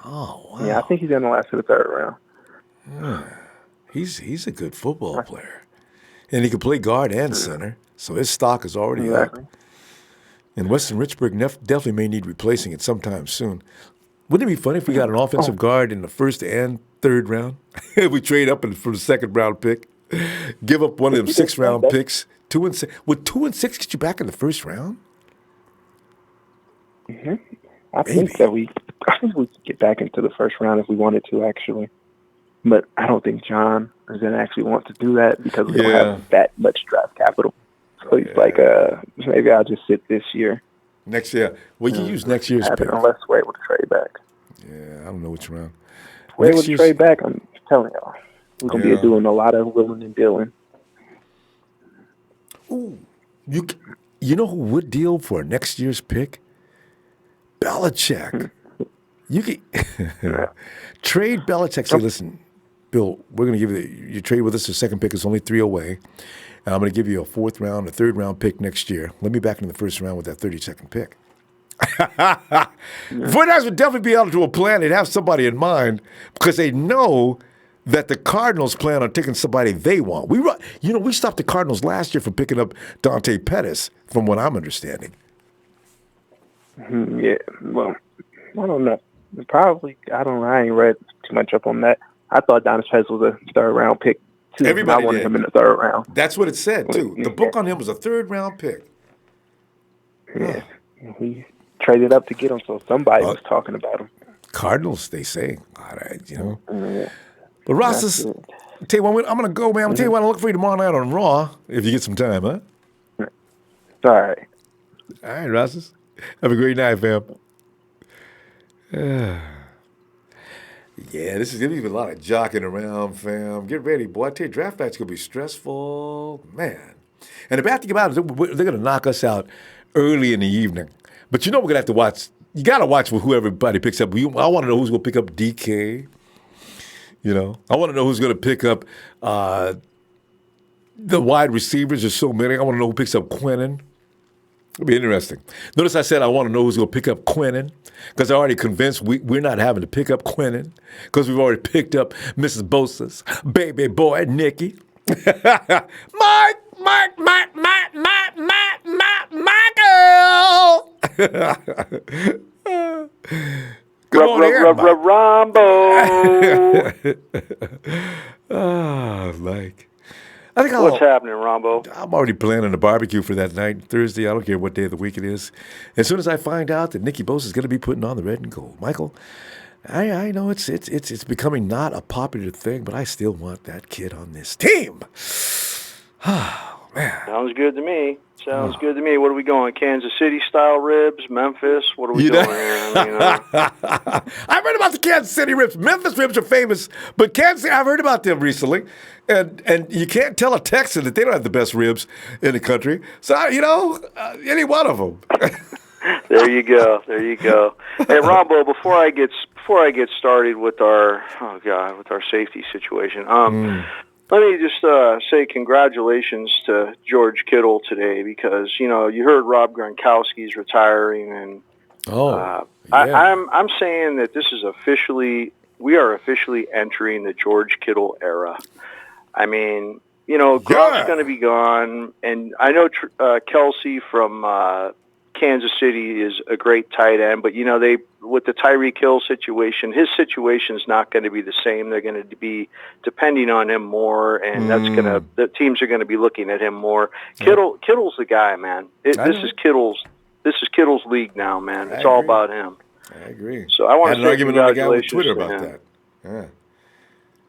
Oh, wow. Yeah, I think he's going to last to the third round. Yeah. He's a good football player. And he can play guard and center, so his stock is already up. And Weston Richburg definitely may need replacing it sometime soon. Wouldn't it be funny if we got an offensive guard in the first and third round? We trade up for the second round pick, give up one of them 6th-round picks. 2 and 6. Would 2 and 6 get you back in the first round? Mm-hmm. I think we could get back into the first round if we wanted to, actually. But I don't think John is going to actually want to do that because we don't have that much draft capital. So he's like, maybe I'll just sit this year. Next year. We can use next year's pick. Unless we're able to trade back. Yeah, I don't know which round. If we're able to trade back, I'm telling y'all. We're going to be doing a lot of willing and dealing. Ooh. You know who would deal for next year's pick? Belichick. You can trade Belichick. Say, listen, Bill, we're going to give you trade with us. The second pick is only 3 away. And I'm going to give you a 4th round, a 3rd round pick next year. Let me back in the first round with that 32nd pick. 49ers would definitely be able to a plan. They'd have somebody in mind because they know that the Cardinals plan on taking somebody they want. We stopped the Cardinals last year from picking up Dante Pettis, from what I'm understanding. Yeah, well, I don't know. Probably, I don't know. I ain't read too much up on that. I thought Dante Pettis was a 3rd-round pick, too. Everybody I wanted did. him in the 3rd round. That's what it said, too. The book on him was a 3rd-round pick. Yeah, we traded up to get him, so somebody was talking about him. Cardinals, they say. All right, Yeah. But Ross, tell you what, I'm going to go, man. I'm going to tell you what, I'll look for you tomorrow night on Raw, if you get some time, huh? All right. All right, Ross. Have a great night, fam. Yeah, this is going to be a lot of jockeying around, fam. Get ready, boy. I tell you, draft night's going to be stressful. Man. And the bad thing about it is they're going to knock us out early in the evening. But you know we're going to have to watch. You got to watch for who everybody picks up. I want to know who's going to pick up DK. You know, I want to know who's going to pick up the wide receivers. There's so many. I want to know who picks up Quinnen. It'll be interesting. Notice I said I want to know who's going to pick up Quinnen because I'm already convinced we're not having to pick up Quinnen because we've already picked up Mrs. Bosa's baby boy, Nicky. Michael! Come on here, Ronbo. Like, I think what's happening, Ronbo? I'm already planning a barbecue for that night, Thursday. I don't care what day of the week it is. As soon as I find out that Nicky Bosa is going to be putting on the red and gold, Michael, I know it's becoming not a popular thing, but I still want that kid on this team. Oh, man. Sounds good to me. Sounds good to me. What are we going? Kansas City style ribs? Memphis? What are we doing here? I've heard about the Kansas City ribs. Memphis ribs are famous, but Kansas City, I've heard about them recently. And you can't tell a Texan that they don't have the best ribs in the country. So, any one of them. There you go. Hey, Ronbo, before I get started with our safety situation, let me just say congratulations to George Kittle today because you heard Rob Gronkowski's retiring, and I'm saying that this is we are officially entering the George Kittle era. I mean, Gronk's going to be gone, and I know Kelsey from Kansas City is a great tight end, but with the Tyreek Hill situation, his situation is not going to be the same. They're going to be depending on him more, and the teams are going to be looking at him more. Kittle's the guy, man. This is Kittle's league now, man. It's all about him. I agree. So I want to say congratulations to Twitter about that. Yeah.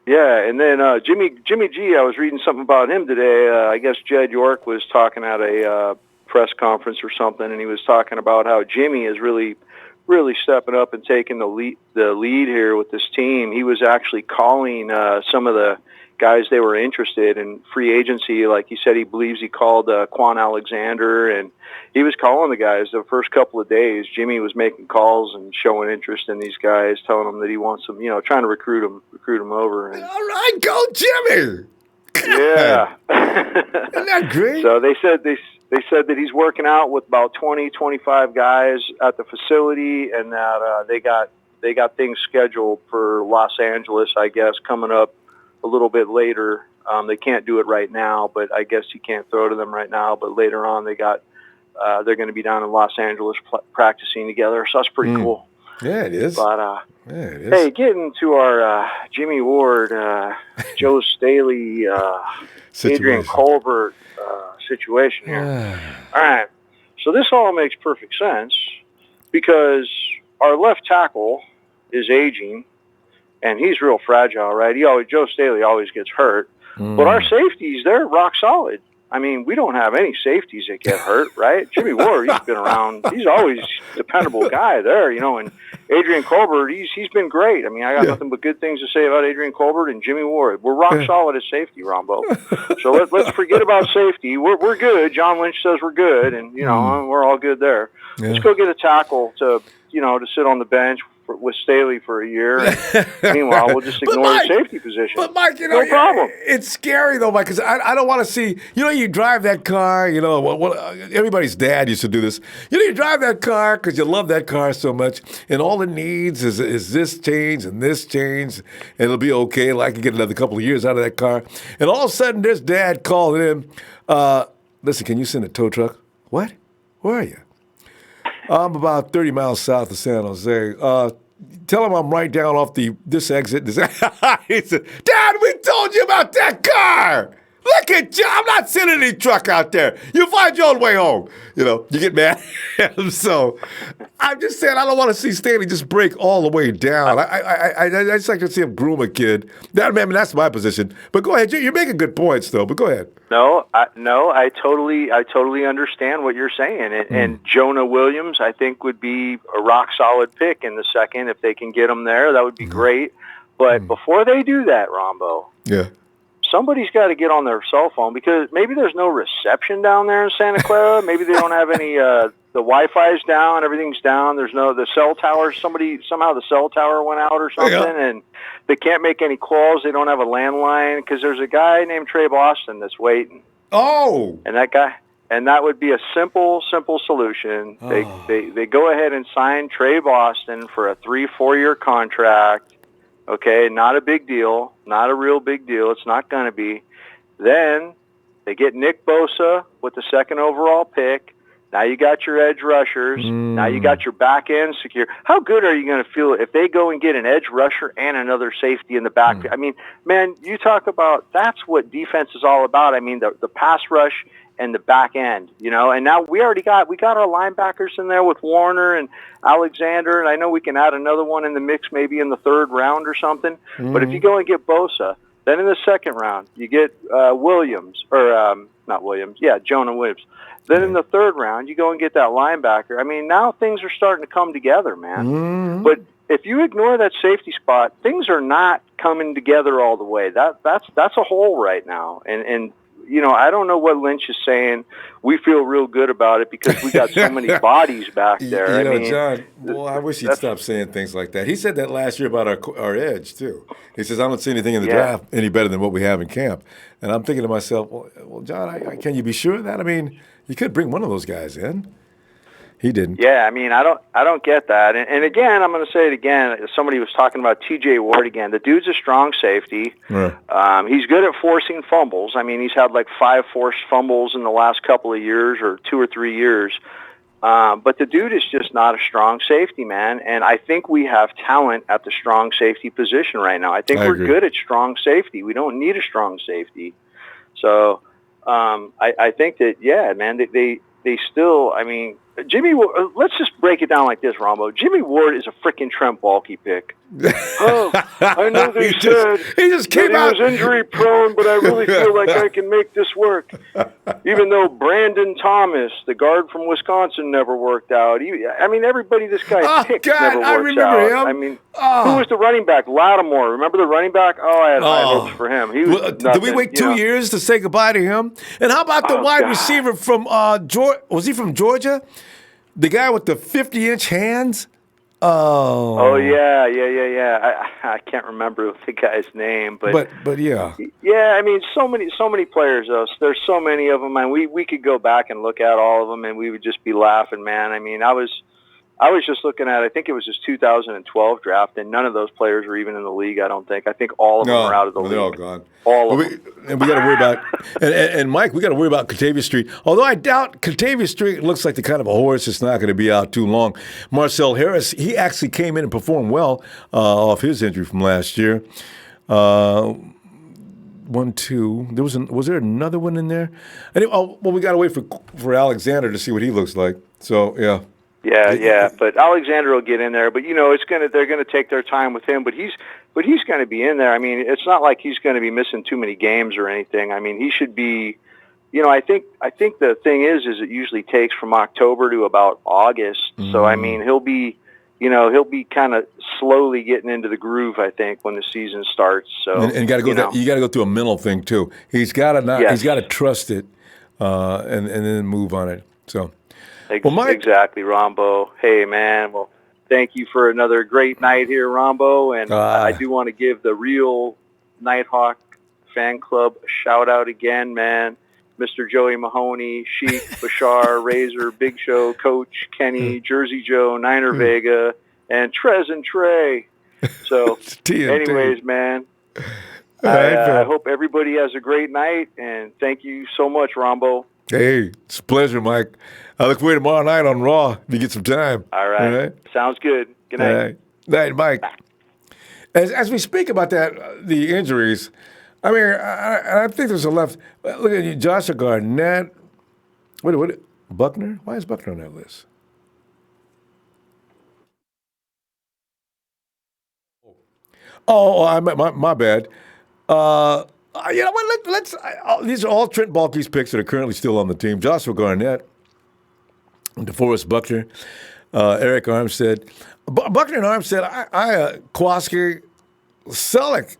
Yeah, and then Jimmy G, I was reading something about him today. I guess Jed York was talking at a press conference or something, and he was talking about how Jimmy is really stepping up and taking the lead here with this team. He was actually calling some of the guys they were interested in free agency. Like he said, he believes he called Quan Alexander, and he was calling the guys the first couple of days. Jimmy was making calls and showing interest in these guys, telling them that he wants them, trying to recruit them over. And, all right, go Jimmy! Yeah. Isn't that great? So they said that he's working out with about 20, 25 guys at the facility, and that they got things scheduled for Los Angeles, I guess, coming up a little bit later. They can't do it right now, but I guess he can't throw to them right now. But later on, they're going to be down in Los Angeles practicing together, so that's pretty cool. Yeah, it is. But hey, getting to our Jimmy Ward, Joe Staley, Adrian Colbert situation here. All right, so this all makes perfect sense because our left tackle is aging, and he's real fragile, right? Joe Staley always gets hurt, but our safeties, they're rock solid. I mean, we don't have any safeties that get hurt, right? Jimmy Ward, he's been around. He's always a dependable guy there, and Adrian Colbert, he's been great. I mean, I got nothing but good things to say about Adrian Colbert and Jimmy Ward. We're rock solid at safety, Rombo. So let's forget about safety. We're good. John Lynch says we're good, and we're all good there. Yeah. Let's go get a tackle to sit on the bench with Staley for a year. Meanwhile, we'll just ignore the safety position. But Mike, no problem. It's scary though, Mike, because I don't want to see. You drive that car. Everybody's dad used to do this. You drive that car because you love that car so much, and all it needs is this change and this change, and it'll be okay. Like I can get another couple of years out of that car, and all of a sudden, there's dad calling in. Listen, can you send a tow truck? What? Where are you? I'm about 30 miles south of San Jose. Tell him I'm right down off this exit. He said, Dad, we told you about that car. Look I'm not sending any truck out there. You find your own way home. You get mad at him. So I'm just saying I don't want to see Staley just break all the way down. I just like to see him groom a kid. That's my position. But go ahead. You're making good points, though. But go ahead. No, I totally understand what you're saying. And Jonah Williams, I think, would be a rock solid pick in the second if they can get him there. That would be great. But before they do that, Ronbo, somebody's got to get on their cell phone because maybe there's no reception down there in Santa Clara. Maybe they don't have any. The Wi-Fi's down, everything's down. There's the cell tower. Somehow the cell tower went out or something, and they can't make any calls. They don't have a landline because there's a guy named Trey Boston that's waiting. Oh, and that would be a simple solution. They go ahead and sign Trey Boston for a 3-4 year contract. Okay, not a big deal, not a real big deal. It's not going to be. Then they get Nick Bosa with the 2nd overall pick. Now you got your edge rushers. Now you got your back end secure. How good are you going to feel if they go and get an edge rusher and another safety in the back? I mean, man, you talk about that's what defense is all about. I mean, the pass rush and the back end, and now we got our linebackers in there with Warner and Alexander, and I know we can add another one in the mix maybe in the 3rd round or something. But if you go and get Bosa, then in the 2nd round you get Williams, or not Williams, Jonah Williams. Then in the 3rd round you go and get that linebacker. I mean, now things are starting to come together, man. But if you ignore that safety spot, things are not coming together all the way. That's a hole right now, and I don't know what Lynch is saying. We feel real good about it because we got so many bodies back there. John, I wish he'd stop saying things like that. He said that last year about our edge, too. He says, I don't see anything in the draft any better than what we have in camp. And I'm thinking to myself, well John, can you be sure of that? I mean, you could bring one of those guys in. He didn't. Yeah, I mean, I don't get that. And again, I'm going to say it again. Somebody was talking about T.J. Ward again. The dude's a strong safety. Right. He's good at forcing fumbles. I mean, he's had like 5 forced fumbles in the last couple of years or 2 or 3 years. But the dude is just not a strong safety, man. And I think we have talent at the strong safety position right now. I think we're good at strong safety. We don't need a strong safety. So I think that, man, they still, I mean, let's just break it down like this, Ronbo. Jimmy Ward is a freaking Trent Baalke pick. I know they said he just came out. He was injury prone, but I really feel like I can make this work. Even though Brandon Thomas, the guard from Wisconsin, never worked out. I mean, everybody this guy picked never works out. I remember him. I mean, who was the running back? Lattimore. Remember the running back? I had high hopes for him. He was nothing, did we wait 2 years to say goodbye to him? And how about the wide receiver from Georgia? Was he from Georgia? The guy with the 50-inch hands? Oh yeah. I can't remember the guy's name, but yeah. Yeah, I mean, so many players though. There's so many of them, and we could go back and look at all of them, and we would just be laughing, man. I mean, I was just looking at, I think it was his 2012 draft, and none of those players were even in the league, I don't think. I think all of them are out of the league. They're all gone. All of them. And we got to worry about, and Mike, we got to worry about Kentavious Street. Although I doubt Kentavious Street looks like the kind of a horse that's not going to be out too long. Marcel Harris, he actually came in and performed well off his injury from last year. 1, 2. Was there another one in there? Well, we got to wait for Alexander to see what he looks like. So, yeah. Yeah, but Alexander will get in there. But they're gonna take their time with him. But he's going to be in there. I mean, it's not like he's going to be missing too many games or anything. I mean, he should be. I think the thing is it usually takes from October to about August. Mm-hmm. So I mean, he'll be kind of slowly getting into the groove, I think, when the season starts. So and got to go. You got to go through a mental thing too. He's got to He's got to trust it, and then move on it. So. Exactly, Ronbo. Hey, man. Well, thank you for another great night here, Ronbo. And I do want to give the real Nighthawk fan club a shout-out again, man. Mr. Joey Mahoney, Sheik, Bashar, Razor, Big Show, Coach, Kenny, Jersey Joe, Niner Vega, and Trez and Trey. So, anyways, man, I hope everybody has a great night, and thank you so much, Ronbo. Hey, it's a pleasure, Mike. I look forward to tomorrow night on Raw if you get some time. All right. Sounds good. Good night. All right. Night, Mike. As we speak about that, the injuries, I mean, I think there's a left. Look at you, Joshua Garnett. What? Buckner? Why is Buckner on that list? Oh, my bad. You know what? These are all Trent Baalke's picks that are currently still on the team. Joshua Garnett, DeForest Buckner, Eric Armstead. Buckner and Armstead, Kowalski, Selleck.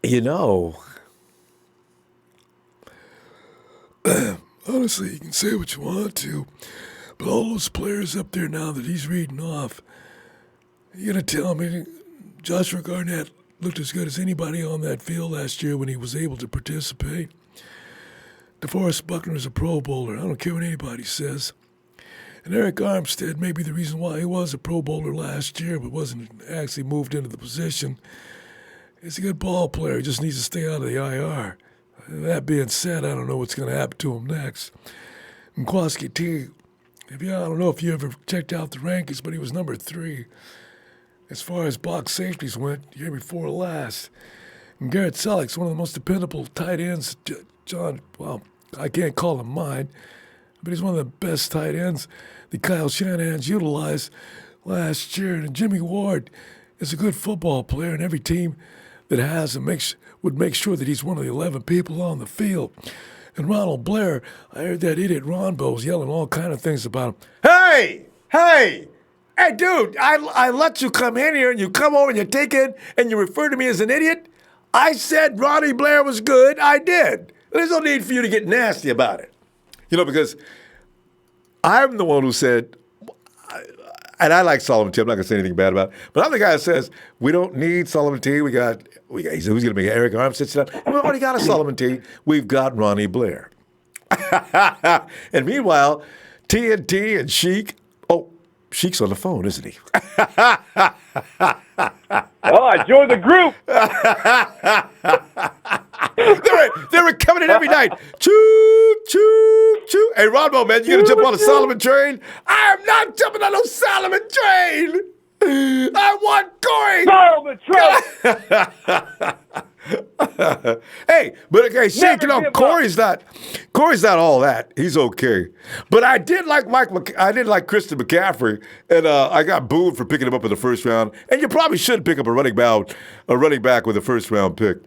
You know, honestly, you can say what you want to, but all those players up there now that he's reading off, you're going to tell me Joshua Garnett looked as good as anybody on that field last year when he was able to participate. DeForest Buckner is a Pro Bowler. I don't care what anybody says. And Eric Armstead may be the reason why he was a Pro Bowler last year, but wasn't actually moved into the position. He's a good ball player. He just needs to stay out of the IR. That being said, I don't know what's going to happen to him next. And Kowalski T, I don't know if you ever checked out the rankings, but he was number 3 as far as box safeties went, year before last. And Garrett Selleck's one of the most dependable tight ends. John, well, I can't call him mine, but he's one of the best tight ends that Kyle Shanahan's utilized last year. And Jimmy Ward is a good football player, and every team that has him would make sure that he's one of the 11 people on the field. And Ronald Blair, I heard that idiot Ronbo was yelling all kind of things about him. Hey, dude, I let you come in here, and you come over and you take it, and you refer to me as an idiot? I said Ronnie Blair was good. I did. There's no need for you to get nasty about it. You know, because I'm the one who said, and I like Solomon T. I'm not going to say anything bad about it. But I'm the guy that says, we don't need Solomon T. He said, who's going to make Eric Armstead? We've already got a Solomon T. We've got Ronnie Blair. And meanwhile, TNT and Sheik, Sheik's on the phone, isn't he? I joined the group. they were coming in every night. Choo, choo, choo. Hey, Ronbo, man, you going to jump on a Solomon train? I am not jumping on no Solomon train. I want Corey. Solomon train. Hey, but okay, Sheik, Corey's not all that. He's okay. But I did like Christian McCaffrey, and I got booed for picking him up in the first round. And you probably should pick up a running back with a first round pick.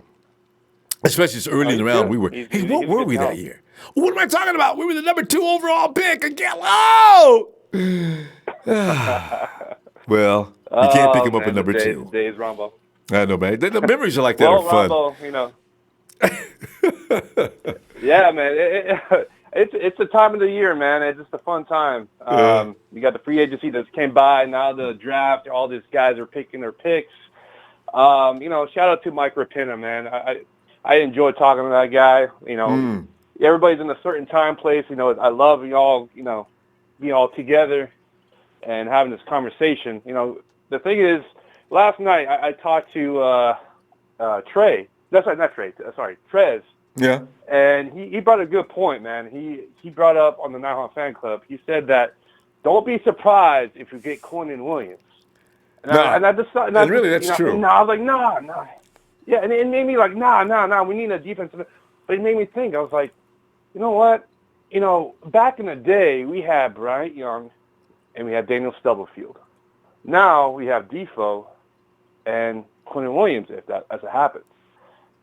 Especially so early in the round, what were we that year? What am I talking about? We were the number 2 overall pick again. Oh! Well, you can't pick him up at number 2. Days, Ronbo. I know, man. The memories are like that are fun. Ronbo, yeah, man. It's the time of the year, man. It's just a fun time. You got the free agency that came by. Now the draft. All these guys are picking their picks. Shout out to Mike Rapina, man. I enjoy talking to that guy. Everybody's in a certain time, place. I love y'all, being all together and having this conversation. The thing is, last night I talked to Trey. That's right, not Trey. Sorry, Trez. Yeah. And he brought a good point, man. He brought up on the Nighthawk Fan Club. He said that don't be surprised if you get Quinnen Williams. That's true. And I was like, nah. Yeah, and it made me like, nah, we need a defensive. But it made me think. I was like, you know what? Back in the day, we had Bryant Young and we had Daniel Stubblefield. Now we have Defoe and Quinnen Williams, if that happens.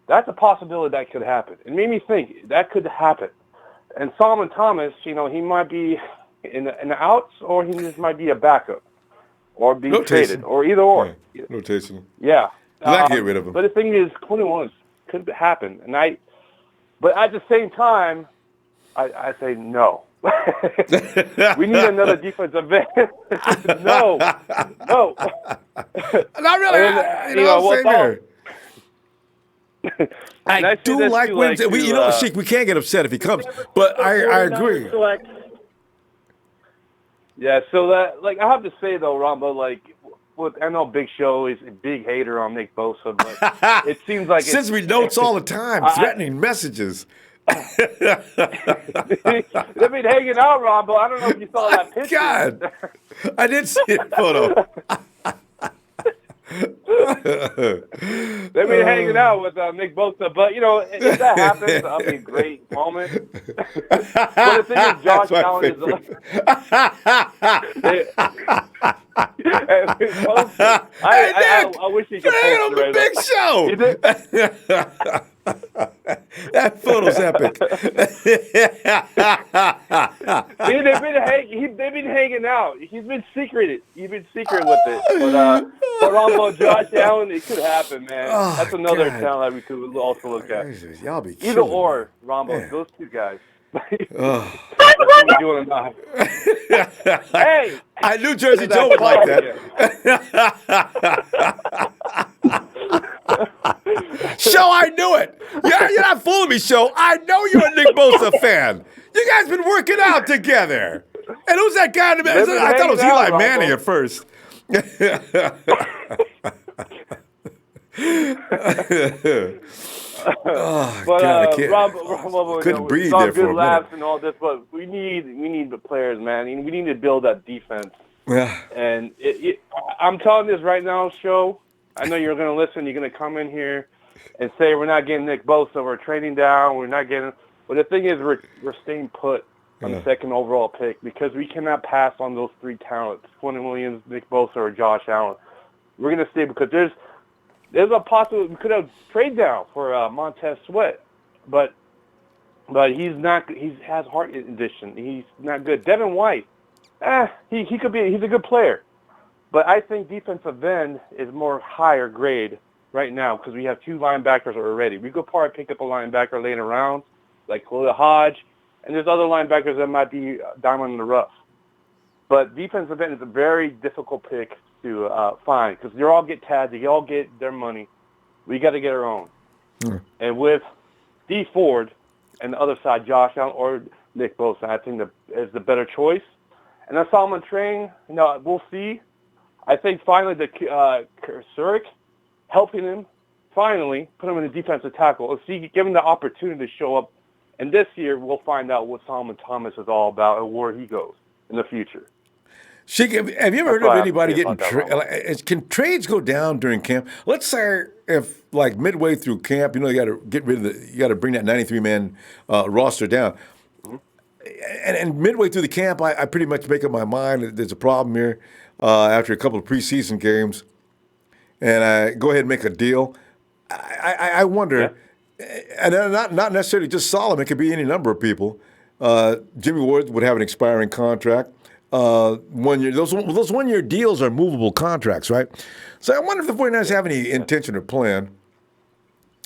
That's a possibility that could happen. It made me think that could happen. And Solomon Thomas, he might be in the outs, or he just might be a backup, or be traded, or either or. Yeah. Rotation. Yeah. Not get rid of him. But the thing is, Quinnen Williams could happen, but at the same time, I say no. We need another defensive end. No. Not really. Same here. I do like Williams. Sheik, we can't get upset if he comes, but I agree. Yeah, so that, I have to say though, Ronbo, I know Big Show is a big hater on Nick Bosa, but it seems like sends me notes all the time, threatening messages. They've been hanging out, Ronbo. I don't know if you saw that picture. God, I did see a photo. They've been hanging out with Nick Bosa, but if that happens, that'll be a great moment. But the thing is, Josh Allen is. I wish he could post on the big show. That photo's epic. They've been hanging out. He's been secret with it. But Ronbo, Josh Allen, it could happen, man. That's another talent that we could also look at. Y'all be either or, Ronbo, those two guys. That's what we're doing now. Hey, I knew Jersey Joe would like that. Show, I knew it. You're not fooling me, Show. I know you're a Nick Bosa fan. You guys been working out together. And who's that guy in the middle? I thought it was Eli Manning at first. But God, Rob, couldn't breathe all there for good a laughs minute. and all this, but we need the players, man. We need to build that defense. Yeah. And I'm telling this right now, Show. I know you're going to listen. You're going to come in here and say we're not getting Nick Bosa, we're trading down, we're not getting. But the thing is, we're staying put on the second overall pick because we cannot pass on those three talents: Quinnen Williams, Nick Bosa, or Josh Allen. We're going to stay because there's a possibility we could have trade down for Montez Sweat, but he's not. He has heart condition. He's not good. Devin White, he could be. He's a good player, but I think defensive end is more higher grade right now because we have two linebackers already. We could probably pick up a linebacker later rounds like Khalil Hodge, and there's other linebackers that might be diamond in the rough. But defensive end is a very difficult pick to find because they all get tagged, they all get their money. We got to get our own. And with D Ford and the other side, Josh Allen or Nick Bosa, I think is the better choice. And then Solomon Train, we'll see. I think finally the Zurich helping him finally put him in the defensive tackle. Let's see, give him the opportunity to show up. And this year we'll find out what Solomon Thomas is all about and where he goes in the future. Sheik, have you ever heard of anybody getting can trades go down during camp? Let's say if like midway through camp, you got to get rid of you got to bring that 93-man roster down. And midway through the camp, I pretty much make up my mind that there's a problem here after a couple of preseason games, and I go ahead and make a deal. I wonder, and not necessarily just Solomon. It could be any number of people. Jimmy Ward would have an expiring contract. 1 year. Those 1 year deals are movable contracts, right? So I wonder if the 49ers have any intention or plan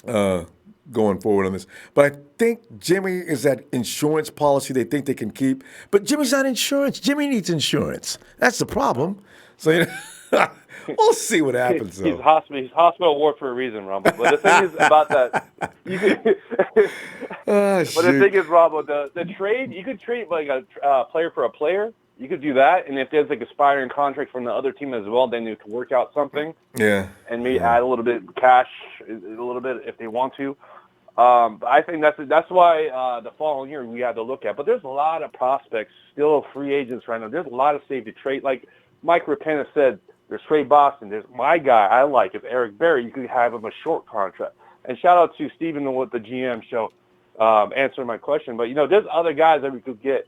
going forward on this. But I think Jimmy is that insurance policy they think they can keep. But Jimmy's not insurance. Jimmy needs insurance. That's the problem. So we'll see what happens. He's hospital ward for a reason, Rob. But the thing is about that. But the thing is, Rob, the trade, you could trade like a player for a player. You could do that, and if there's like expiring contract from the other team as well, then you can work out something. Yeah. And maybe add a little bit of cash, a little bit if they want to. But I think that's why the following year we have to look at. But there's a lot of prospects, still free agents right now. There's a lot of safety trade. Like Mike Rapana said, there's Trey Boston. There's my guy I like is Eric Berry. You could have him a short contract. And shout out to Steven with the GM show answering my question. But there's other guys that we could get.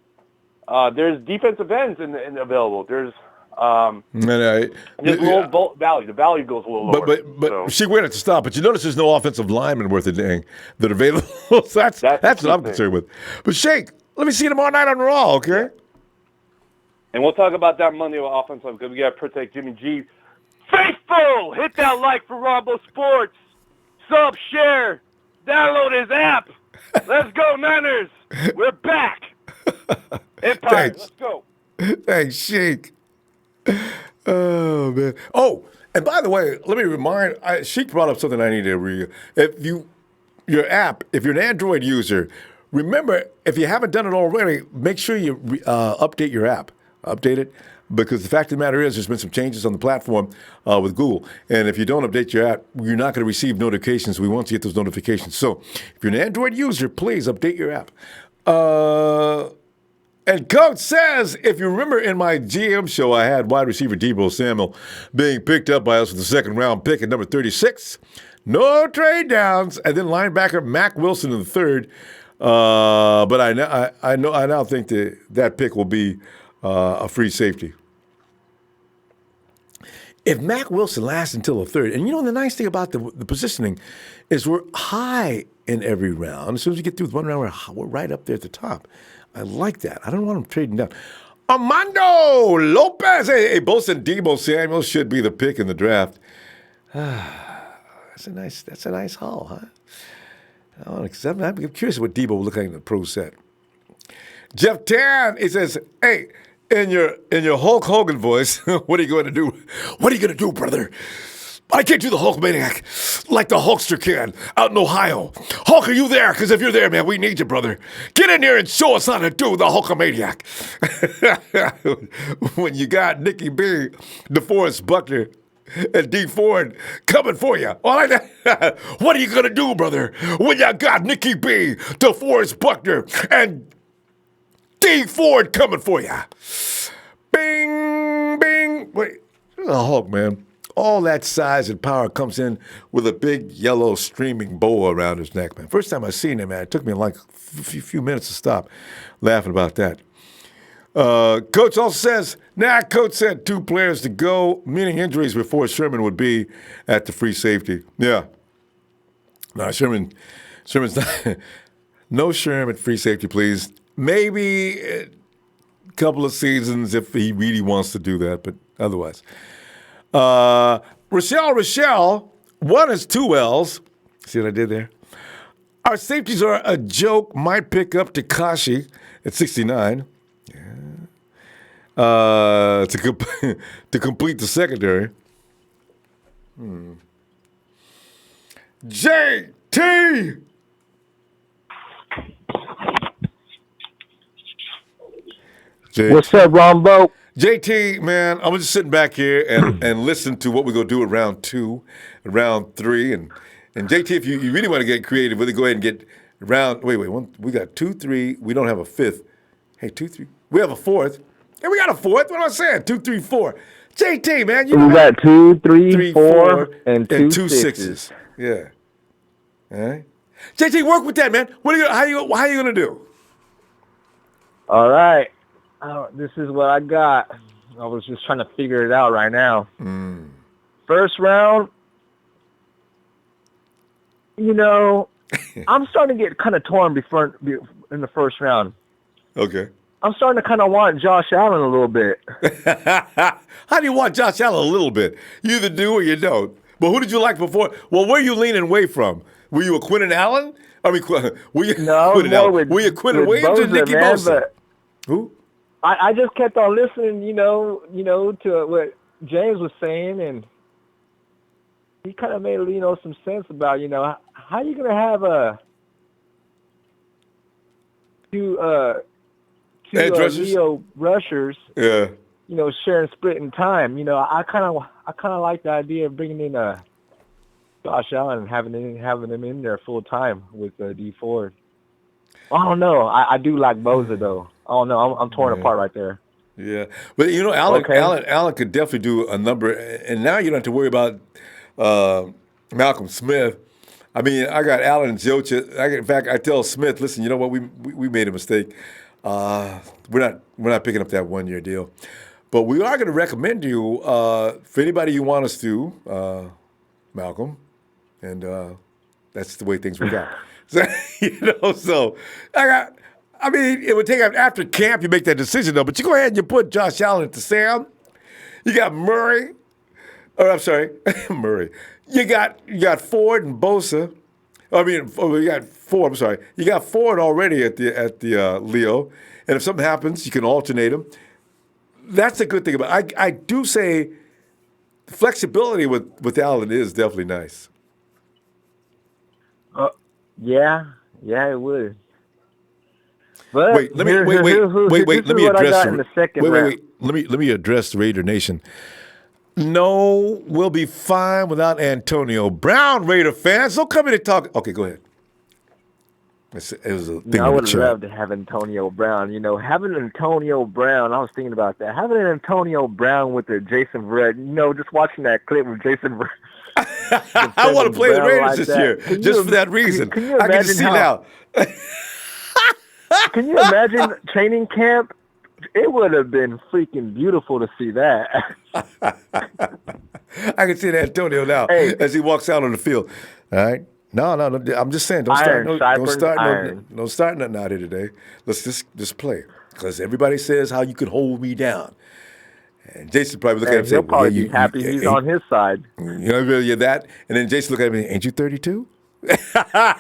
There's defensive ends available. There's a little value. The value goes a little lower. But she went to stop. But you notice there's no offensive lineman worth a dang that are available. So that's what I'm concerned with. But Sheik, let me see you tomorrow night on Raw, okay? And we'll talk about that Monday with offensive because we got to protect Jimmy G. Faithful, hit that like for Ronbo Sports. Sub, share, download his app. Let's go Niners. We're back. Empire, Thanks. let's go. Thanks, Sheik. Oh, man. Oh, and by the way, let me remind, Sheik brought up something I need to read. If you're an Android user, remember, if you haven't done it already, make sure you update your app. Update it. Because the fact of the matter is there's been some changes on the platform with Google. And if you don't update your app, you're not going to receive notifications. We want to get those notifications. So if you're an Android user, please update your app. And Coach says, if you remember in my GM show, I had wide receiver Deebo Samuel being picked up by us with the second-round pick at number 36. No trade downs. And then linebacker Mack Wilson in the third. But I now think that pick will be a free safety. If Mack Wilson lasts until the third, and the nice thing about the positioning is we're high in every round. As soon as we get through one round, we're right up there at the top. I like that. I don't want him trading down. Armando Lopez. Hey, Bosa and Deebo Samuel should be the pick in the draft. That's a nice haul, huh? I'm curious what Deebo will look like in the pro set. Jeff Tan, he says, hey, in your Hulk Hogan voice, what are you going to do? What are you going to do, brother? I can't do the Hulkmaniac like the Hulkster can out in Ohio. Hulk, are you there? Because if you're there, man, we need you, brother. Get in here and show us how to do the Hulkamaniac. When you got Nicky B, DeForest Buckner, and D. Ford coming for you. All right? What are you going to do, brother, when you got Nicky B, DeForest Buckner, and D. Ford coming for you? Bing, bing. Wait, the Hulk, man. All that size and power comes in with a big yellow streaming bow around his neck, man. First time I seen him, man, it took me like a few minutes to stop laughing about that. Coach also says, Coach said 2 players to go, meaning injuries before Sherman would be at the free safety. Yeah. No, Sherman's not. No Sherman free safety, please. Maybe a couple of seasons if he really wants to do that, but otherwise. Rochelle, 1 is 2 L's. See what I did there? Our safeties are a joke. Might pick up Takashi at 69. Yeah. To complete the secondary. JT! What's up, Ronbo? JT, man, I'm just sitting back here and listen to what we're going to do at round 2, round 3. And JT, if you really want to get creative, we'll go ahead and get round. Wait, we got 2, 3. We don't have a 5th. Hey, 2, 3. We have a 4th. Hey, we got a 4th. What am I saying? 2, 3, 4. JT, man. We got 2, 3, 4, and 2 sixes. Yeah. All right. JT, work with that, man. How you going to do? All right. This is what I got. I was just trying to figure it out right now. First round, I'm starting to get kind of torn in the first round. Okay. I'm starting to kind of want Josh Allen a little bit. How do you want Josh Allen a little bit? You either do or you don't. But who did you like before? Well, where are you leaning away from? Were you a Quinnen Allen? Were you Quinnen Allen? Were you Quinnen Williams or Nicky Bosa? Who? I just kept on listening, to what James was saying, and he kind of made, some sense about, how you going to have two Leo rushers, yeah, sharing splitting time. I kind of like the idea of bringing in Josh Allen and having him in there full time with D Ford. I don't know. I do like Bosa though. I don't know. I'm torn apart right there. Yeah, but Allen could definitely do a number, and now you don't have to worry about Malcolm Smith. I mean, I got Allen and Jocha. In fact, I tell Smith, listen, you know what? We made a mistake. We're not picking up that 1-year deal, but we are going to recommend you for anybody you want us to, Malcolm, and that's the way things work out. So I mean, it would take after camp you make that decision though. But you go ahead and you put Josh Allen to Sam. You got Murray. Murray. You got Ford and Bosa. You got Ford. I'm sorry. You got Ford already at the Leo, and if something happens, you can alternate them. That's a good thing about it. I do say flexibility with Allen is definitely nice. Yeah, it would. But wait. Let me address the Raider Nation. No, we'll be fine without Antonio Brown, Raider fans. Don't come in and talk. Okay, go ahead. It was a thing I of would a chart. love to have Antonio Brown. Having Antonio Brown, I was thinking about that. Having an Antonio Brown with the Jason Verrett, just watching that clip with Jason Verrett. I want to play the Raiders like this that. year, just for that reason. I can just see now. Can you imagine training camp? It would have been freaking beautiful to see that. I can see that Antonio now as he walks out on the field. All right. No. I'm just saying, don't start nothing out here today. Let's just play, because everybody says how you could hold me down, and Jason probably look at him and say, he'll probably be happy he's on his side. You're that, and then Jason look at me, ain't you 32? I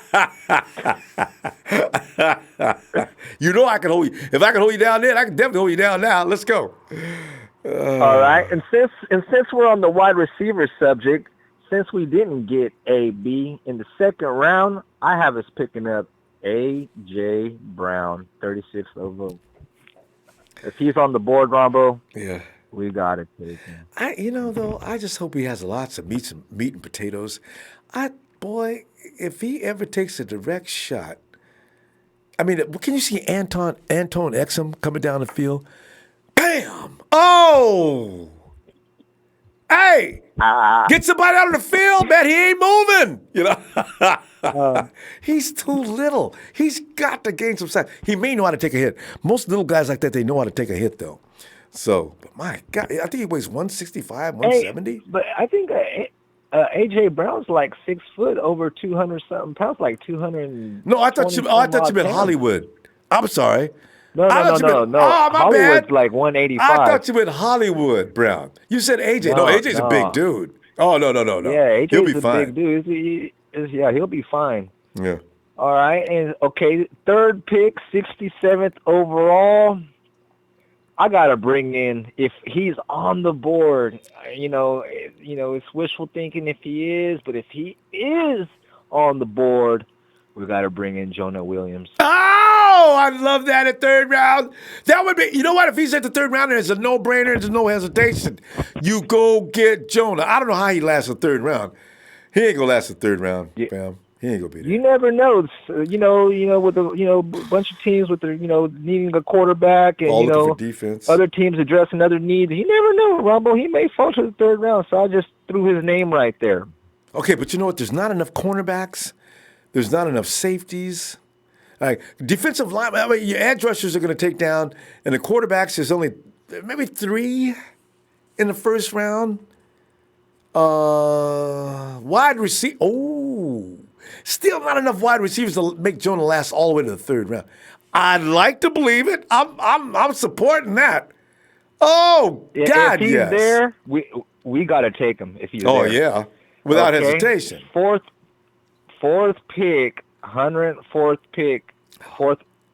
can hold you. If I can hold you down then, I can definitely hold you down now. Let's go. All right, and since we're on the wide receiver subject, since we didn't get A.B. in the second round, I have us picking up A.J. Brown, 36th overall. If he's on the board, Ronbo, we got to take him. I just hope he has lots of meat and potatoes. If he ever takes a direct shot, can you see Anton Exum coming down the field? Bam! Oh! Hey! Get somebody out of the field, man. He ain't moving. He's too little. He's got to gain some size. He may know how to take a hit. Most little guys like that, they know how to take a hit, though. So, but my God, I think he weighs 165, 170. But I think A.J. Brown's like 6 foot, over 200-something pounds, like 200. No, I thought you meant Hollywood. I'm sorry. No. Oh, my Hollywood's bad. like 185. I thought you meant Hollywood Brown. You said AJ. No, AJ's a big dude. Oh, no. Yeah, AJ's he'll be a fine. big dude. He'll be fine. Yeah. All right, and okay, third pick, 67th overall. I gotta bring in, if he's on the board. It's wishful thinking if he is, but if he is on the board, we gotta bring in Jonah Williams. Oh, I love that at third round. That would be, you know what? If he's at the third round, it's a no-brainer. There's no hesitation. You go get Jonah. I don't know how he lasts the third round. He ain't gonna last the third round, fam. He ain't gonna be there. You never know. With the bunch of teams with needing a quarterback and all looking for defense. Other teams addressing other needs. You never know, Ronbo. He may fall to the third round, so I just threw his name right there. Okay, but you know what? There's not enough cornerbacks. There's not enough safeties. Like defensive line, your edge rushers are going to take down, and the quarterbacks, there's only maybe 3 in the first round. Wide receiver. Oh, still not enough wide receivers to make Jonah last all the way to the third round. I'd like to believe it. I'm supporting that. Oh God, if he's there, we got to take him. If he's there. Oh yeah, without hesitation. Fourth pick, 104th pick,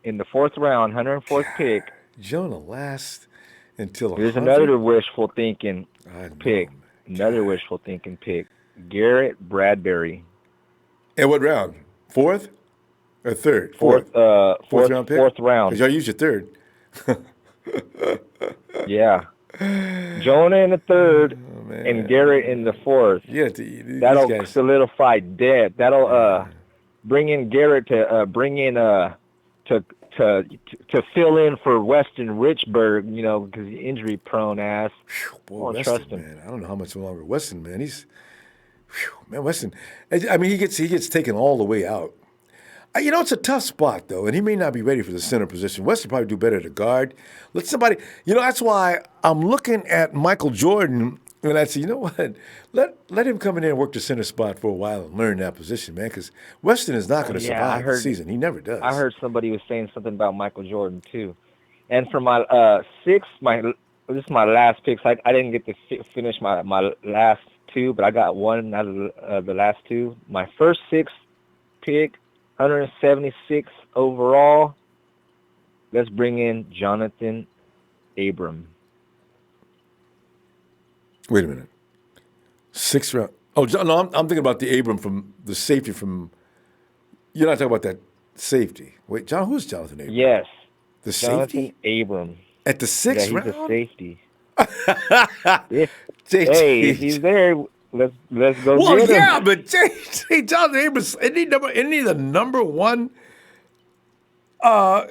in the fourth round, 104th pick. Jonah lasts until. Here's another wishful thinking pick. Another wishful thinking pick. Garrett Bradbury. In what round? Fourth or third? Fourth round pick. Fourth round. Because y'all use your third. Yeah. Jonah in the third, and Garrett in the fourth. Yeah, that'll solidify depth. That'll bring in Garrett to to fill in for Weston Richburg, because he's injury prone ass. Boy, Weston, trust him. Man, I don't know how much longer Weston, man. Weston. I mean, he gets taken all the way out. It's a tough spot, though, and he may not be ready for the center position. Weston probably do better at the guard. Let somebody, that's why I'm looking at Michael Jordan, and I say, you know what? Let him come in there and work the center spot for a while and learn that position, man, because Weston is not going to survive the season. He never does. I heard somebody was saying something about Michael Jordan, too. And for my this is my last picks. I didn't get to finish my last 2, but I got one out of the last 2. My first 6th pick, 176 overall. Let's bring in Jonathan Abram. Wait a minute. 6th round. Oh, no, I'm thinking about the Abram from the safety from. You're not talking about that safety. Wait, who's Jonathan Abram? Yes. The Jonathan Abram. At the 6th round? He's a safety. If he's there, let's go get him. Well, yeah, but Jonathan Abram, isn't he the number 1 I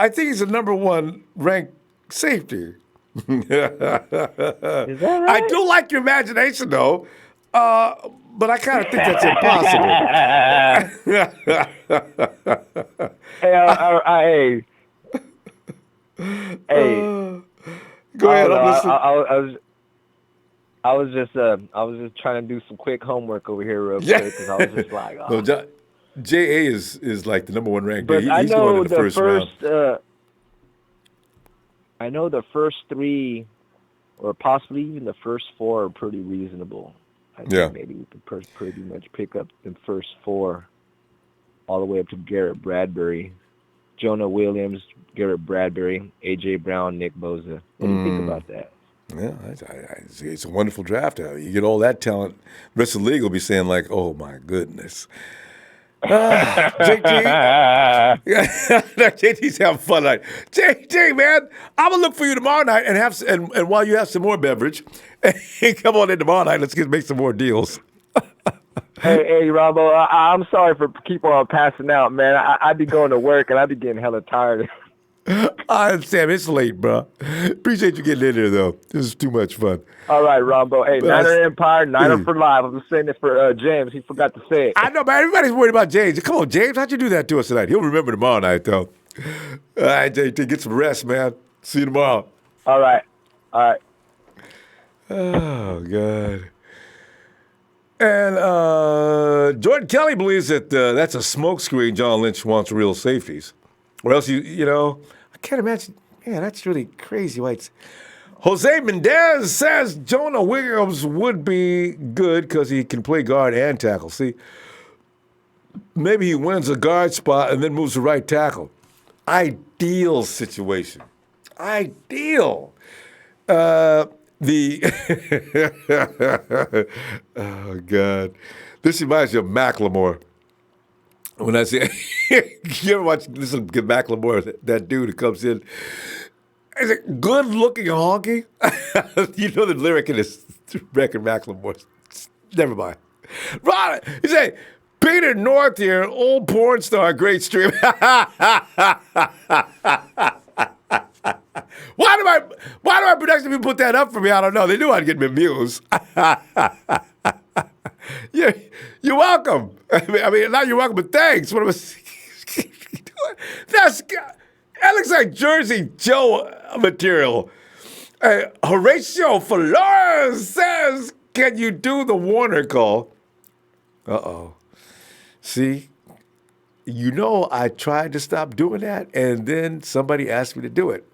think he's the number one ranked safety. Is that right? I do like your imagination, though, but I kind of think that's impossible. Hey, go ahead. I'm listening. I was just trying to do some quick homework over here real quick because I was just like, oh. No, J.A. is like the number one ranked. But he's going in the first round. I know the first three, or possibly even the first four, are pretty reasonable. I think maybe we could pretty much pick up the first four, all the way up to Garrett Bradbury, Jonah Williams, Garrett Bradbury, A.J. Brown, Nick Bosa. What do you think about that? Yeah, it's a wonderful draft. You get all that talent. The rest of the league will be saying like, "Oh my goodness." JT's having fun tonight. JT, man, I'm gonna look for you tomorrow night and while you have some more beverage, and come on in tomorrow night. Let's make some more deals. Hey, Ronbo, I'm sorry for keep on passing out, man. I be going to work and I be getting hella tired. I understand. It's late, bro. Appreciate you getting in there, though. This is too much fun. All right, Ronbo. Hey, Niner Empire, Niner for life. I'm just saying it for James. He forgot to say it. I know, man. Everybody's worried about James. Come on, James. How'd you do that to us tonight? He'll remember tomorrow night, though. All right, JT, get some rest, man. See you tomorrow. All right. Oh, God. And Jordan Kelly believes that that's a smokescreen. John Lynch wants real safeties. Or else, you know, I can't imagine. Yeah, that's really crazy. Jose Mendez says Jonah Williams would be good because he can play guard and tackle. See, maybe he wins a guard spot and then moves to right tackle. Ideal situation. Ideal. Oh, God. This reminds me of Macklemore. When I say, you ever listen to Macklemore, that dude who comes in, is it good looking honky? You know the lyric in this record, Macklemore. Never mind. Ron, you say, Peter North here, old porn star, great stream. Why do my production people put that up for me? I don't know. They knew I'd get me views. You're welcome. I mean, not you're welcome, but thanks. What am I doing? That looks like Jersey Joe material. Horatio Flores says, can you do the Warner call? Uh-oh. See? You know, I tried to stop doing that, and then somebody asked me to do it.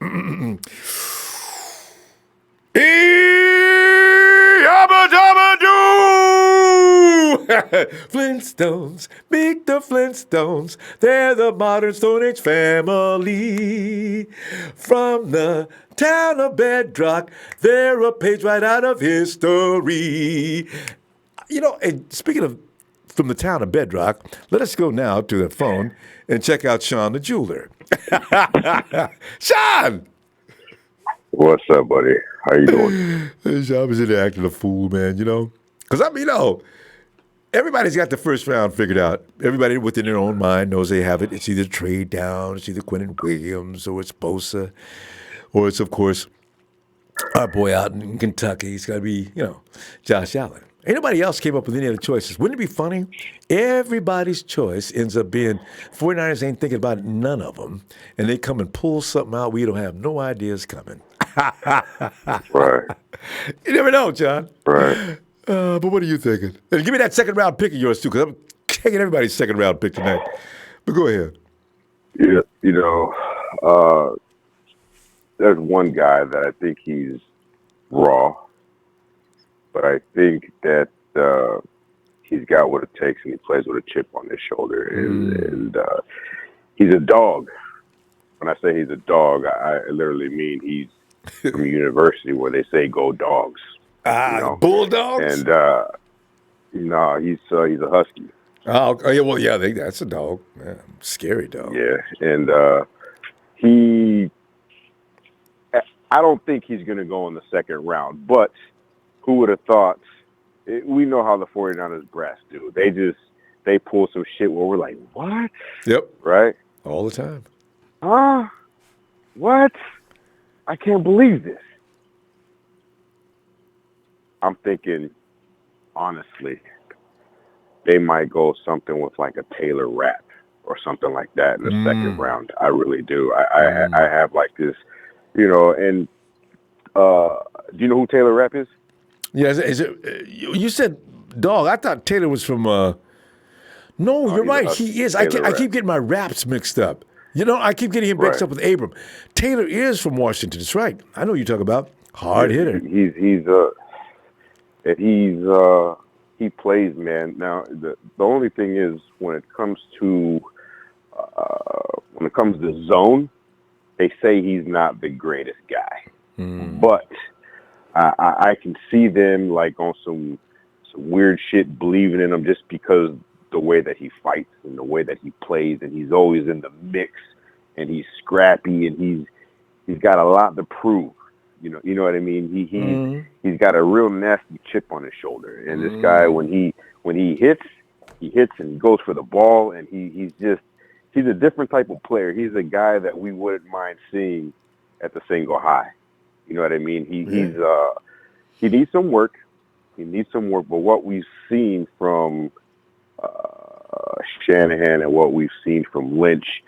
Flintstones, meet the Flintstones. They're the modern Stone Age family. From the town of Bedrock, they're a page right out of history. You know, and speaking of from the town of Bedrock, let us go now to the phone and check out Sean the jeweler. Sean! What's up, buddy? How you doing? I was in there acting a fool, man, you know? Because, everybody's got the first round figured out. Everybody within their own mind knows they have it. It's either trade down, it's either Quinnen Williams, or it's Bosa, or it's, of course, our boy out in Kentucky. It's got to be, Josh Allen. Ain't nobody else came up with any other choices. Wouldn't it be funny? Everybody's choice ends up being 49ers ain't thinking about none of them, and they come and pull something out we don't have no ideas coming. Right. You never know, John. Right. But what are you thinking? And give me that second round pick of yours, too, because I'm taking everybody's second round pick tonight. But go ahead. Yeah, there's one guy that I think he's raw, but I think that he's got what it takes, and he plays with a chip on his shoulder. And he's a dog. When I say he's a dog, I literally mean he's from a university where they say go dogs. Bulldogs? And no, he's a husky. Oh, yeah, well, yeah, that's a dog. Yeah, scary dog. Yeah, and I don't think he's going to go in the second round, but who would have thought? We know how the 49ers brass do. They pull some shit where we're like, what? Yep. Right? All the time. What? I can't believe this. I'm thinking, honestly, they might go something with like a Taylor Rapp or something like that in the second round. I really do. I have like this, and do you know who Taylor Rapp is? Yeah, is it, you said, dog, I thought Taylor was from, no, you're right, he is. I keep getting my raps mixed up. I keep getting him mixed up with Abram. Taylor is from Washington, that's right. I know who you talk about. Hard hitter. He plays, man. Now, the only thing is when it comes to zone, they say he's not the greatest guy. But I can see them like on some weird shit believing in him just because the way that he fights and the way that he plays, and he's always in the mix, and he's scrappy, and he's got a lot to prove. You know what I mean? He's got a real nasty chip on his shoulder, and this guy when he hits and he goes for the ball, and he's a different type of player. He's a guy that we wouldn't mind seeing at the single high. You know what I mean? He needs some work. He needs some work, but what we've seen from Shanahan and what we've seen from Lynch,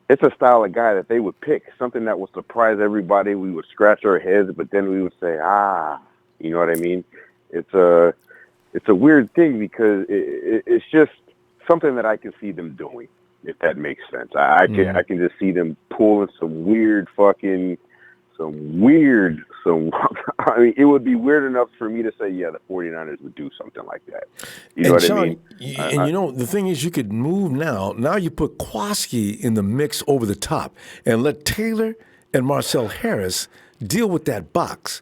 it's a style of guy that they would pick, something that would surprise everybody. We would scratch our heads, but then we would say, you know what I mean? It's a weird thing because it's just something that I can see them doing, if that makes sense. I can just see them pulling some weird I mean, it would be weird enough for me to say, yeah, the 49ers would do something like that. You know what I mean? And the thing is, you could move now. Now you put Kwaski in the mix over the top and let Taylor and Marcel Harris deal with that box.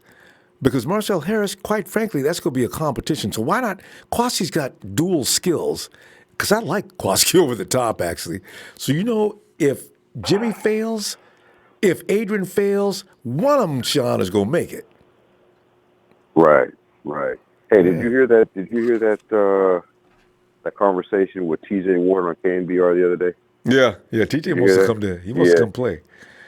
Because Marcel Harris, quite frankly, that's going to be a competition. So why not? Kwaski's got dual skills. Because I like Kwaski over the top, actually. So, if Jimmy fails, if Adrian fails, one of them, Sean, is going to make it. Right. Hey, did you hear that? Did you hear that conversation with T.J. Ward on KNBR the other day? Yeah. T.J. wants to come there. He wants to come play.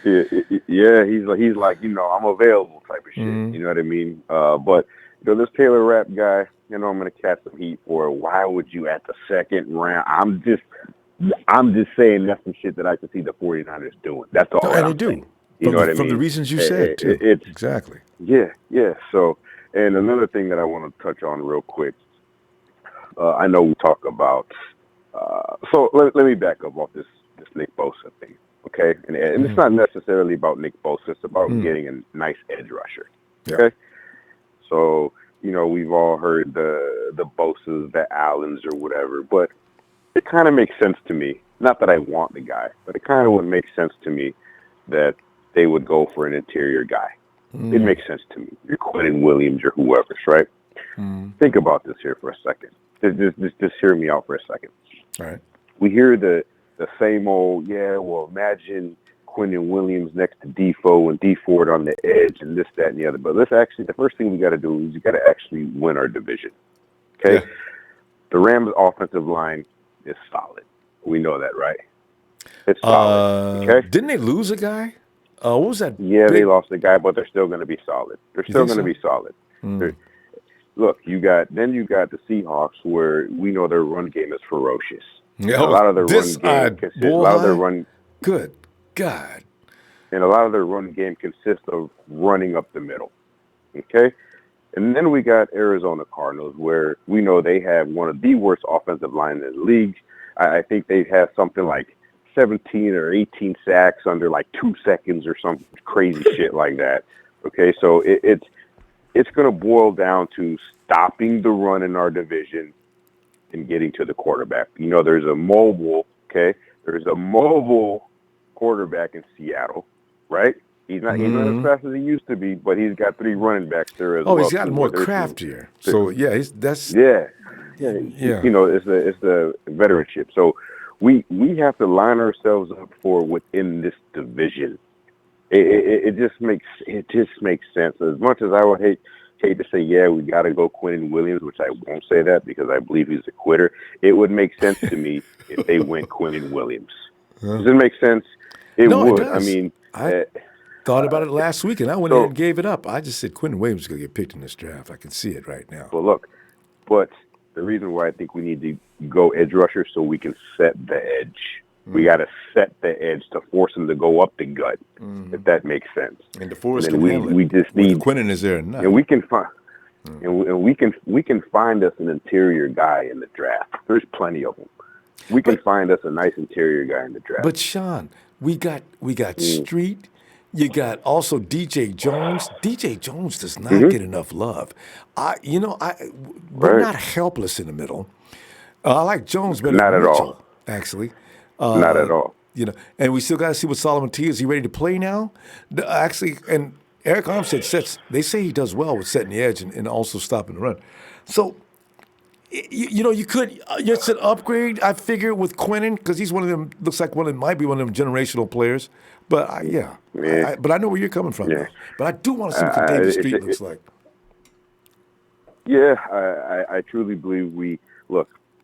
Yeah, he's like, I'm available type of shit. You know what I mean? But this Taylor Rapp guy, I'm going to catch some heat for it. Why would you at the second round? I'm just saying that's some shit that I can see the 49ers doing. That's all. And they do. You know what I mean? From the reasons you said, too. Exactly. Yeah. So, and another thing that I want to touch on real quick, I know we talk about, so let me back up off this Nick Bosa thing, okay? And it's not necessarily about Nick Bosa. It's about getting a nice edge rusher, okay? So, we've all heard the Bosas, the Allens or whatever, but it kind of makes sense to me. Not that I want the guy, but it kind of would make sense to me that they would go for an interior guy. It makes sense to me. You're Quinnen Williams or whoever's, right? Think about this here for a second. Just hear me out for a second. All right. We hear the same old, imagine Quinnen Williams next to Defoe and D Ford on the edge and this, that, and the other. But the first thing we got to do is you got to actually win our division. Okay? Yeah. The Rams' offensive line is solid. We know that, right? It's solid. Okay? Didn't they lose a guy? What was that? Yeah, they lost a guy, but they're still going to be solid. They're still going to be solid. Look, you got the Seahawks, where we know their run game is ferocious. Yeah, a lot of their run Good God. And a lot of their run game consists of running up the middle. Okay? And then we got Arizona Cardinals, where we know they have one of the worst offensive lines in the league. I think they have something like 17 or 18 sacks under like 2 seconds or some crazy shit like that. Okay, so it's going to boil down to stopping the run in our division and getting to the quarterback. There's a mobile quarterback in Seattle, right? He's not as fast as he used to be, but he's got 3 running backs there as well. Oh, he's got more craftier. So yeah, it's the veteranship. So we have to line ourselves up for within this division. It just makes sense. As much as I would hate to say, we got to go Quinnen Williams, which I won't say that because I believe he's a quitter. It would make sense to me if they went Quinnen Williams. Does it make sense? It No, would. it does. I mean, I thought about it last week, and I went ahead and gave it up. I just said Quinnen Williams is going to get picked in this draft. I can see it right now. Well, look, but the reason why I think we need to go edge rusher so we can set the edge. We got to set the edge to force him to go up the gut, if that makes sense. And DeForest and can handle it. We just Whether need Quinnen is there or not. and we can find. And we can find us an interior guy in the draft. There's plenty of them. We can find us a nice interior guy in the draft. But Sean, we got Street. You got also DJ Jones. DJ Jones does not get enough love. We're not helpless in the middle. I like Jones better Not than at Mitchell, all. actually. Not at all. And we still got to see what Solomon T is. He ready to play now? Actually, and Eric Armstead they say he does well with setting the edge and also stopping the run. So, you could it's an upgrade, I figure, with Quinnen, because he's one of them, looks like might be one of them generational players. But but I know where you're coming from. Yeah. But I do want to see what David Street looks like. Yeah, I truly believe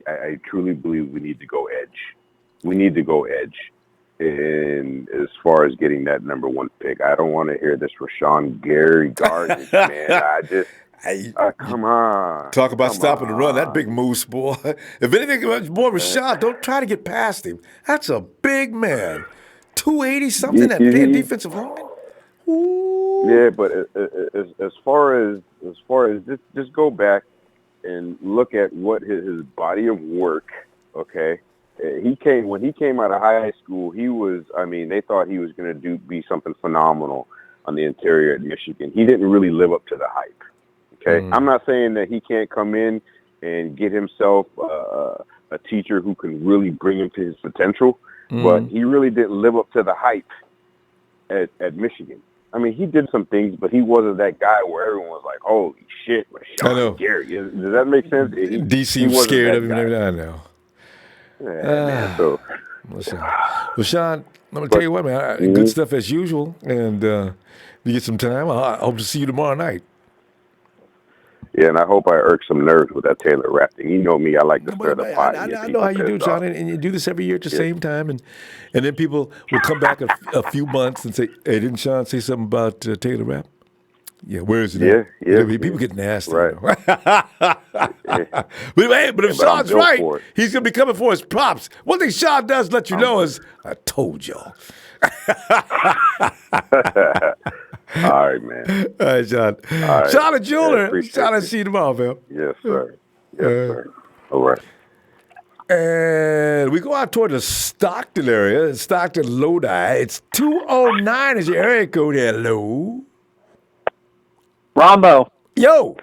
I truly believe we need to go edge. We need to go edge. And as far as getting that number one pick, I don't want to hear this Rashawn Gary garbage, man. Come on. Talk about stopping the run. That big moose, boy. If anything, boy, Rashawn, don't try to get past him. That's a big man. 280-something, that big defensive lineman. Yeah, but as far as just go back and look at what his body of work, okay? When he came out of high school, they thought he was going to be something phenomenal on the interior at Michigan. He didn't really live up to the hype. Okay, I'm not saying that he can't come in and get himself a teacher who can really bring him to his potential, but he really didn't live up to the hype at Michigan. I mean, he did some things, but he wasn't that guy where everyone was like, "Holy shit, Rashawn Gary." Does that make sense? DC was scared of him. I know. Man, so. Well, Sean, I'm going to tell you what, man. Good stuff as usual. And you get some time. I hope to see you tomorrow night. Yeah, and I hope I irk some nerves with that Taylor Rapp thing. You know me, I like to stir the pot. I know how you do, John, and you do this every year at the same time. And then people will come back a few months and say, hey, didn't Sean say something about Taylor Rapp? Yeah, where is it? Yeah. People get nasty. Right. But if Sean's right, he's going to be coming for his props. One thing Sean does let you know is, I told y'all. All right, man. All right, Sean. All right. Sean, a jeweler. Sean, I'll see you tomorrow, man. Yes, sir. Yes, sir. All right. And we go out toward the Stockton area, Stockton Lodi. It's 209 is your area code. Hello. Ronbo. Yo.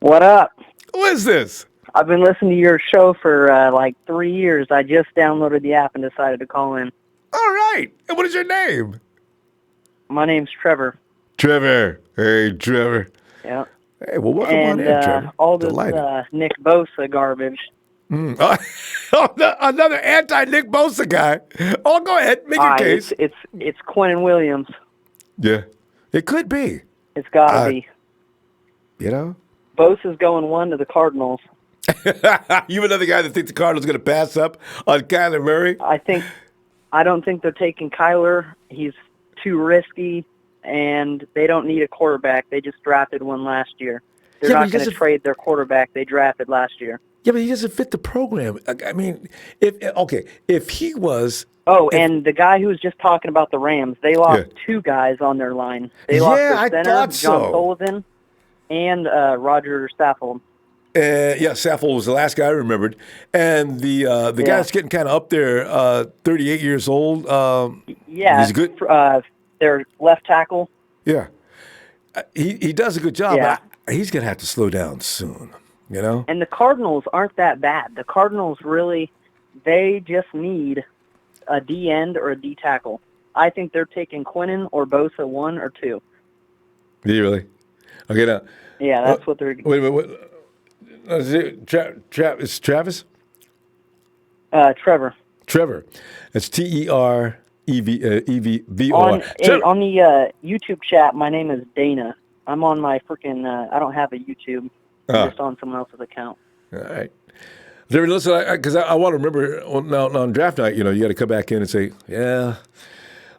What up? Who is this? I've been listening to your show for like 3 years. I just downloaded the app and decided to call in. All right. And what is your name? My name's Trevor. Trevor. Hey, Trevor. Yeah. Hey, well, welcome on in, Trevor. All this Nick Bosa garbage. Another anti-Nick Bosa guy. Oh, go ahead. Make your case. It's Quinnen Williams. Yeah. It could be. It's got to be. You know? Bosa's going 1 to the Cardinals. You another guy that thinks the Cardinals going to pass up on Kyler Murray? I don't think they're taking Kyler. He's too risky, and they don't need a quarterback. They just drafted one last year. They're not going to trade their quarterback they drafted last year. Yeah, but he doesn't fit the program. I mean, if he was... and the guy who was just talking about the Rams, they lost 2 guys on their line. They lost their center, John Sullivan, and Roger Saffold. Saffold was the last guy I remembered. And the guy that's getting kind of up there, 38 years old. He's good. Their left tackle. Yeah. He does a good job. Yeah. But he's going to have to slow down soon, you know? And the Cardinals aren't that bad. The Cardinals really, they just need a D end or a D tackle. I think they're taking Quinnen or Bosa 1 or 2. Do you really? Okay, now. Yeah, that's what they're... Wait a minute. Is it Travis? Trevor. Trevor. It's Trevor. On the YouTube chat, my name is Dana. I'm on my freaking... I don't have a YouTube. I'm just on someone else's account. All right. Listen, because I want to remember now on draft night, you got to come back in and say, yeah.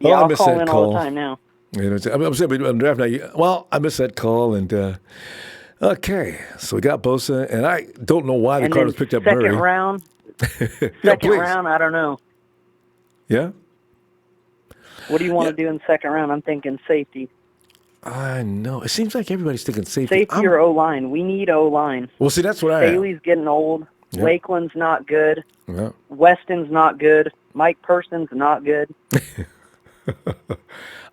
Well, I'll I missed call that in call. all the time now. I'm saying on draft night, I missed that call. And, okay, so we got Bosa. And I don't know why the Cardinals picked up Murray. Second round, I don't know. Yeah? What do you want to do in the second round? I'm thinking safety. I know. It seems like everybody's thinking safety. Safety or O-line. We need O-line. Well, see, that's what I am. Staley's getting old. Yep. Lakeland's not good. Yeah. Weston's not good. Mike Person's not good.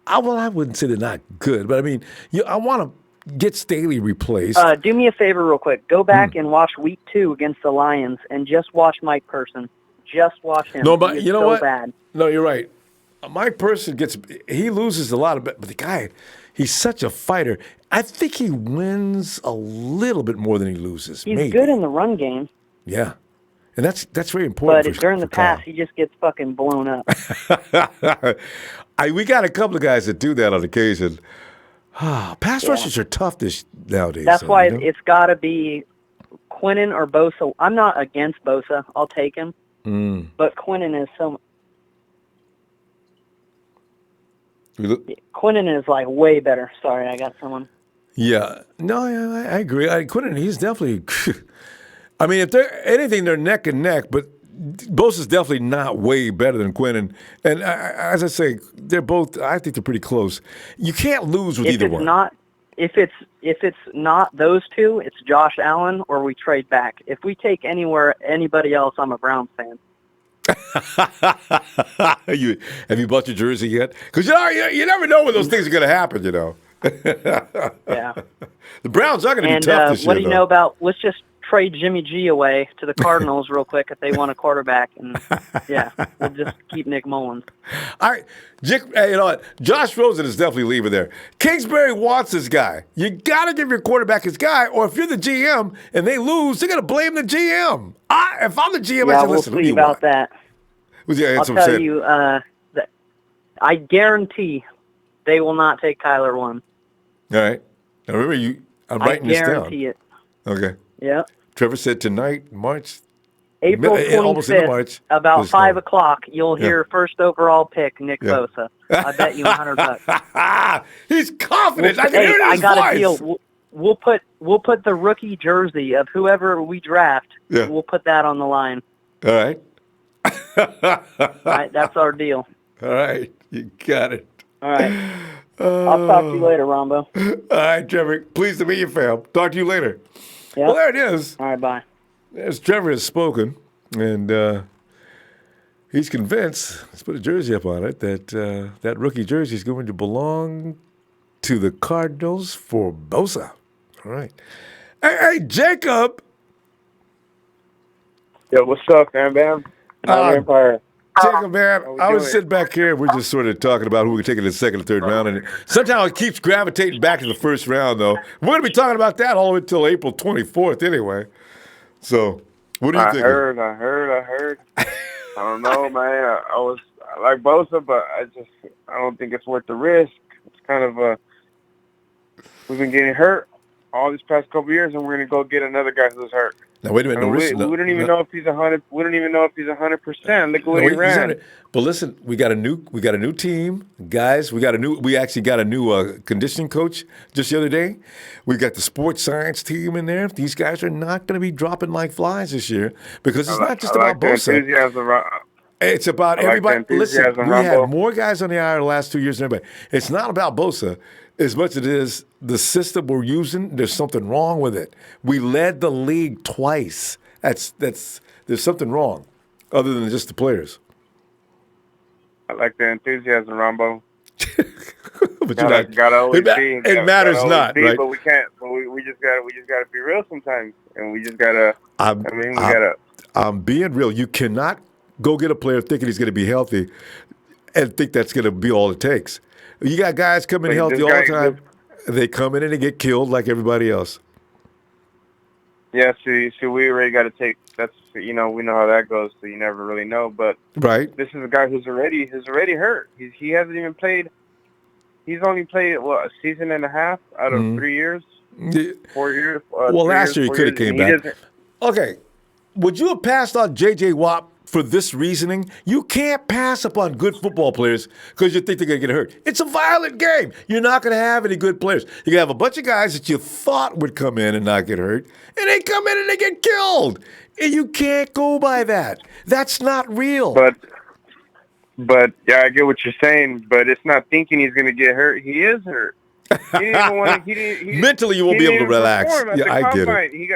I wouldn't say they're not good, but I mean, I want to get Staley replaced. Do me a favor real quick. Go back and watch week 2 against the Lions and just watch Mike Person. Just watch him. No, but you know what? Bad. No, you're right. Mike Person he loses a lot of, but the guy, he's such a fighter. I think he wins a little bit more than he loses. He's good in the run game. Yeah. And that's very important. But during the pass, he just gets fucking blown up. We got a couple of guys that do that on occasion. Pass rushers are tough nowadays. That's why it's got to be Quinnen or Bosa. I'm not against Bosa. I'll take him. But Quinnen is so. Quinnen is like way better. Sorry, I got someone. Yeah. No, I agree. Quinnen, he's definitely. I mean, if they're anything, they're neck and neck, but Bosa's definitely not way better than Quinnen. And as I say, they're both. I think they're pretty close. You can't lose with either one. If it's not those two, it's Josh Allen or we trade back. If we take anybody else, I'm a Browns fan. Have you bought your jersey yet? Because you never know when those things are going to happen. Yeah. The Browns are going to be tough this year. What do you know about? Let's just trade Jimmy G away to the Cardinals real quick if they want a quarterback, and we'll just keep Nick Mullins. All right, you know what? Josh Rosen is definitely leaving there. Kingsbury wants this guy. You got to give your quarterback his guy, or if you're the GM and they lose, they're going to blame the GM. If I'm the GM, I say, listen, we'll see about that. I'll tell you that I guarantee they will not take Kyler 1. All right. Now remember, I'm writing this down. I guarantee it. Okay. Yeah. Trevor said tonight, March. April 25th, about 5 o'clock, you'll hear first overall pick, Nick Bosa. I bet you $100. He's confident. I can hear it in his got voice. a deal. We'll put the rookie jersey of whoever we draft. Yeah. We'll put that on the line. All right. All right, that's our deal. All right, you got it. All right. I'll talk to you later, Ronbo. All right, Trevor. Pleased to meet you, fam. Talk to you later. Yep. Well, there it is. All right, bye. As Trevor has spoken, and he's convinced, let's put a jersey up on it, that that rookie jersey is going to belong to the Cardinals for Bosa. All right. Hey, Jacob. Yo, what's up, man? Empire. Jacob, man, I was sitting back here. We're just sort of talking about who we take in the second and third round, and somehow it keeps gravitating back to the first round, though. We're going to be talking about that all the way until April 24th, anyway. So, what do you think? I heard. I don't know, man. I like Bosa, but I don't think it's worth the risk. It's kind of we've been getting hurt all these past couple years, and we're going to go get another guy who's hurt. Now wait a minute. We don't even know if he's 100. We don't even know if he's 100%. Look what he ran. But listen, we got a new team, guys. We actually got a new conditioning coach just the other day. We got the sports science team in there. These guys are not going to be dropping like flies this year because it's not just about Bosa. It's about everybody. Listen, we had more guys on the IR the last 2 years than everybody. It's not about Bosa as much as it is the system we're using. There's something wrong with it. We led the league twice. There's something wrong, other than just the players. I like the enthusiasm, Ronbo. But it matters not, right? But we can't. But we just gotta be real sometimes, and we just gotta. I'm being real. You cannot go get a player thinking he's going to be healthy and think that's going to be all it takes. You got guys coming healthy all the time. They come in and they get killed like everybody else. Yeah, see, we already got to take. That's we know how that goes. So you never really know. But this is a guy who's already hurt. He hasn't even played. He's only played a season and a half out of 3 years, 4 years. Well, last year he could have came back. Okay. would you have passed on J.J. Watt for this reasoning? You can't pass upon good football players because you think they're going to get hurt. It's a violent game. You're not going to have any good players. You're going to have a bunch of guys that you thought would come in and not get hurt, and they come in and they get killed. And you can't go by that. That's not real. But yeah, I get what you're saying, but it's not thinking he's going to get hurt. He is hurt. He didn't even want to, mentally, you won't be able to relax. Yeah, I get it. He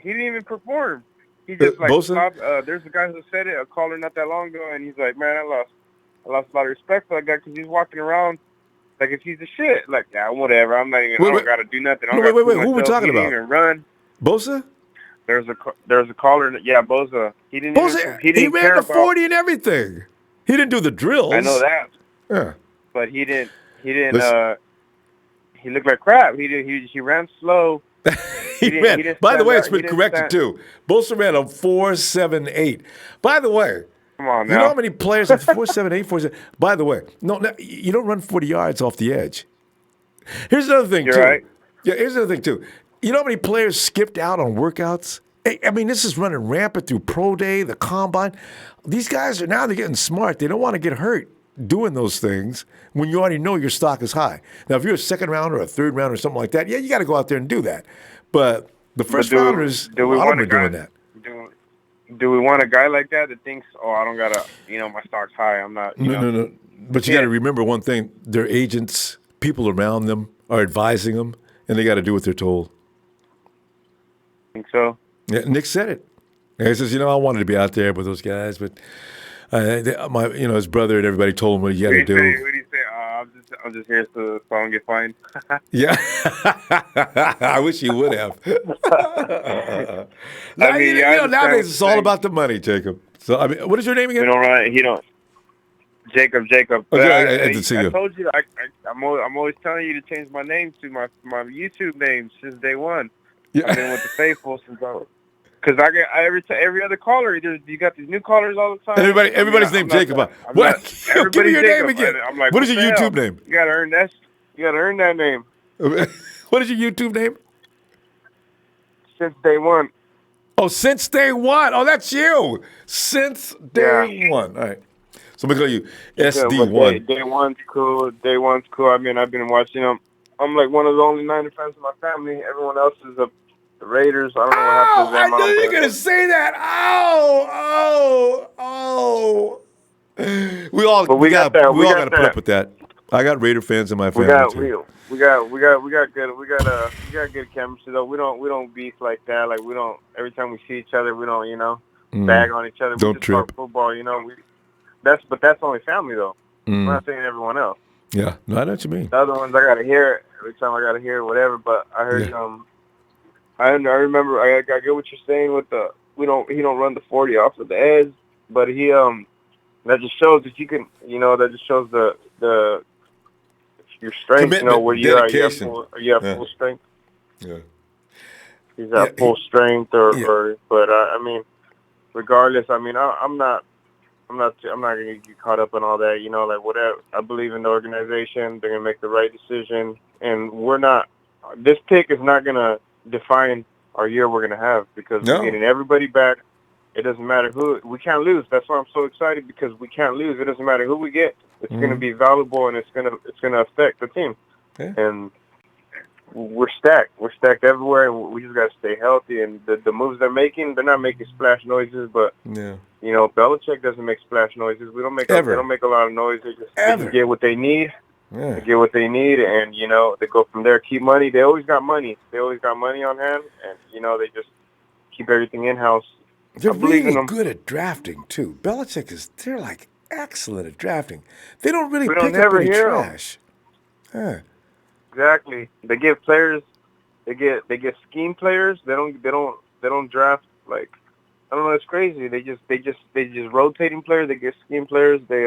didn't even perform. He just stopped. There's a guy who said it, a caller not that long ago, and he's like, man, I lost a lot of respect for that guy because he's walking around like a piece of shit. Like, yeah, whatever. I'm not even. I don't got to do nothing. Wait. Who are we talking about? He didn't even run. Bosa? There's a caller. Yeah, Bosa. He ran the 40 and everything. He didn't do the drills. I know that. Yeah. But he didn't. He looked like crap. He ran slow. He ran. By the way, it's been corrected too. Bosa ran a 4.78. By the way, come on now. You know how many players 4.78, 4.7? By the way, no, you don't run 40 yards off the edge. Here's another thing too. Right. Yeah, here's another thing too. You know how many players skipped out on workouts? I mean, this is running rampant through pro day, the combine. These guys they're getting smart. They don't want to get hurt doing those things when you already know your stock is high. Now, if you're a second round or a third round or something like that, yeah, you got to go out there and do that. But the first rounders, a lot of them are doing that. Do we want a guy like that thinks, oh, I don't got to, my stock's high. I'm not, No. But you got to remember one thing. Their agents, people around them are advising them, and they got to do what they're told. Think so? Yeah, Nick said it. And he says, I wanted to be out there with those guys, but his brother and everybody told him what he had to do. What do you say? I'm just here so I don't get fined. Yeah. I wish he would have. Nowadays it's all about the money, Jacob. So, what is your name again? Jacob. Okay, I didn't see you. I told you, I'm always telling you to change my name to my YouTube name since day one. Yeah. I've been with the faithful since because I get every other caller. You got these new callers all the time. Everybody's named Jacob. Give me your name again. I'm like, what is your YouTube name? You got to earn that. You got to earn that name. What is your YouTube name? Since day one. Oh, since day one. Oh, that's you. Since day one. All right. So I'm gonna call you SD1. Day one's cool. I mean, I've been watching them. I'm like one of the only Niner fans in my family. Everyone else is the Raiders. I don't know what happened to them. I knew you were gonna say that. Oh. We all got to put up with that. I got Raider fans in my family too. We got good chemistry though. We don't beef like that. Like we don't. Every time we see each other, we don't bag on each other. Don't we just trip. talk football. That's only family though. I'm not saying everyone else. Yeah, no, I know what you mean. The other ones I gotta hear every time I gotta hear whatever. But I heard I remember I get what you're saying with he don't run the 40 off of the edge, but he that just shows that you can that just shows the your strength. Commitment, where you have full strength. Yeah. He's at full strength but I mean, regardless, I mean I'm not gonna get caught up in all that, like whatever. I believe in the organization. They're gonna make the right decision, and this pick is not gonna define our year we're gonna have because we're getting everybody back. It doesn't matter who we can't lose. That's why I'm so excited because we can't lose. It doesn't matter who we get. It's gonna be valuable and it's gonna affect the team. Yeah. And we're stacked. We're stacked everywhere, and we just gotta stay healthy. And the moves they're making, they're not making splash noises, but Belichick doesn't make splash noises. They don't make a lot of noise. They just get what they need. Yeah. They get what they need, and they go from there. Keep money. They always got money. They always got money on hand, and they just keep everything in house. They're really good at drafting too. They're like excellent at drafting. They don't really pick up any trash. Yeah. Exactly. They get players. They get scheme players. They don't draft like. I don't know. It's crazy. They just rotating players. They get scheme players. They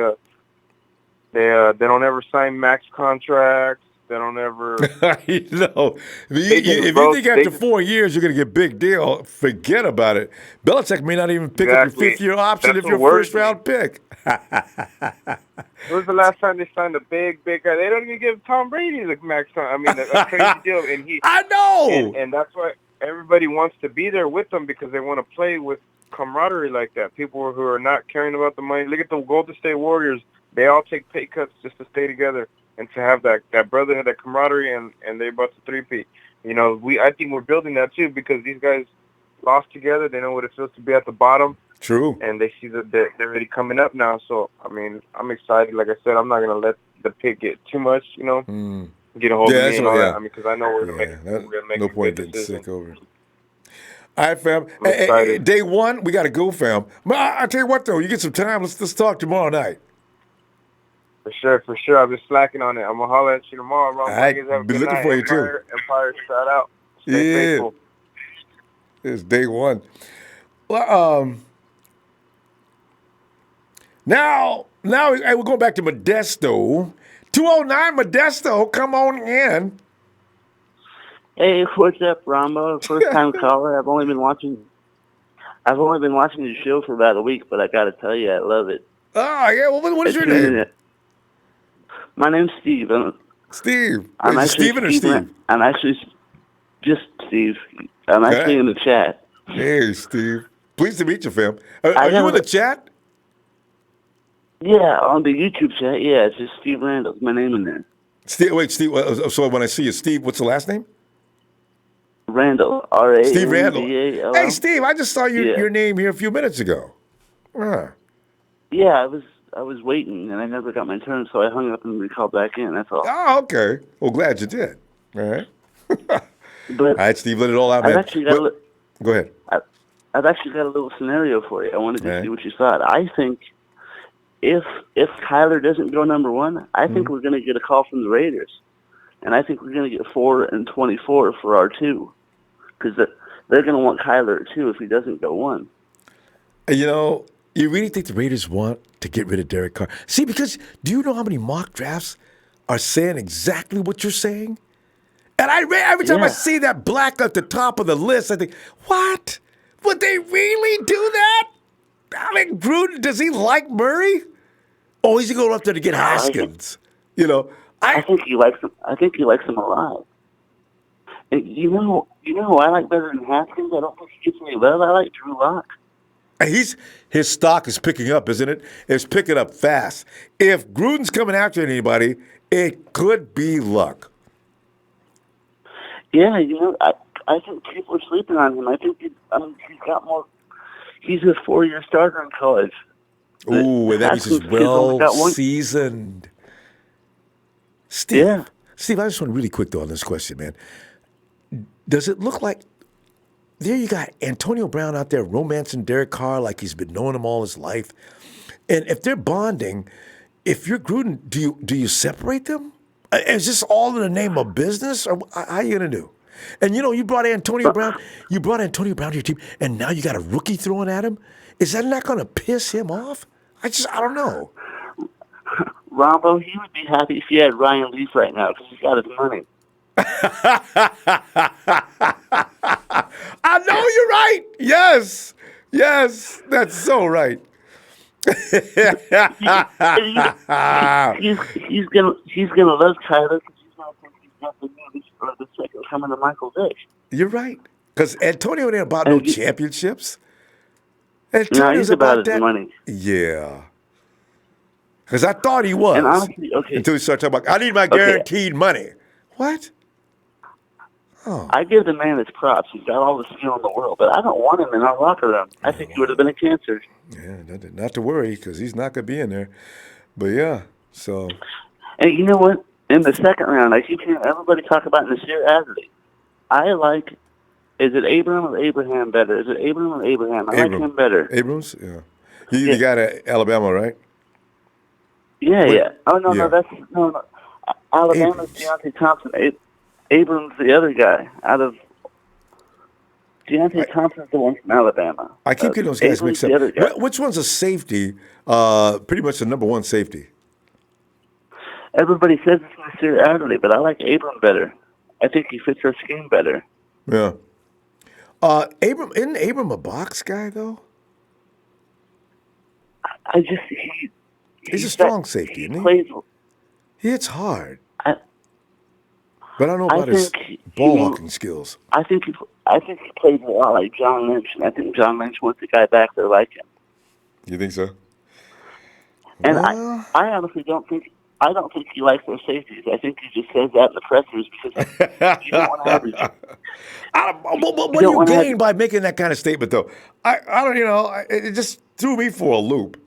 don't ever sign max contracts. They don't ever. If you think after 4 years you're going to get big deal, forget about it. Belichick may not even pick up your fifth-year option if you're a first-round pick. When was the last time they signed a big guy? They don't even give Tom Brady the max time. I mean, a crazy deal, and he. I know. And that's why. everybody wants to be there with them because they want to play with camaraderie like that. People who are not caring about the money. Look at the Golden State Warriors. They all take pay cuts just to stay together and to have that brotherhood, that camaraderie, and they about to three-peat. You know, I think we're building that too because these guys lost together. They know what it feels to be at the bottom. True. And they see that they're already coming up now. So, I mean, I'm excited. Like I said, I'm not going to let the pick get too much, you know, get a hold of me and all that. I mean, because I know we're going to make no a point good getting decision. sick over it. All right, fam. Hey, day one, we got to go, fam. But I'll tell you what, though. You get some time. Let's talk tomorrow night. For sure. I've been slacking on it. I'm going to holler at you tomorrow. Ron. All right. Have a Be good looking night. for you, too. Empire, shout out. Stay faithful. It's day one. Well, now we're going back to Modesto. 209 Modesto, come on in. Hey, what's up, Ronbo? First time caller. I've only been watching the show for about a week, but I got to tell you, I love it. Oh yeah, well, what is your name? My name's Steve. Steve. I'm actually Steven or Steve? I'm actually just Steve. I'm actually in the chat. Hey, Steve. Pleased to meet you, fam. Are you in the chat? Yeah, on the YouTube chat. Yeah, it's just Steve Randall's my name in there. Steve. So when I see you, Steve, what's the last name? Randall. R-A-N-D-A-L-L. Steve Randall. Hey, Steve, I just saw your name here a few minutes ago. Yeah, I was waiting, and I never got my turn, so I hung up and called back in. That's all. Oh, okay. Well, glad you did. All right. But all right, Steve, let it all out, man. Go ahead. I've actually got a little scenario for you. I wanted to see what you thought. I think if Kyler doesn't go number one, I think we're going to get a call from the Raiders, and I think we're going to get 4 and 24 for our 2, because they're going to want Kyler too if he doesn't go 1. You know, you really think the Raiders want to get rid of Derek Carr? See, because do you know how many mock drafts are saying exactly what you're saying? And every time I see that black at the top of the list, I think, what? Would they really do that? I mean, Gruden, does he like Murray? Oh, he's going up there to get Haskins. You know, I think he likes him. I think he likes him a lot. And you know who I like better than Haskins? I don't think he gets any love. I like Drew Lock. His stock is picking up, isn't it? It's picking up fast. If Gruden's coming after anybody, it could be Luck. Yeah, I think people are sleeping on him. I think he's got more. He's a 4-year starter in college. Ooh, and that means he's well-seasoned. Steve, I just want to really quick, though, on this question, man. Does it look like there you got Antonio Brown out there romancing Derek Carr like he's been knowing him all his life? And if they're bonding, if you're Gruden, do you separate them? Is this all in the name of business, or how are you going to do? And, you brought Antonio Brown. You brought Antonio Brown to your team, and now you got a rookie throwing at him? Is that not going to piss him off? I don't know. Ronbo, he would be happy if he had Ryan Leaf right now because he's got his money. I know you're right. Yes, that's so right. he's gonna love Kyler because he's gonna think he's got the second coming to Michael Vick. You're right, because Antonio ain't about no championships. No, he's about his money. Yeah, because I thought he was. And honestly, until he started talking about, I need my guaranteed money. What? Oh. I give the man his props. He's got all the skill in the world, but I don't want him in our locker room. I think he would have been a cancer. Yeah, not to worry, because he's not going to be in there. But yeah, so. And you know what? In the second round, I keep hearing everybody talk about Nasir Adderley. I like, is it Abram or Abraham better? Is it Abram or Abraham? I like him better. Abrams? Yeah. You got Alabama, right? Yeah. Oh, no, no. Alabama's Deontay Thompson. Abrams, the other guy, out of Deontay Thompson's the one from Alabama. I keep getting those guys mixed up. Which one's a safety? Pretty much the number one safety. Everybody says it's Nasir Adderley, but I like Abram better. I think he fits our scheme better. Yeah. Isn't Abram a box guy though? He's a strong safety, isn't he? He hits hard. But I don't know about his ball hawking skills. I think I think he plays a lot like John Lynch, and I think John Lynch wants a guy back there like him. You think so? And I honestly don't think he likes those safeties. I think he just says that in the pressers because you don't want to have his. What do you gain by making that kind of statement, though? I don't, it just threw me for a loop.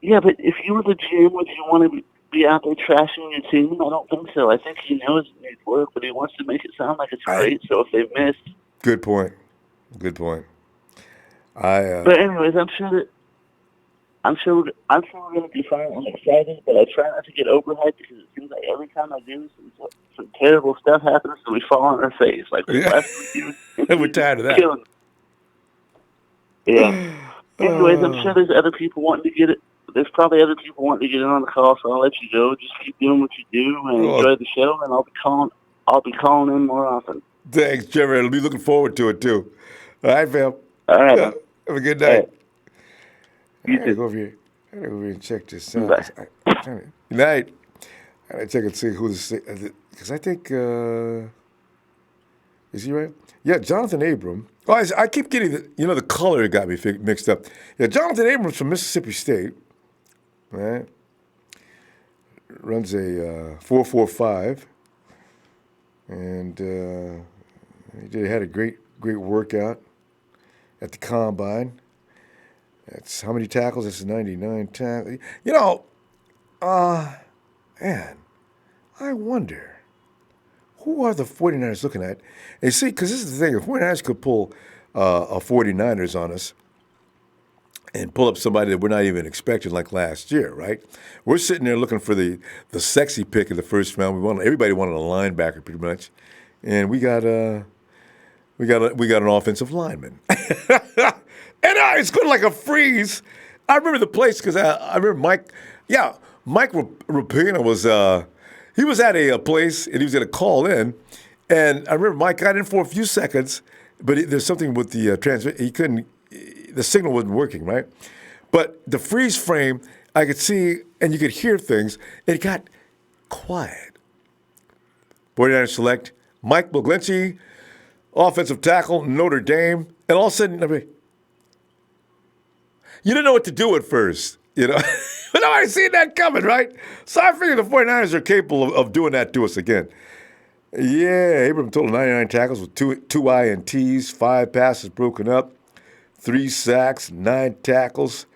Yeah, but if you were the GM, would you want to be out there trashing your team? I don't think so. I think he knows it needs work, but he wants to make it sound like it's great. So if they miss, good point. But anyways, I'm sure we're going to be fine. I'm excited, but I try not to get overhyped because it seems like every time I do, some terrible stuff happens, and we fall on our face. Like last week, we're tired of that. Yeah. Anyways, I'm sure there's other people wanting to get it. There's probably other people wanting to get in on the call, so I'll let you go. Just keep doing what you do and enjoy the show, and I'll be calling in more often. Thanks, Trevor. I'll be looking forward to it too. All right, fam. All right. Have a good night. You I gotta go over here and check this out. Good night. I gotta check and see who this is. Because I think, is he right? Yeah, Jonathan Abram. Oh, I keep getting the color got me mixed up. Yeah, Jonathan Abrams from Mississippi State, right? Runs a 4.45, and he had a great workout at the combine. That's how many tackles? That's 99 tackles. Man, I wonder, who are the 49ers looking at? And see, because this is the thing, if 49ers could pull a 49ers on us and pull up somebody that we're not even expecting like last year, right? We're sitting there looking for the sexy pick in the first round. Everybody wanted a linebacker pretty much. And we got an offensive lineman. And it's going like a freeze. I remember the place because I remember Mike Rapina was he was at a place and he was going to call in, and I remember Mike got in for a few seconds, but there's something with the transmit. He couldn't. The signal wasn't working, right? But the freeze frame, I could see and you could hear things, and it got quiet. 49ers select Mike Buglenci, offensive tackle, Notre Dame, and all of a sudden, you didn't know what to do at first, But nobody seen that coming, right? So I figured the 49ers are capable of doing that to us again. Yeah, Abram total 99 tackles with two INTs, 5 passes broken up, 3 sacks, 9 tackles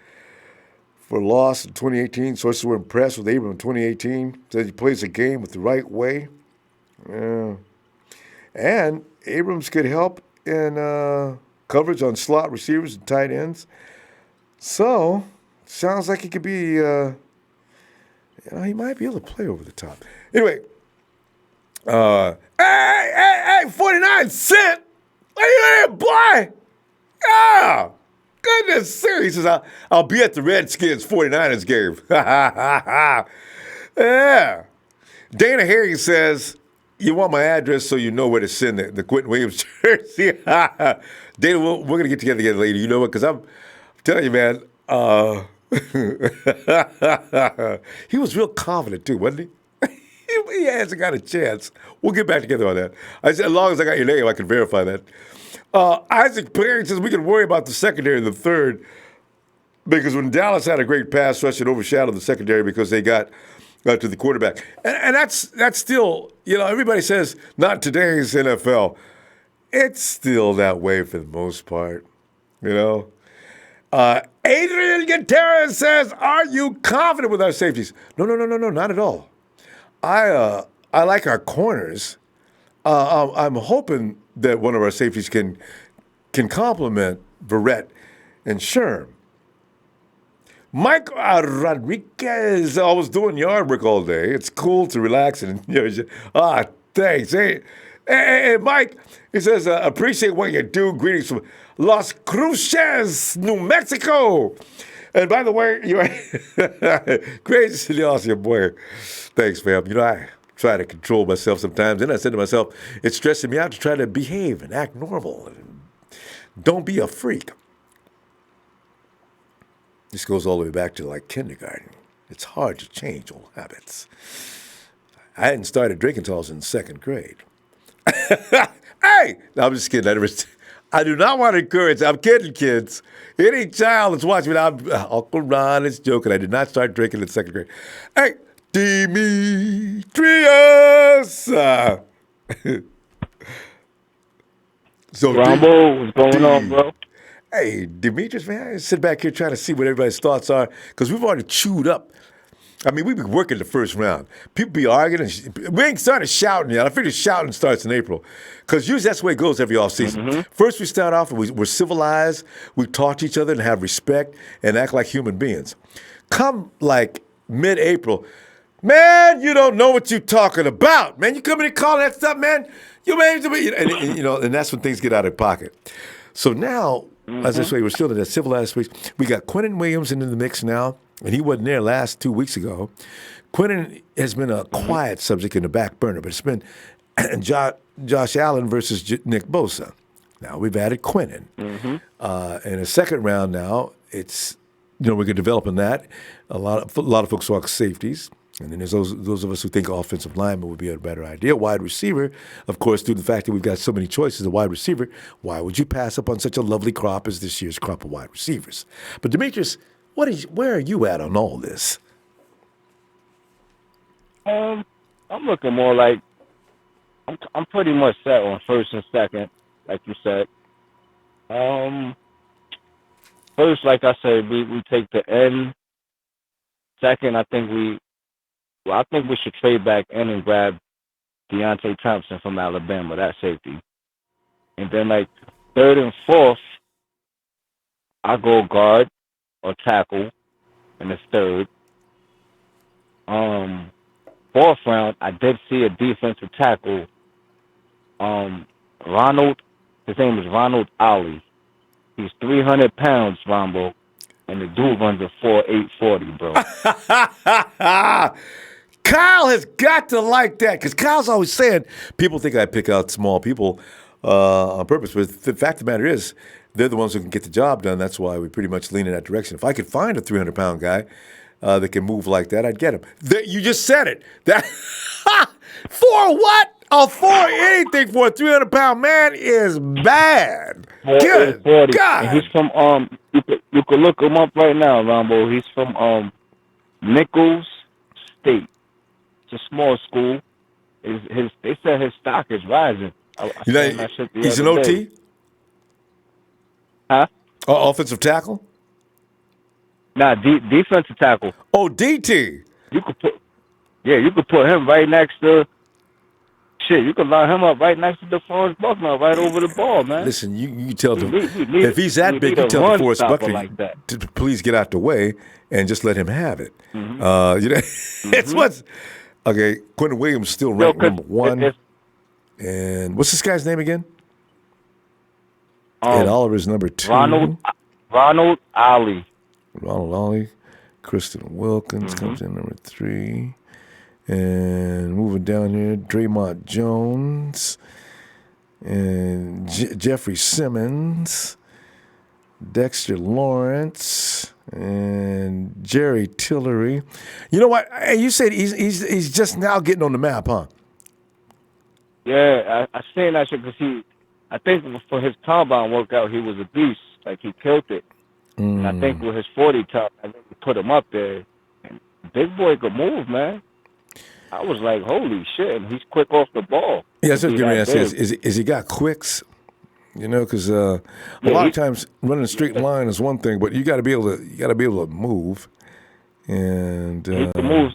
for loss in 2018. Sources were impressed with Abram in 2018. Said he plays the game with the right way. Yeah. And Abrams could help in coverage on slot receivers and tight ends. So, sounds like he could be, he might be able to play over the top. Anyway, hey, 49 cent! What are you doing, boy? Ah, goodness serious. He says, I'll be at the Redskins 49ers game. Yeah. Dana Harry says, you want my address so you know where to send the Quinnen Williams jersey. Dana, we're going to get together later. You know what? Because I'm telling you, man, he was real confident, too, wasn't he? He hasn't got a chance. We'll get back together on that. I said, as long as I got your name, I can verify that. Isaac Perry says we can worry about the secondary in the third because when Dallas had a great pass rush, it overshadowed the secondary because they got to the quarterback. And that's still, everybody says not today's NFL. It's still that way for the most part, Adrian Gutierrez says, are you confident with our safeties? No, not at all. I like our corners. I'm hoping that one of our safeties can complement Verrett and Sherm. Mike Rodriguez, I was doing yard work all day. It's cool to relax and thanks. Hey, Mike, he says, appreciate what you do. Greetings from Las Cruces, New Mexico. And by the way, you're crazy awesome, boy. Thanks, fam. I try to control myself sometimes. Then I said to myself, it's stressing me out to try to behave and act normal. And don't be a freak. This goes all the way back to like kindergarten. It's hard to change old habits. I hadn't started drinking until I was in 2nd grade. Hey, hey, no, I'm just kidding. I do not want to encourage. I'm kidding, kids. Any child that's watching me now, Uncle Ron is joking. I did not start drinking in 2nd grade. Hey, Demetrius. So Ronbo, what's going on, bro? Hey, Demetrius, man, I sit back here trying to see what everybody's thoughts are because we've already chewed up. I mean, we've been working the first round. People be arguing. We ain't started shouting yet. I figure shouting starts in April because usually that's the way it goes every offseason. Mm-hmm. First, we start off and we're civilized. We talk to each other and have respect and act like human beings. Come like mid-April, man, you don't know what you're talking about, man. You come in and call that stuff, man. You and that's when things get out of pocket. So now, as I say, we're still in that civilized space. We got Quinnen Williams into the mix now, and he wasn't there last 2 weeks ago. Quinnen has been a quiet subject in the back burner, but it's been Josh Allen versus Nick Bosa. Now we've added Quinnen. In a second round now, it's we're developing that. A lot of folks talk safeties. And then there's those of us who think offensive lineman would be a better idea. Wide receiver, of course, due to the fact that we've got so many choices of wide receiver, why would you pass up on such a lovely crop as this year's crop of wide receivers? But Demetrius, where are you at on all this? I'm looking more like I'm pretty much set on first and second, like you said. First, like I said, we take the end. Second, I think we should trade back in and grab Deontay Thompson from Alabama, that safety. And then, like, third and fourth, I go guard or tackle in the third. Fourth round, I did see a defensive tackle. His name is Ronald Ali. He's 300 pounds, Ronbo, and the dude runs a 4.840, bro. Kyle has got to like that because Kyle's always saying people think I pick out small people on purpose, but the fact of the matter is they're the ones who can get the job done. That's why we pretty much lean in that direction. If I could find a 300-pound guy that can move like that, I'd get him. You just said it. That for what? For anything for a 300-pound man is bad. Good God. And he's from you could look him up right now, Ronbo. He's from Nichols State. It's a small school. They said his stock is rising. He's an OT? Huh? Offensive tackle? Nah, defensive tackle. Oh, DT. You could put him right next to. Shit, you can line him up right next to DeForest Buckner, right over the ball, man. Listen, you tell him if he's that big, you tell DeForest Buckner like to please get out the way and just let him have it. It's what's okay. Quinnen Williams still ranked number one, and what's this guy's name again? And Oliver's number 2. Ronald Ali. Ronald Ali. Kristen Wilkins comes in number 3. And moving down here, Draymond Jones and Jeffrey Simmons, Dexter Lawrence, and Jerry Tillery. You know what? You said he's just now getting on the map, huh? Yeah, I seen that shit because I think for his combine workout, he was a beast. Like, he killed it. And I think with his 40 top, I think he put him up there. And big boy could move, man. I was like, holy shit, and he's quick off the ball. Yeah, that's what I says. Is he got quicks? Because a lot of times running a straight line is one thing, but you got to be able to move. And he can move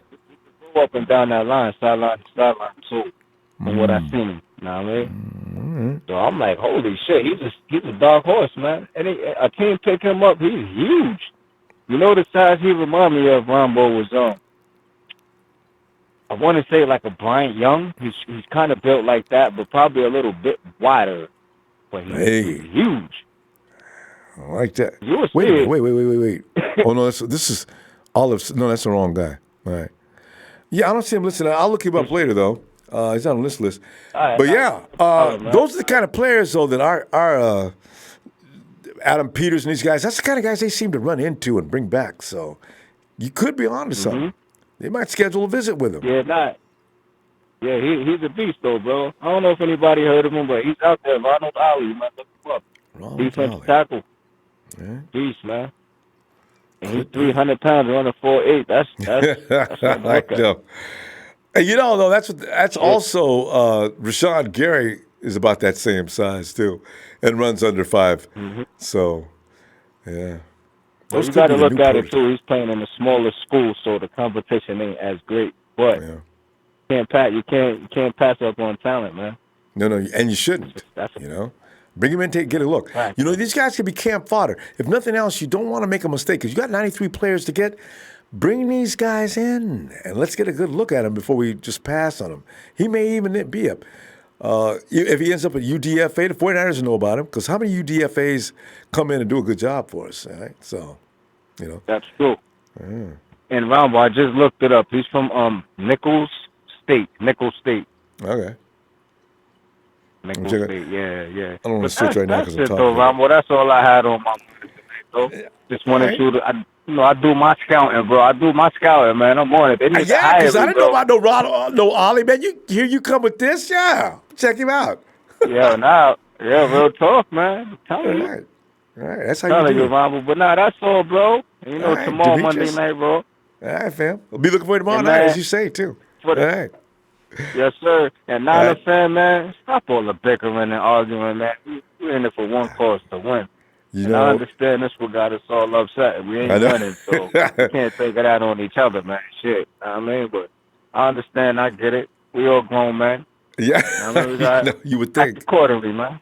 up and down that line, sideline to sideline too. From what I've seen, you know what I mean? So I'm like, holy shit, he's a dark horse, man. And a team pick him up, he's huge. You know the size he remind me of, Ronbo, was I want to say like a Bryant Young. He's kind of built like that, but probably a little bit wider. But he's huge. I like that. Wait. Oh, no, this is Olive. No, that's the wrong guy. All right. Yeah, I don't see him listed. I'll look him up later, though. He's on the list. Right, but yeah, those are the kind of players, though, that our Adam Peters and these guys, that's the kind of guys they seem to run into and bring back. So you could be on to something. They might schedule a visit with him. Yeah, Yeah, he's a beast though, bro. I don't know if anybody heard of him, but he's out there. Ronald Ollie, man, look him up. Defensive tackle. Yeah. Beast, man. And he's 300 pounds, running 4.8. That's something to look at. And you know, though, that's also Rashawn Gary is about that same size too, and runs under 5. Mm-hmm. So, yeah. But you got to look at it too. He's playing in a smaller school, so the competition ain't as great. But you can't pass up on talent, man. No, and you shouldn't. You know, bring him in, get a look. Right. You know, these guys can be camp fodder. If nothing else, you don't want to make a mistake because you got 93 players to get. Bring these guys in and let's get a good look at him before we just pass on him. He may even be up. If he ends up at UDFA, the 49ers know about him because how many UDFAs come in and do a good job for us? All right? So, you know. That's true. And Ronbo, I just looked it up. He's from Nichols State. Okay. Nichols State, yeah. I don't want to switch right now because I'm talking. Ronbo, that's all I had on my mind today. Just wanted you to... I do my scouting, bro. Man. I'm on it. Yeah, because I didn't know about no Ollie, man. Here you come with this? Yeah. Check him out. Real talk, man. All right. That's how you do it. Ronbo. But that's all, bro. You know, tomorrow, Monday night, bro. All right, fam. We'll be looking for you tomorrow night, as you say, too. All right. Yes, sir. And Niner fan, man, stop all the bickering and arguing, man. We're in it for one cause, to win. You know, I understand this what got us all upset. We ain't winning, so we can't take it out on each other, man. Shit. I mean, but I understand. I get it. We all grown, man. Yeah. You would think. Accordingly, man.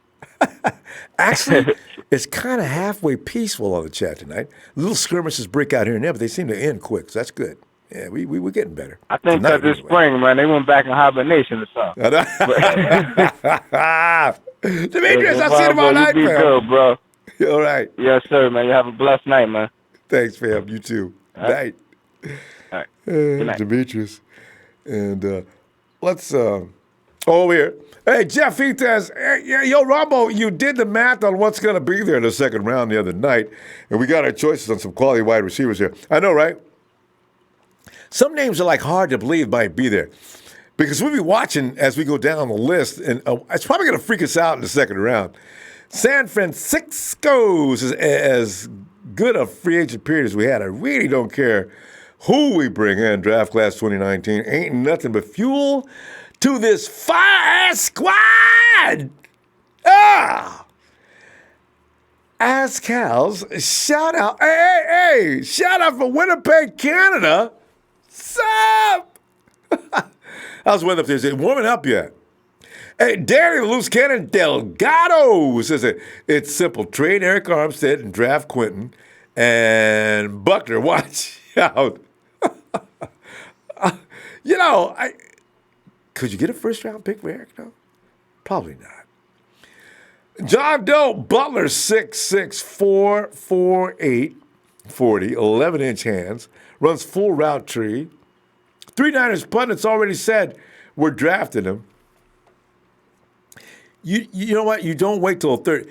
Actually, it's kind of halfway peaceful on the chat tonight. Little skirmishes break out here and there, but they seem to end quick, so that's good. Yeah, we're getting better. I think that this spring, man, they went back in hibernation or something. Demetrius, I'll see you tomorrow night, man. Good, bro. All right. Yes, sir, man. You have a blessed night, man. Thanks, fam. You too. Night. All right. Good night. Demetrius. And let's over here. Hey, Jeff Eates, yo, Ronbo, you did the math on what's going to be there in the second round the other night, and we got our choices on some quality wide receivers here. I know, right? Some names are like hard to believe might be there. Because we'll be watching as we go down the list, and it's probably going to freak us out in the second round. San Francisco's is as good a free agent period as we had. I really don't care who we bring in draft class 2019. Ain't nothing but fuel to this fire squad. As Cal's, shout out. Hey, shout out for Winnipeg, Canada. Sup? How's the weather up there? Is it warming up yet? Hey, Danny the Loose Cannon Delgado says it's simple. Trade Eric Armstead and draft Quentin. And Buckner, watch out. Could you get a first-round pick for Eric? No, probably not. John Doe Butler, 6'6", 4'8", 40, 11-inch hands, runs full route tree. 3 pundits already said we're drafting him. You know what? You don't wait till the third.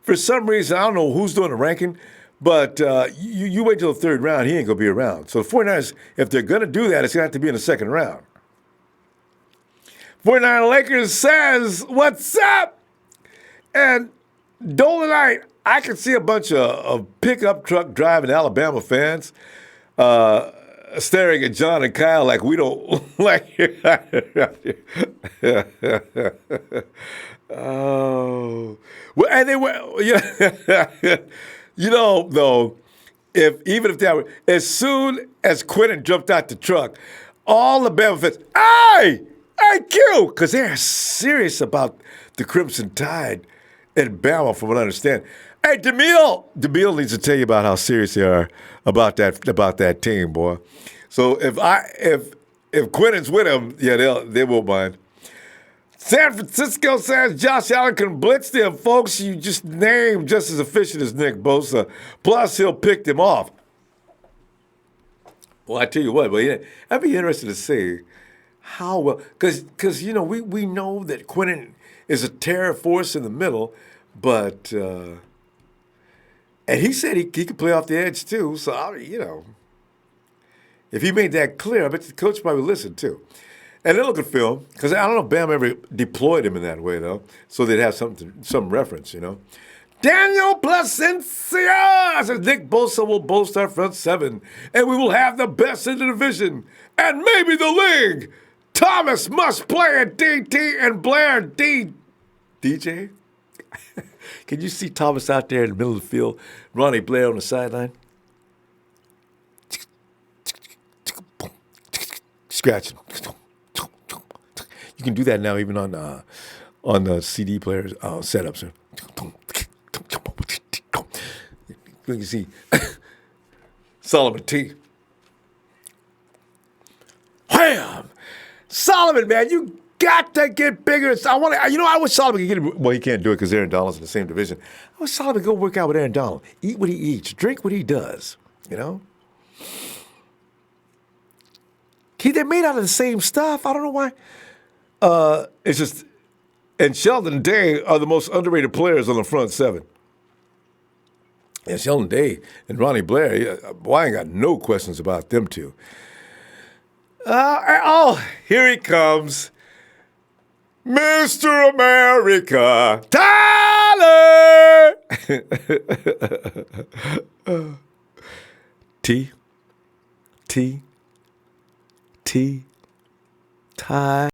For some reason, I don't know who's doing the ranking, but you wait till the third round, he ain't going to be around. So the 49ers, if they're going to do that, it's going to have to be in the second round. 49 Lakers says, what's up? And Dolanite, I can see a bunch of pickup truck driving Alabama fans staring at John and Kyle like we don't like oh. Well, and they were, though, even if they were, as soon as Quinnen jumped out the truck, all the Bama fans, hey, Q, because they're serious about the Crimson Tide in Bama, from what I understand. Hey, DeMille needs to tell you about how serious they are about that team, boy. So if Quinnen's with him, yeah, they won't mind. San Francisco says Josh Allen can blitz them, folks. You just named just as efficient as Nick Bosa. Plus, he'll pick them off. Well, I tell you what, I'd be interested to see how well, because we know that Quinnen is a terror force in the middle, but and he said he could play off the edge too. So if he made that clear, I bet the coach probably listened too. And then look at film, because I don't know if Bam ever deployed him in that way, though, so they'd have some reference, you know. Daniel Placencia says Nick Bosa will boast our front seven, and we will have the best in the division, and maybe the league. Thomas must play at DT and Blair DJ? Can you see Thomas out there in the middle of the field, Ronnie Blair on the sideline? Scratching. You can do that now even on the CD players setups. You can see Solomon T. Wham! Solomon, man, you got to get bigger. I wish Solomon could get. Well, he can't do it because Aaron Donald's in the same division. I wish Solomon could go work out with Aaron Donald, eat what he eats, drink what he does. You know, they're made out of the same stuff. I don't know why. It's just, and Sheldon Day are the most underrated players on the front seven. Yeah, Sheldon Day and Ronnie Blair. Boy, I ain't got no questions about them two. Here he comes. Mr. America, Tyler! Ty.